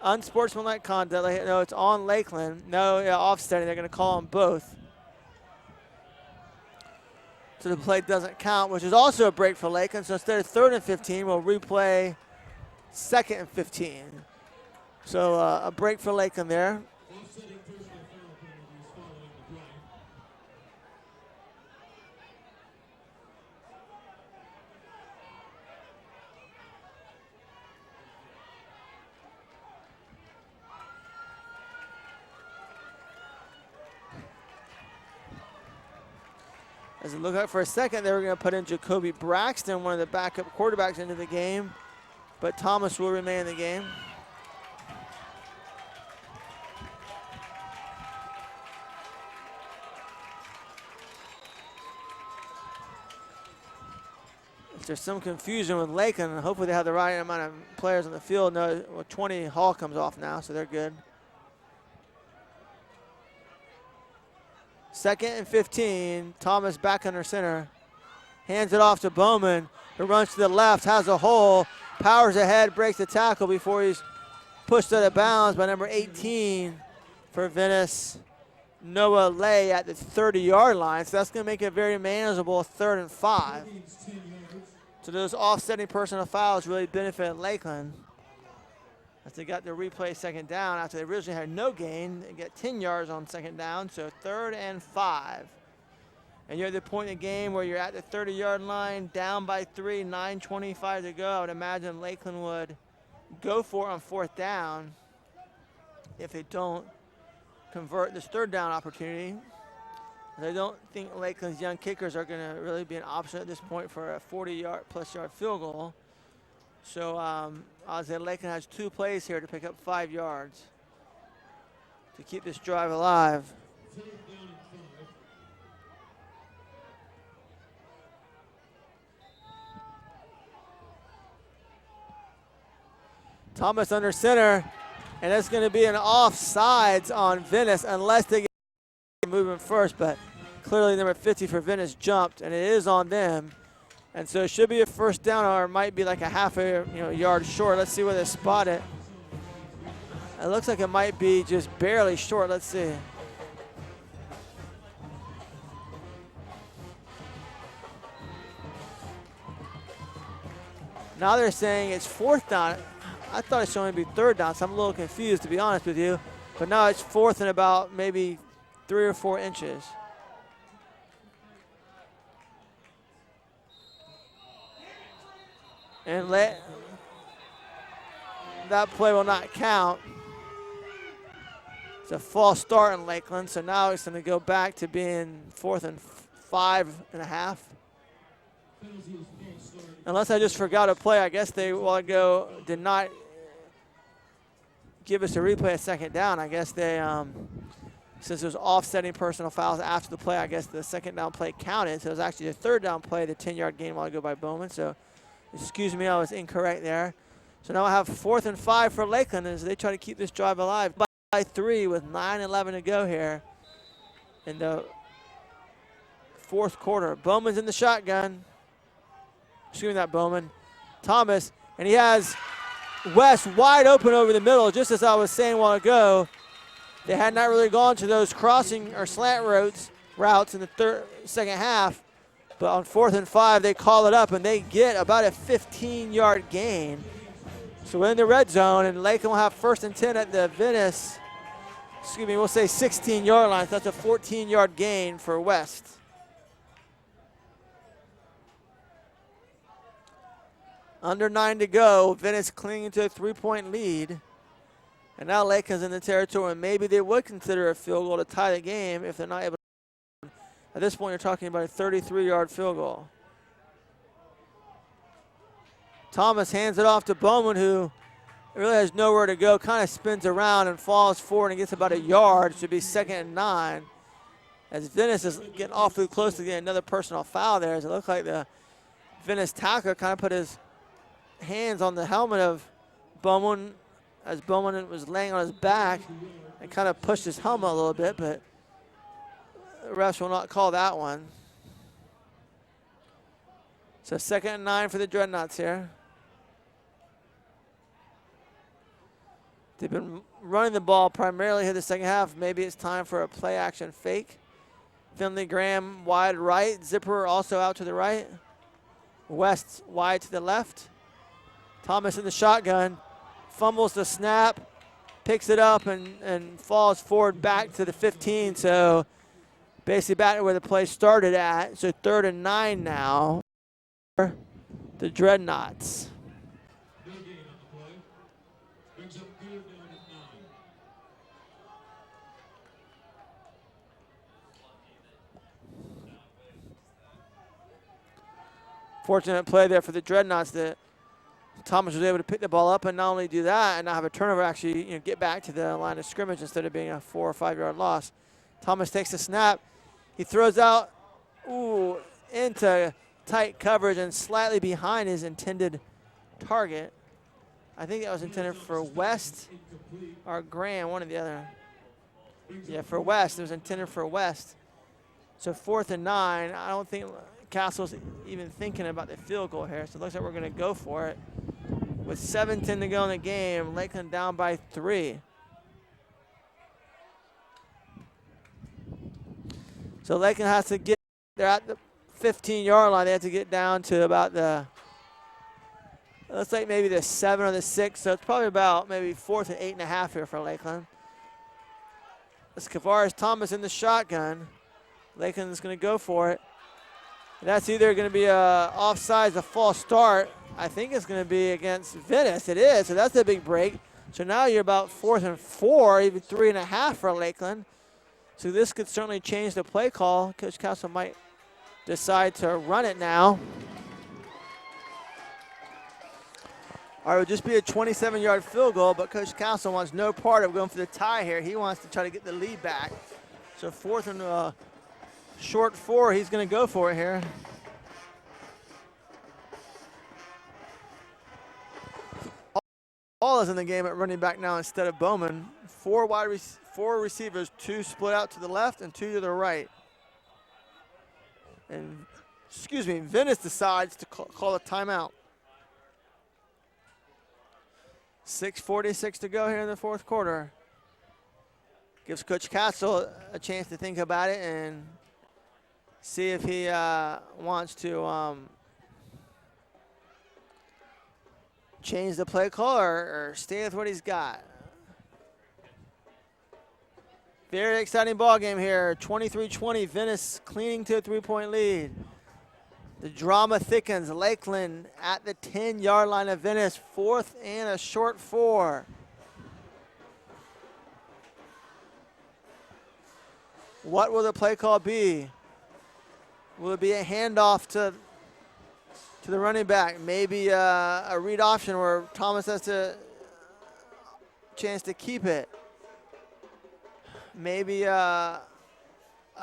Unsportsmanlike conduct. No, it's on Lakeland. No, offsetting. They're going to call on both. So the play doesn't count, which is also a break for Lakeland. So instead of 3rd and 15, we'll replay 2nd and 15. So a break for Lakeland there. As it looked like for a second, they were going to put in Jacoby Braxton, one of the backup quarterbacks, into the game, but Thomas will remain in the game. If there's some confusion with Lakeland, and hopefully they have the right amount of players on the field. No, well, 20 Hall comes off now, so they're good. 2nd and 15, Thomas back under center. Hands it off to Bowman, who runs to the left, has a hole, powers ahead, breaks the tackle before he's pushed out of bounds by number 18 for Venice, Noah Lay, at the 30-yard line. So that's going to make it very manageable 3rd and 5. So those offsetting personal fouls really benefit Lakeland, as they got the replay 2nd down after they originally had no gain. They get 10 yards on 2nd down, so 3rd and 5. And you're at the point in the game where you're at the 30-yard line, down by 3, 9:25 to go. I would imagine Lakeland would go for it on 4th down if they don't convert this 3rd down opportunity. And I don't think Lakeland's young kickers are going to really be an option at this point for a 40-plus yard field goal. So I'll say Lakeland has 2 plays here to pick up 5 yards to keep this drive alive. Thomas under center, and that's going to be an offsides on Venice unless they get moving first, but clearly number 50 for Venice jumped, and it is on them. And so it should be a 1st down, or it might be like a half a yard short. Let's see where they spot it. It looks like it might be just barely short. Let's see. Now they're saying it's 4th down. I thought it should only be 3rd down, so I'm a little confused, to be honest with you. But now it's 4th and about maybe 3 or 4 inches. And that play will not count. It's a false start in Lakeland, so now it's going to go back to being 4th and 5.5. Unless I just forgot a play. I guess they a while ago did not give us a replay of 2nd down. I guess they, since it was offsetting personal fouls after the play, I guess the 2nd down play counted. So it was actually a 3rd down play, the 10-yard gain a while ago by Bowman. So excuse me, I was incorrect there. So now I have 4th and 5 for Lakeland as they try to keep this drive alive by 3 with 9:11 to go here in the 4th quarter. Bowman's in the shotgun. Excuse me, not Bowman. Thomas, and he has West wide open over the middle, just as I was saying a while ago. They had not really gone to those crossing or slant routes in the second half. But on 4th and 5, they call it up, and they get about a 15-yard gain. So we're in the red zone, and Lakeland will have 1st and 10 at the Venice, we'll say 16-yard line. So that's a 14-yard gain for West. Under 9 to go, Venice clinging to a 3-point lead. And now Lakeland's in the territory, and maybe they would consider a field goal to tie the game if they're not able to. At this point, you're talking about a 33-yard field goal. Thomas hands it off to Bowman, who really has nowhere to go, kind of spins around and falls forward and gets about a yard. Should be 2nd and 9. As Venice is getting awfully close to getting another personal foul there, as it looks like the Venice tackler kind of put his hands on the helmet of Bowman as Bowman was laying on his back and kind of pushed his helmet a little bit, but the refs will not call that one. So 2nd and 9 for the Dreadnoughts here. They've been running the ball primarily here the second half. Maybe it's time for a play action fake. Finley Graham wide right. Zipper also out to the right. West wide to the left. Thomas in the shotgun. Fumbles the snap. Picks it up and falls forward back to the 15. So basically back to where the play started at. So 3rd and 9 now. The Dreadnoughts. Fortunate play there for the Dreadnoughts that Thomas was able to pick the ball up and not only do that and not have a turnover, actually get back to the line of scrimmage instead of being a 4 or 5 yard loss. Thomas takes the snap. He throws out into tight coverage and slightly behind his intended target. I think that was intended for West or Graham, one or the other. Yeah, for West. It was intended for West. So 4th and 9. I don't think Castle's even thinking about the field goal here. So it looks like we're going to go for it. With 7:10 to go in the game, Lakeland down by 3. So Lakeland has to get, they're at the 15-yard line. They have to get down to about the, looks like maybe the 7 or the 6. So it's probably about maybe 4th and 8.5 here for Lakeland. It's Kavaris Thomas in the shotgun. Lakeland is going to go for it. And that's either going to be a offsides, a false start. I think it's going to be against Venice. It is, so that's a big break. So now you're about 4th and 4, even 3.5 for Lakeland. So this could certainly change the play call. Coach Castle might decide to run it now. Or it would just be a 27-yard field goal, but Coach Castle wants no part of going for the tie here. He wants to try to get the lead back. So 4th and short 4, he's going to go for it here. All is in the game at running back now instead of Bowman. 4 receivers, 2 split out to the left and 2 to the right. And, Venice decides to call a timeout. 6:46 to go here in the fourth quarter. Gives Coach Castle a chance to think about it and see if he wants to change the play call or stay with what he's got. Very exciting ball game here. 23-20, Venice cleaning to a 3-point lead. The drama thickens. Lakeland at the 10-yard line of Venice. 4th and a short 4. What will the play call be? Will it be a handoff to the running back? Maybe a read option where Thomas has a chance to keep it. Maybe a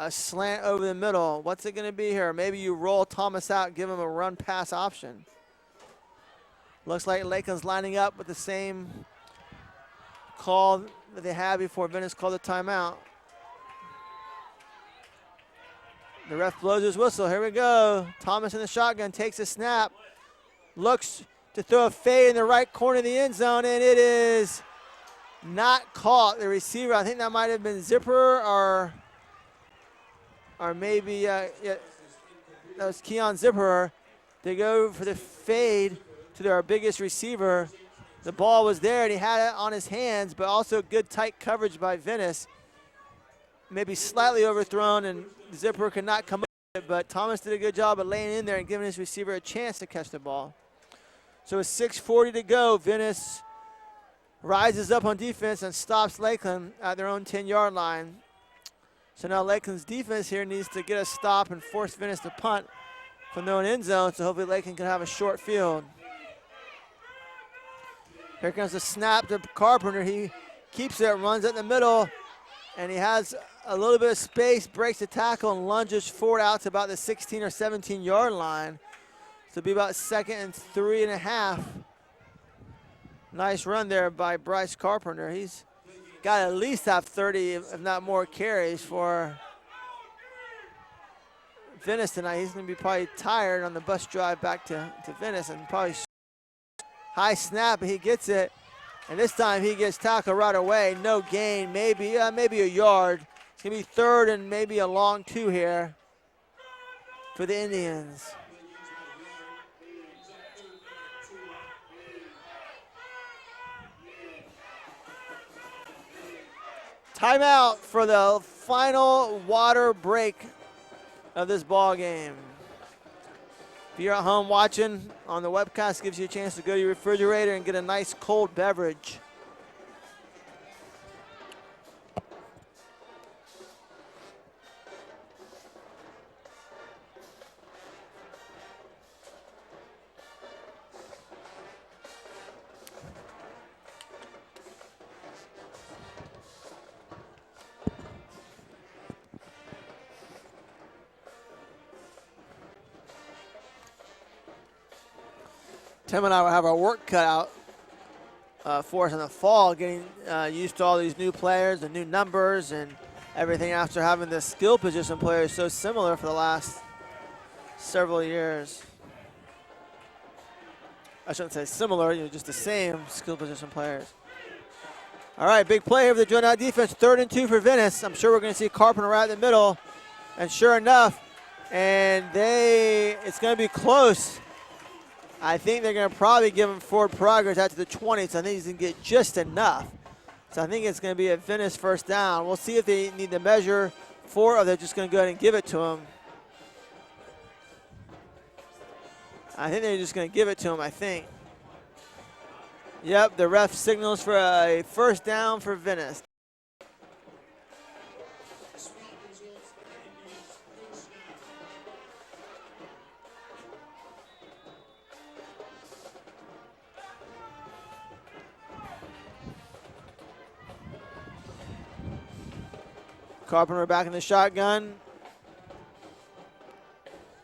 slant over the middle. What's it going to be here? Maybe you roll Thomas out, give him a run-pass option. Looks like Lakeland's lining up with the same call that they had before Venice called the timeout. The ref blows his whistle. Here we go. Thomas in the shotgun, takes a snap, looks to throw a fade in the right corner of the end zone, and it is not caught. The receiver, I think that might have been Zipper or maybe yeah, that was Keon Zipper. They go for the fade to their biggest receiver. The ball was there, and he had it on his hands, but also good tight coverage by Venice. Maybe slightly overthrown, and Zipper could not come up with it, but Thomas did a good job of laying in there and giving his receiver a chance to catch the ball. So with 6:40 to go, Venice rises up on defense and stops Lakeland at their own 10-yard line. So now Lakeland's defense here needs to get a stop and force Venice to punt from their own end zone, so hopefully Lakeland can have a short field. Here comes the snap to Carpenter. He keeps it, runs at the middle, and he has a little bit of space, breaks the tackle, and lunges forward out to about the 16 or 17-yard line. So it'll be about 2nd and 3.5. Nice run there by Bryce Carpenter. He's got to at least have 30, if not more, carries for Venice tonight. He's going to be probably tired on the bus drive back to Venice, and probably high snap, but he gets it. And this time he gets tackled right away. No gain, maybe a yard. It's going to be 3rd and maybe a long 2 here for the Indians. Timeout for the final water break of this ball game. If you're at home watching on the webcast, gives you a chance to go to your refrigerator and get a nice cold beverage. Tim and I will have our work cut out for us in the fall, getting used to all these new players, the new numbers, and everything after having the skill position players so similar for the last several years. I shouldn't say similar, just the same skill position players. All right, big play here for the joint out defense. 3rd and 2 for Venice. I'm sure we're going to see Carpenter right in the middle. And sure enough, it's going to be close. I think they're going to probably give him forward progress out to the 20, so I think he's going to get just enough. So I think it's going to be a Venice first down. We'll see if they need to measure for, or they're just going to go ahead and give it to him. I think they're just going to give it to him, I think. Yep, the ref signals for a first down for Venice. Carpenter back in the shotgun.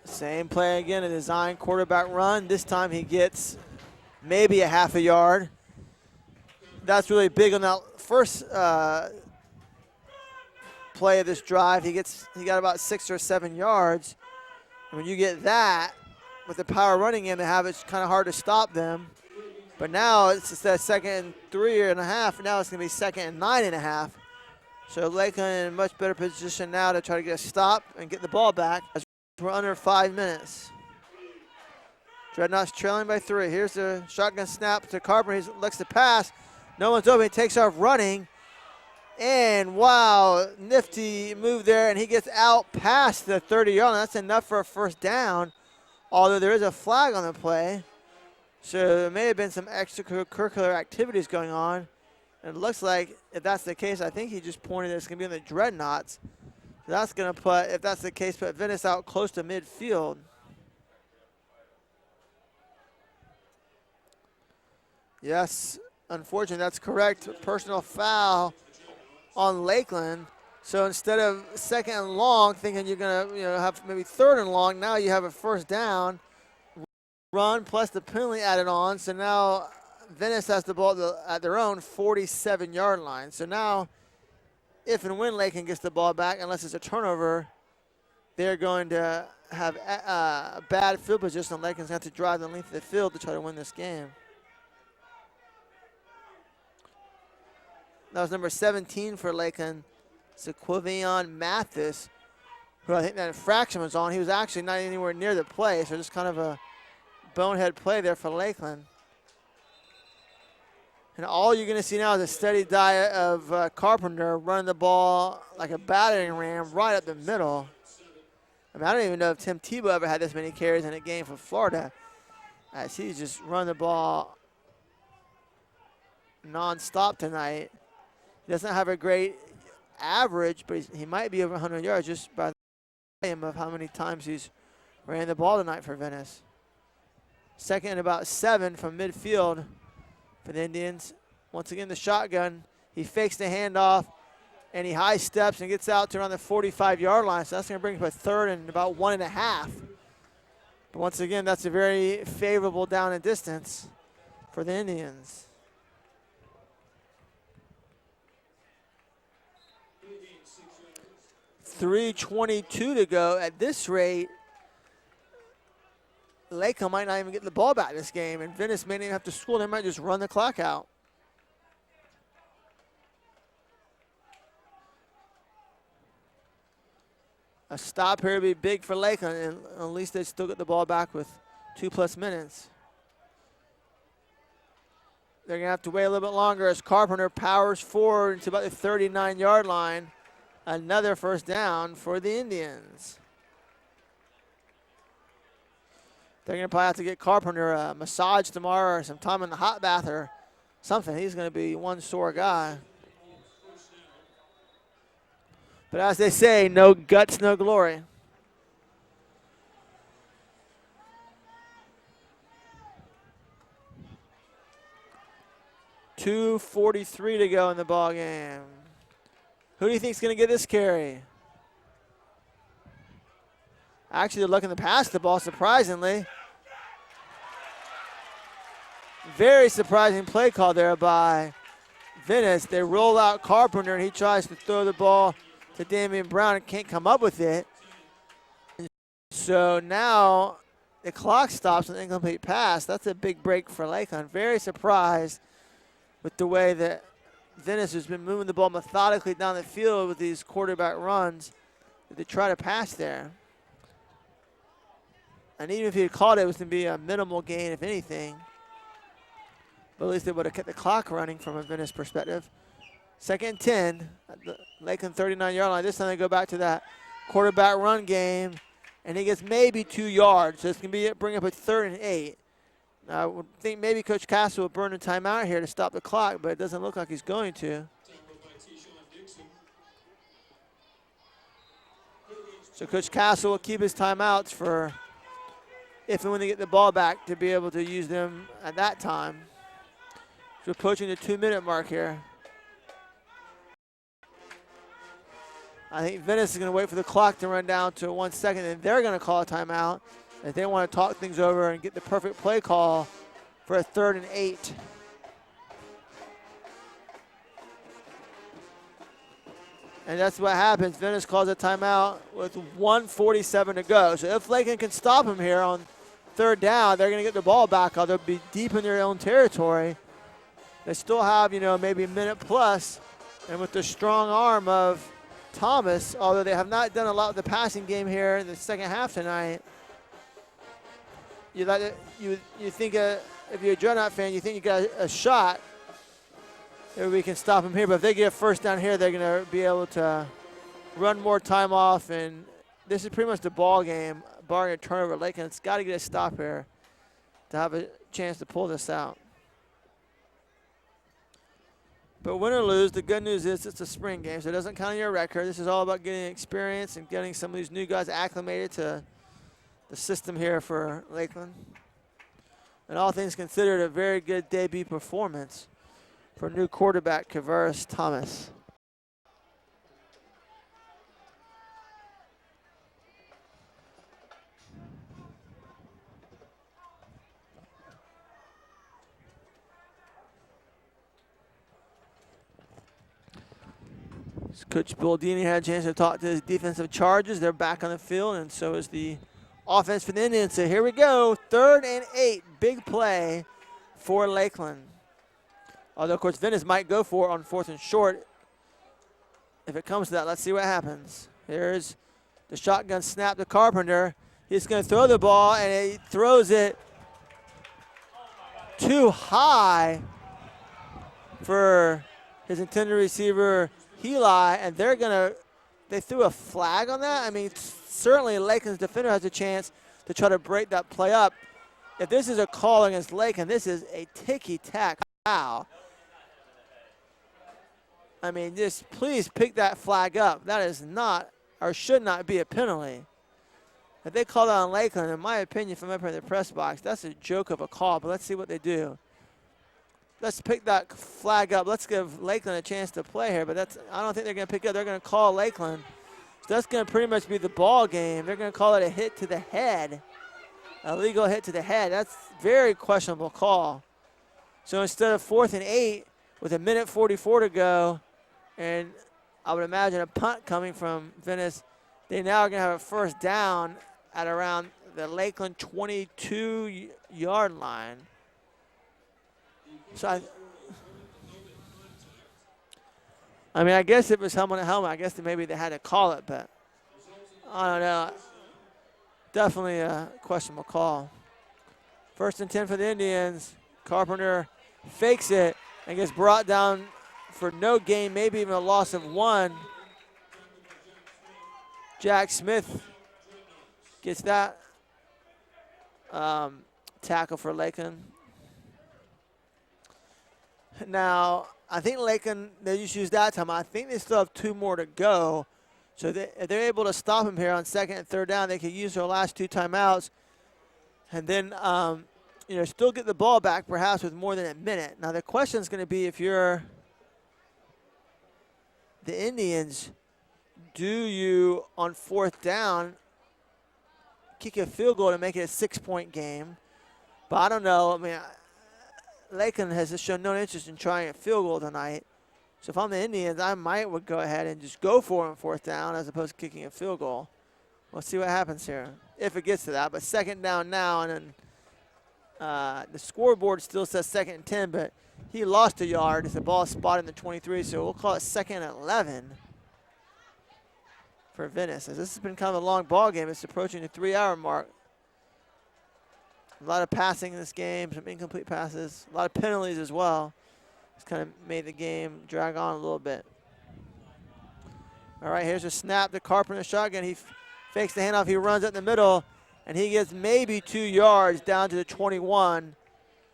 Same play again, a design quarterback run. This time he gets maybe a half a yard. That's really big on that first play of this drive. He got about 6 or 7 yards. And when you get that with the power running in to have, it's kind of hard to stop them. But now it's that 2nd and 3.5. Now it's going to be 2nd and 9.5. So Lakeland in a much better position now to try to get a stop and get the ball back as we're under 5 minutes. Dreadnoughts trailing by 3. Here's the shotgun snap to Carpenter. He looks to pass. No one's open. He takes off running. And wow, nifty move there, and he gets out past the 30-yard line. That's enough for a first down, although there is a flag on the play. So there may have been some extracurricular activities going on. And it looks like if that's the case, I think he just pointed that it's going to be in the Dreadnoughts. So that's going to put, if that's the case, put Venice out close to midfield. Yes, unfortunately, that's correct. Personal foul on Lakeland. So instead of 2nd and long, thinking you're going to have maybe 3rd and long, now you have a first down. Run plus the penalty added on. So now Venice has the ball at their own 47-yard line. So now if and when Lakeland gets the ball back, unless it's a turnover, they're going to have a bad field position. Lakeland's going to have to drive the length of the field to try to win this game. That was number 17 for Lakeland, Sequavion Mathis, who I think that infraction was on. He was actually not anywhere near the play, so just kind of a bonehead play there for Lakeland. And all you're going to see now is a steady diet of Carpenter running the ball like a battering ram right up the middle. I mean, I don't even know if Tim Tebow ever had this many carries in a game for Florida, as he's just running the ball nonstop tonight. He doesn't have a great average, but he might be over 100 yards just by the volume of how many times he's ran the ball tonight for Venice. 2nd and about 7 from midfield for the Indians. Once again, the shotgun. He fakes the handoff, and he high steps and gets out to around the 45-yard line. So that's going to bring up a 3rd and about 1.5. But once again, that's a very favorable down and distance for the Indians. 3:22 to go. At this rate, Lakeland might not even get the ball back this game, and Venice may not even have to score. They might just run the clock out. A stop here would be big for Lakeland, and at least they still get the ball back with 2+ minutes. They're going to have to wait a little bit longer as Carpenter powers forward to about the 39-yard line. Another first down for the Indians. They're going to probably have to get Carpenter a massage tomorrow or some time in the hot bath or something. He's going to be one sore guy. But as they say, no guts, no glory. .243 to go in the ball game. Who do you think is going to get this carry? Actually, they're looking to pass the ball, surprisingly. Very surprising play call there by Venice. They roll out Carpenter, and he tries to throw the ball to Damian Brown and can't come up with it. So now the clock stops with an incomplete pass. That's a big break for Lakeland. Very surprised with the way that Venice has been moving the ball methodically down the field with these quarterback runs. They try to pass there. And even if he had caught it, it was going to be a minimal gain, if anything. But at least they would have kept the clock running from a Venice perspective. 2nd and 10 at the Lakeland 39-yard line. This time they go back to that quarterback run game, and he gets maybe 2 yards. So it's going to bring up a 3rd and 8. I would think maybe Coach Castle will burn a timeout here to stop the clock, but it doesn't look like he's going to. So Coach Castle will keep his timeouts for if and when they get the ball back to be able to use them at that time. So we're approaching the 2-minute mark here. I think Venice is going to wait for the clock to run down to 1 second, and they're going to call a timeout. If they want to talk things over and get the perfect play call for a 3rd and 8. And that's what happens. Venice calls a timeout with 1:47 to go. So if Lakeland can stop him here on third down, they're going to get the ball back. They'll be deep in their own territory. They still have, maybe a minute plus. And with the strong arm of Thomas, although they have not done a lot with the passing game here in the second half tonight, you think if you're a Dreadnought fan, you think you got a shot. Maybe we can stop them here. But if they get a first down here, they're going to be able to run more time off. And this is pretty much the ball game, barring a turnover. Lakeland, it's got to get a stop here to have a chance to pull this out. But win or lose, the good news is it's a spring game, so it doesn't count on your record. This is all about getting experience and getting some of these new guys acclimated to the system here for Lakeland. And all things considered, a very good debut performance for new quarterback Kavaris Thomas. Coach Baldini had a chance to talk to his defensive charges. They're back on the field, and so is the offense for the Indians. So here we go, 3rd and 8, big play for Lakeland. Although, of course, Venice might go for it on 4th and short. If it comes to that, let's see what happens. Here's the shotgun snap to Carpenter. He's going to throw the ball, and he throws it too high for his intended receiver, Heli, and they threw a flag on that. I mean, certainly Lakeland's defender has a chance to try to break that play up. If this is a call against Lakeland, this is a ticky-tack foul. I mean, just please pick that flag up. That is not, or should not be, a penalty. If they call that on Lakeland, in my opinion, from up in the press box, that's a joke of a call, but let's see what they do. Let's pick that flag up. Let's give Lakeland a chance to play here, but I don't think they're going to pick it up. They're going to call Lakeland. So that's going to pretty much be the ball game. They're going to call it a hit to the head, a legal hit to the head. That's a very questionable call. So instead of 4th and 8 with 1:44 to go, and I would imagine a punt coming from Venice, they now are going to have a first down at around the Lakeland 22-yard line. So I mean, I guess it was helmet to helmet. I guess maybe they had to call it, but I don't know. Definitely a questionable call. 1st and 10 for the Indians. Carpenter fakes it and gets brought down for no gain, maybe even a loss of 1. Jack Smith gets that tackle for Lakeland. Now, I think Lakeland, they just used that time. I think they still have 2 more to go. So if they're able to stop him here on 2nd and 3rd down, they could use their last 2 timeouts and then, still get the ball back perhaps with more than a minute. Now, the question is going to be, if you're the Indians, do you, on 4th down, kick a field goal to make it a 6-point game? But I don't know. I mean, Lakeland has shown no interest in trying a field goal tonight. So if I'm the Indians, I would go ahead and just go for it on 4th down as opposed to kicking a field goal. We'll see what happens here, if it gets to that. But 2nd down now, and then the scoreboard still says 2nd and 10, but he lost a yard as the ball is spotted in the 23, so we'll call it 2nd and 11 for Venice. As this has been kind of a long ball game. It's approaching the 3-hour mark. A lot of passing in this game, some incomplete passes, a lot of penalties as well. It's kind of made the game drag on a little bit. All right, here's a snap to Carpenter shotgun. He fakes the handoff. He runs up the middle, and he gets maybe 2 yards down to the 21.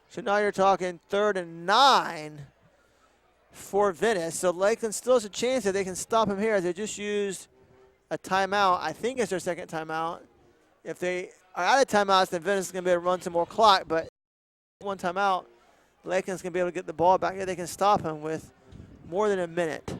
So now you're talking 3rd and 9 for Venice. So Lakeland still has a chance that they can stop him here. They just used a timeout. I think it's their 2nd timeout. If they are out of timeouts, then Venice is going to be able to run some more clock. But 1 timeout, Lakeland's going to be able to get the ball back here. They can stop him with more than a minute.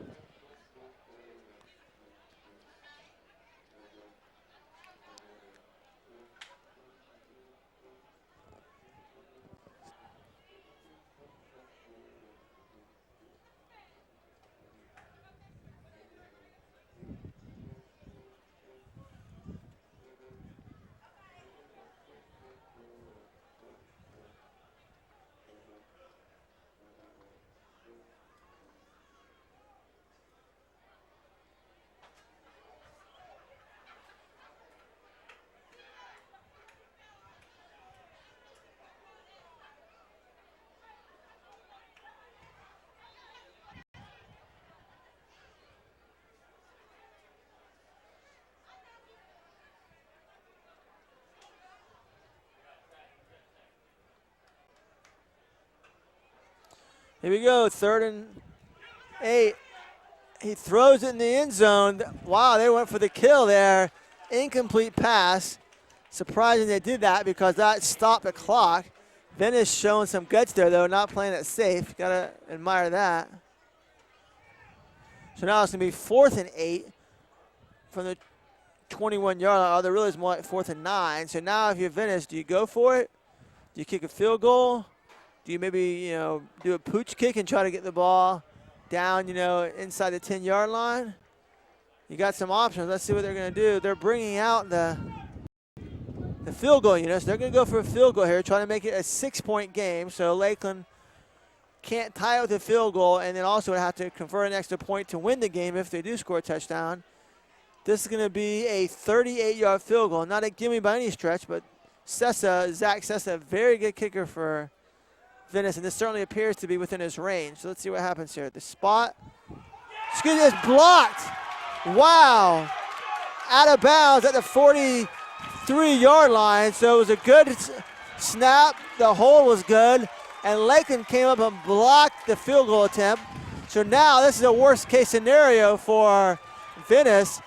Here we go, 3rd and 8. He throws it in the end zone. Wow, they went for the kill there. Incomplete pass. Surprising they did that because that stopped the clock. Venice showing some guts there, though, not playing it safe. Got to admire that. So now it's going to be 4th and 8 from the 21-yard line. Oh, there really is more like 4th and 9. So now if you're Venice, do you go for it? Do you kick a field goal? Do you maybe, do a pooch kick and try to get the ball down, inside the 10-yard line? You got some options. Let's see what they're going to do. They're bringing out the field goal, so they're going to go for a field goal here, trying to make it a 6-point game. So Lakeland can't tie it with a field goal, and then also would have to convert an extra point to win the game if they do score a touchdown. This is going to be a 38-yard field goal. Not a gimme by any stretch, but Zach Sessa, a very good kicker for Venice, and this certainly appears to be within his range. So let's see what happens here. The spot, is blocked. Wow. Out of bounds at the 43-yard line. So it was a good snap. The hole was good. And Lakeland came up and blocked the field goal attempt. So now this is a worst-case scenario for Venice.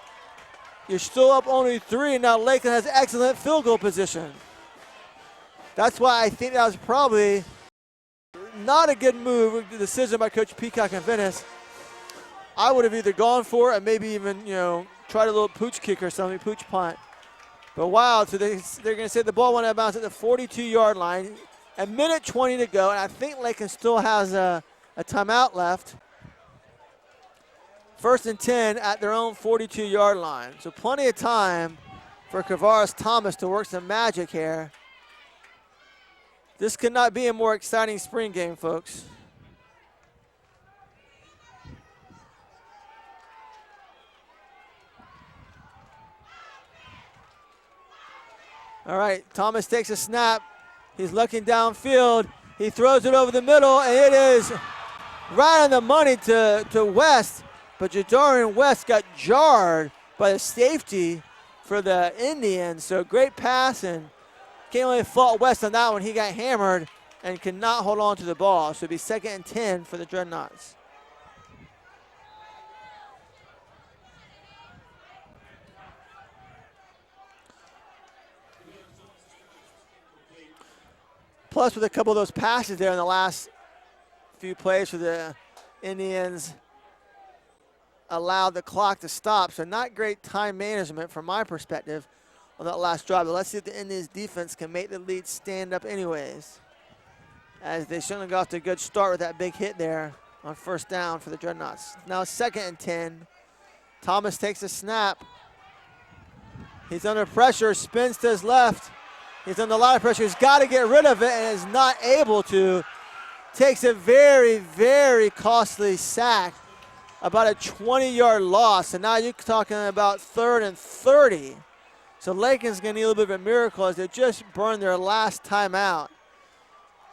You're still up only 3, and now Lakeland has excellent field goal position. That's why I think that was probably not a good move, the decision by Coach Peacock and Venice. I would have either gone for it and maybe even, tried a little pooch kick or something, pooch punt. But wow, so they're going to say the ball went out of bounds at the 42-yard line. A minute 20 to go, and I think Lakeland still has a timeout left. 1st and 10 at their own 42-yard line. So plenty of time for Kavaris Thomas to work some magic here. This could not be a more exciting spring game, folks. All right, Thomas takes a snap. He's looking downfield. He throws it over the middle, and it is right on the money to West. But Jadarian West got jarred by the safety for the Indians. So great pass, and can't really fault West on that one. He got hammered and could not hold on to the ball. So it'll be 2nd and 10 for the Dreadnoughts. Plus, with a couple of those passes there in the last few plays for the Indians, allowed the clock to stop. So not great time management from my perspective on that last drive. But let's see if the Indians defense can make the lead stand up anyways, as they certainly got off to a good start with that big hit there on 1st down for the Dreadnoughts. Now 2nd and 10. Thomas takes a snap. He's under pressure, spins to his left. He's under a lot of pressure. He's got to get rid of it and is not able to. Takes a very, very costly sack, about a 20-yard loss. And now you're talking about 3rd and 30. So Lakeland's going to need a little bit of a miracle as they just burned their last timeout.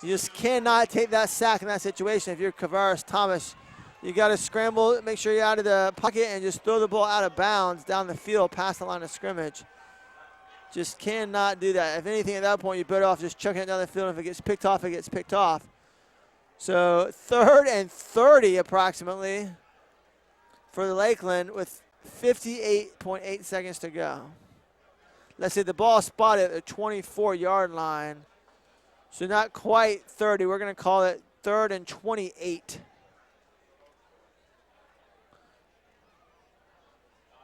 You just cannot take that sack in that situation. If you're Kavaris Thomas, you got to scramble, make sure you're out of the pocket, and just throw the ball out of bounds down the field past the line of scrimmage. Just cannot do that. If anything, at that point, you're better off just chucking it down the field. If it gets picked off, it gets picked off. So 3rd and 30 approximately for the Lakeland with 58.8 seconds to go. Let's say the ball spotted at the 24-yard line. So not quite 30. We're going to call it 3rd and 28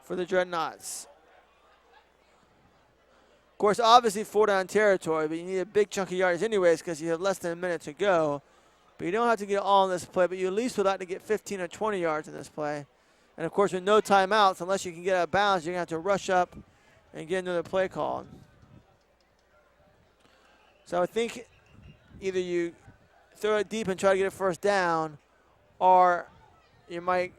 for the Dreadnoughts. Of course, obviously 4-down territory, but you need a big chunk of yardage anyways because you have less than a minute to go. But you don't have to get all in this play, but you at least would like to get 15 or 20 yards in this play. And, of course, with no timeouts, unless you can get out of bounds, you're going to have to rush up and get another play called. So I think either you throw it deep and try to get a 1st down, or you might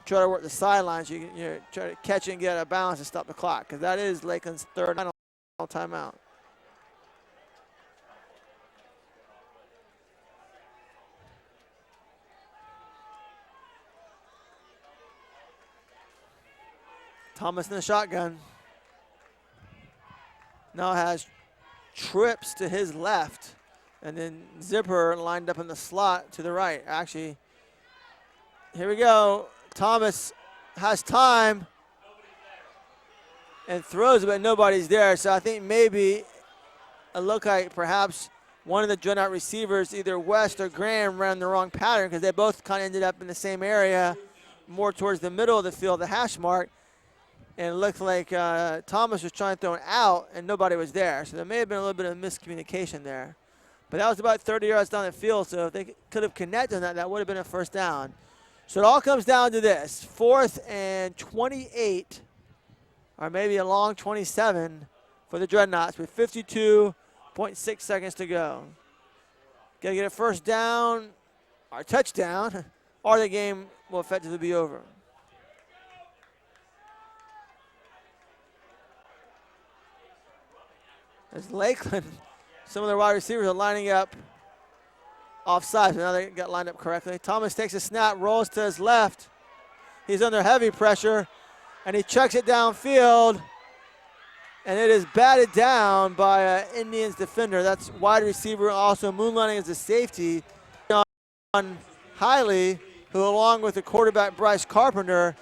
try to work the sidelines. You can try to catch it and get out of bounds and stop the clock, because that is Lakeland's 3rd final timeout. Thomas in the shotgun. Now has trips to his left And then Zipper lined up in the slot to the right. Actually, here we go. Thomas has time and throws it, but nobody's there. So I think maybe it looked like perhaps one of the Dreadnought receivers, either West or Graham, ran the wrong pattern because they both kind of ended up in the same area, more towards the middle of the field, the hash mark. And it looked like Thomas was trying to throw it out, and nobody was there. So there may have been a little bit of miscommunication there. But that was about 30 yards down the field, so if they could have connected on that, that would have been a first down. So it all comes down to this, 4th and 28, or maybe a long 27 for the Dreadnoughts with 52.6 seconds to go. Got to get a first down or touchdown, or the game will effectively be over. As Lakeland, some of their wide receivers are lining up offside. So now they got lined up correctly. Thomas takes a snap, rolls to his left. He's under heavy pressure, and he chucks it downfield, and it is batted down by an Indians defender. That's wide receiver, also moonlighting as a safety, John Hiley, who along with the quarterback Bryce Carpenter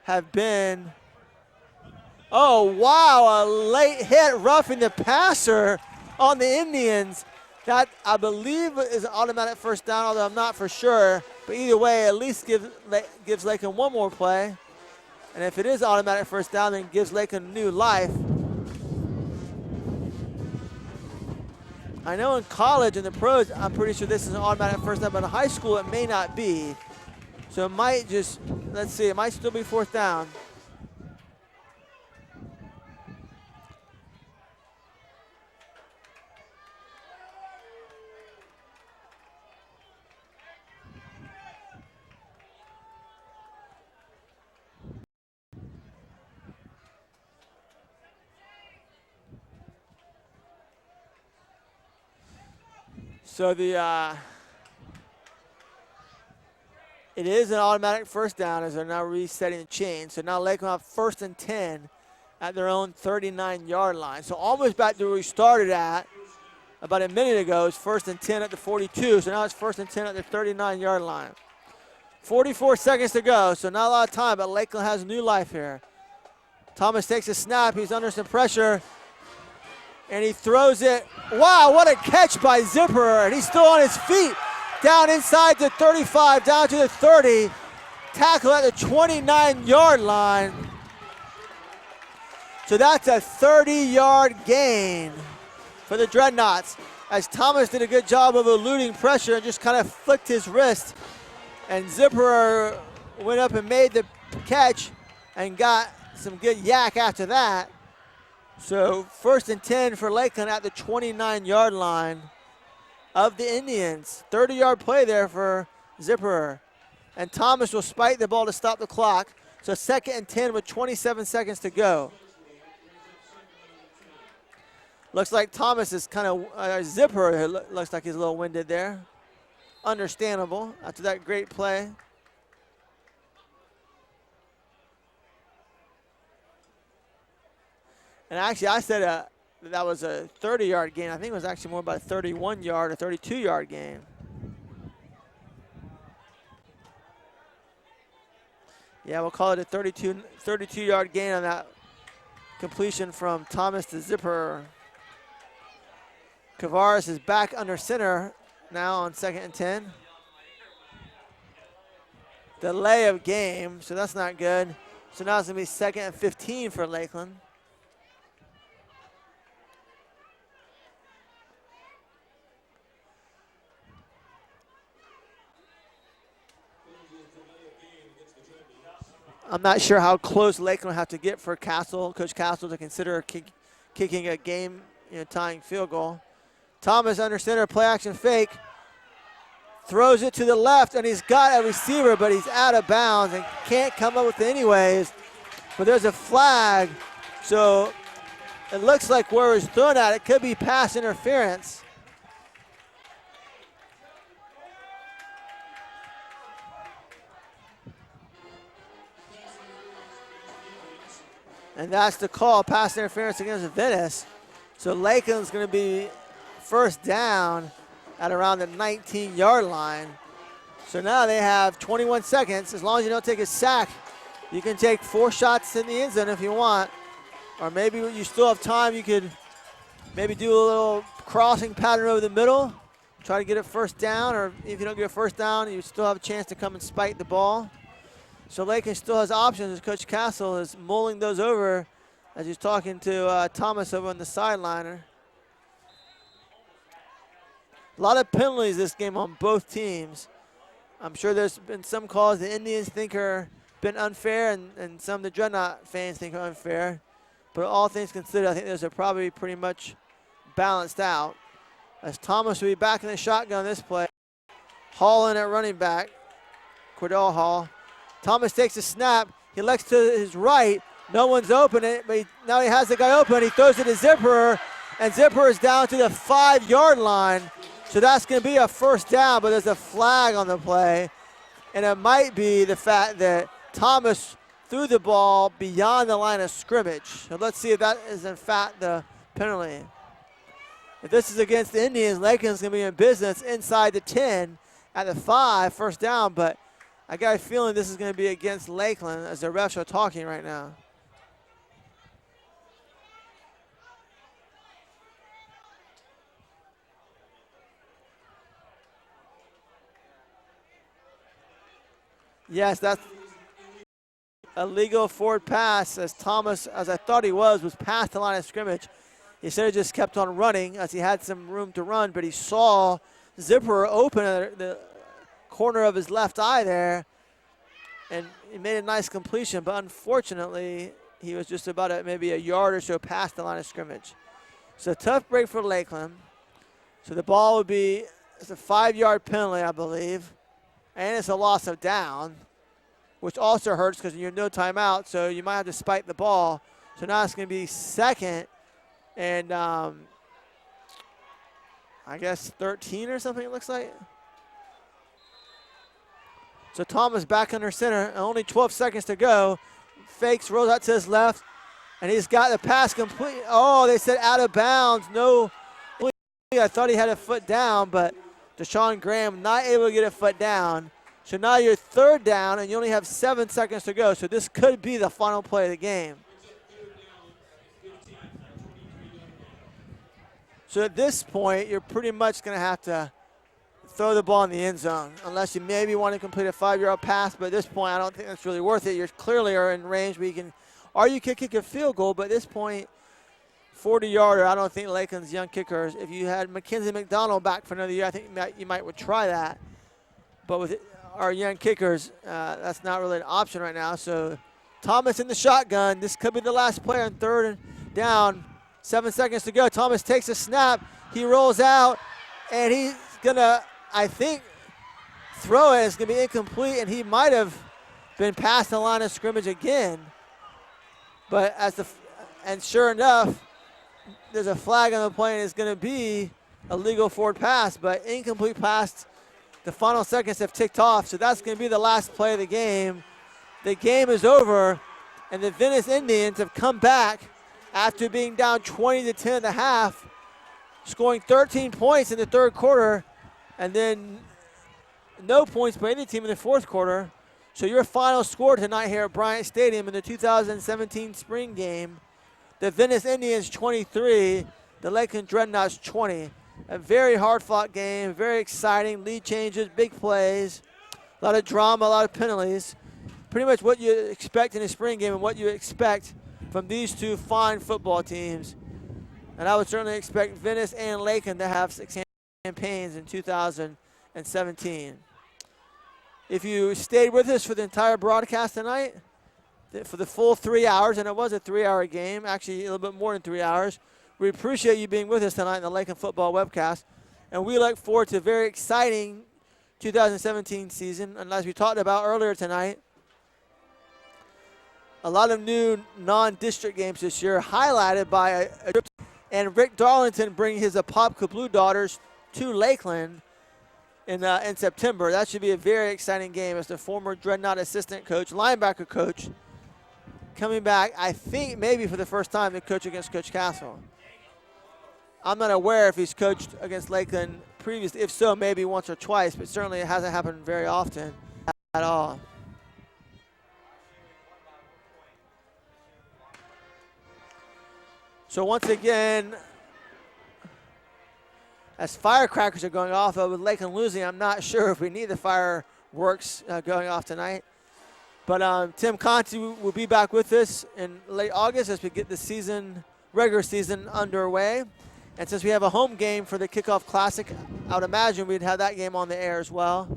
have been, oh wow, a late hit roughing the passer on the Indians. That, I believe, is an automatic first down, although I'm not for sure. But either way, at least gives Lakeland one more play. And if it is automatic first down, then gives Lakeland new life. I know in college and the pros, I'm pretty sure this is an automatic first down, but in high school, it may not be. So it might just, let's see, it might still be 4th down. So it is an automatic first down as they're now resetting the chain. So now Lakeland have 1st and 10 at their own 39-yard line. So almost back to where we started at about a minute ago. It's 1st and 10 at the 42. So now it's 1st and 10 at the 39-yard line. 44 seconds to go, so not a lot of time, but Lakeland has new life here. Thomas takes a snap. He's under some pressure. And he throws it. Wow, what a catch by Zipper. And he's still on his feet. Down inside the 35, down to the 30. Tackle at the 29-yard line. So that's a 30-yard gain for the Dreadnoughts, as Thomas did a good job of eluding pressure and just kind of flicked his wrist. And Zipper went up and made the catch and got some good yak after that. So 1st and 10 for Lakeland at the 29-yard line of the Indians. 30-yard play there for Zipper. And Thomas will spike the ball to stop the clock. So 2nd and 10 with 27 seconds to go. Looks like Thomas is kind of, Zipper looks like he's a little winded there. Understandable after that great play. And actually, I said that was a 30-yard gain. I think it was actually more about a 31-yard or 32-yard gain. Yeah, we'll call it a 32-yard gain on that completion from Thomas to Zipper. Kavaris is back under center now on 2nd and 10. Delay of game, so that's not good. So now it's going to be 2nd and 15 for Lakeland. I'm not sure how close Lakeland will have to get for Coach Castle to consider kicking a game, tying field goal. Thomas under center, play action fake. Throws it to the left, and he's got a receiver, but he's out of bounds and can't come up with it anyways. But there's a flag, so it looks like where it's thrown at, it could be pass interference. And that's the call, pass interference against Venice. So Lakeland's going to be 1st down at around the 19-yard line. So now they have 21 seconds. As long as you don't take a sack, you can take 4 shots in the end zone if you want. Or maybe you still have time, you could maybe do a little crossing pattern over the middle, try to get a first down, or if you don't get a first down, you still have a chance to come and spike the ball. So Lakeland still has options as Coach Castle is mulling those over as he's talking to Thomas over on the sideliner. A lot of penalties this game on both teams. I'm sure there's been some calls the Indians think are been unfair and some the Dreadnought fans think are unfair. But all things considered, I think those are probably pretty much balanced out. As Thomas will be back in the shotgun this play. Hall in at running back, Cordell Hall. Thomas takes a snap. He looks to his right. No one's open it, but now he has the guy open. He throws it to Zipper, and Zipper is down to the 5-yard line. So that's going to be a first down, but there's a flag on the play. And it might be the fact that Thomas threw the ball beyond the line of scrimmage. So let's see if that is in fact the penalty. If this is against the Indians, Lakeland's going to be in business inside the 10 at the 5, first down. But I got a feeling this is going to be against Lakeland as the refs are talking right now. Yes, that's a legal forward pass as Thomas, as I thought he was past the line of scrimmage. He should have just kept on running as he had some room to run, but he saw Zipper open at the corner of his left eye there, and he made a nice completion, but unfortunately, he was just about maybe a yard or so past the line of scrimmage. So tough break for Lakeland. So the ball would be, it's a 5-yard penalty, I believe. And it's a loss of down, which also hurts because you're no timeout, so you might have to spike the ball. So now it's going to be second and I guess 13 or something it looks like. So Thomas back under center, and only 12 seconds to go. Fakes, rolls out to his left, and he's got the pass complete. Oh, they said out of bounds. No, I thought he had a foot down, but Deshaun Graham not able to get a foot down. So now you're third down, and you only have 7 seconds to go. So this could be the final play of the game. So at this point, you're pretty much going to have to throw the ball in the end zone, unless you maybe want to complete a 5-yard pass. But at this point, I don't think that's really worth it. You clearly are in range where you can, or you could kick a field goal. But at this point, 40-yarder, I don't think Lakeland's young kickers. If you had Mackenzie McDonald back for another year, I think you might would try that. But with our young kickers, that's not really an option right now. So Thomas in the shotgun. This could be the last play on third and down. 7 seconds to go. Thomas takes a snap. He rolls out, and he's going to, I think, throw it. It's going to be incomplete, and he might have been past the line of scrimmage again. But and sure enough, there's a flag on the play, and it's going to be a legal forward pass, but incomplete pass. The final seconds have ticked off, so that's going to be the last play of the game. The game is over, and the Venice Indians have come back after being down 20-10 at the half, scoring 13 points in the third quarter, and then no points by any team in the fourth quarter. So your final score tonight here at Bryant Stadium in the 2017 spring game, the Venice Indians 23, the Lakeland Dreadnoughts 20. A very hard-fought game, very exciting, lead changes, big plays, a lot of drama, a lot of penalties. Pretty much what you expect in a spring game and what you expect from these two fine football teams. And I would certainly expect Venice and Lakeland to have campaigns in 2017. If you stayed with us for the entire broadcast tonight, for the full 3 hours, and it was a 3-hour game, actually a little bit more than 3 hours, we appreciate you being with us tonight in the Lakeland football webcast. And we look forward to a very exciting 2017 season. And as we talked about earlier tonight, a lot of new non-district games this year, highlighted by and Rick Darlington bringing his Apopka Blue Daughters to Lakeland in September. That should be a very exciting game as the former Dreadnought assistant coach, linebacker coach, coming back, I think maybe for the first time to coach against Coach Castle. I'm not aware if he's coached against Lakeland previously. If so, maybe once or twice, but certainly it hasn't happened very often at all. So once again, as firecrackers are going off, with Lakeland losing, I'm not sure if we need the fireworks going off tonight. But Tim Conti will be back with us in late August as we get the regular season underway. And since we have a home game for the Kickoff Classic, I would imagine we'd have that game on the air as well.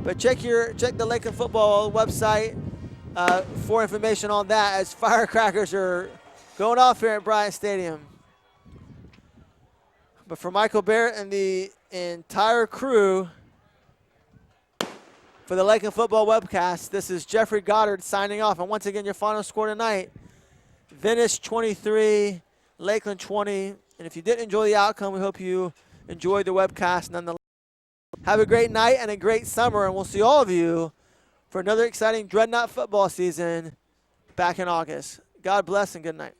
But check the Lakeland football website for information on that as firecrackers are going off here at Bryant Stadium. But for Michael Barrett and the entire crew for the Lakeland football webcast, this is Jeffrey Goddard signing off. And once again, your final score tonight, Venice 23, Lakeland 20. And if you didn't enjoy the outcome, we hope you enjoyed the webcast nonetheless. Have a great night and a great summer, and we'll see all of you for another exciting Dreadnought football season back in August. God bless and good night.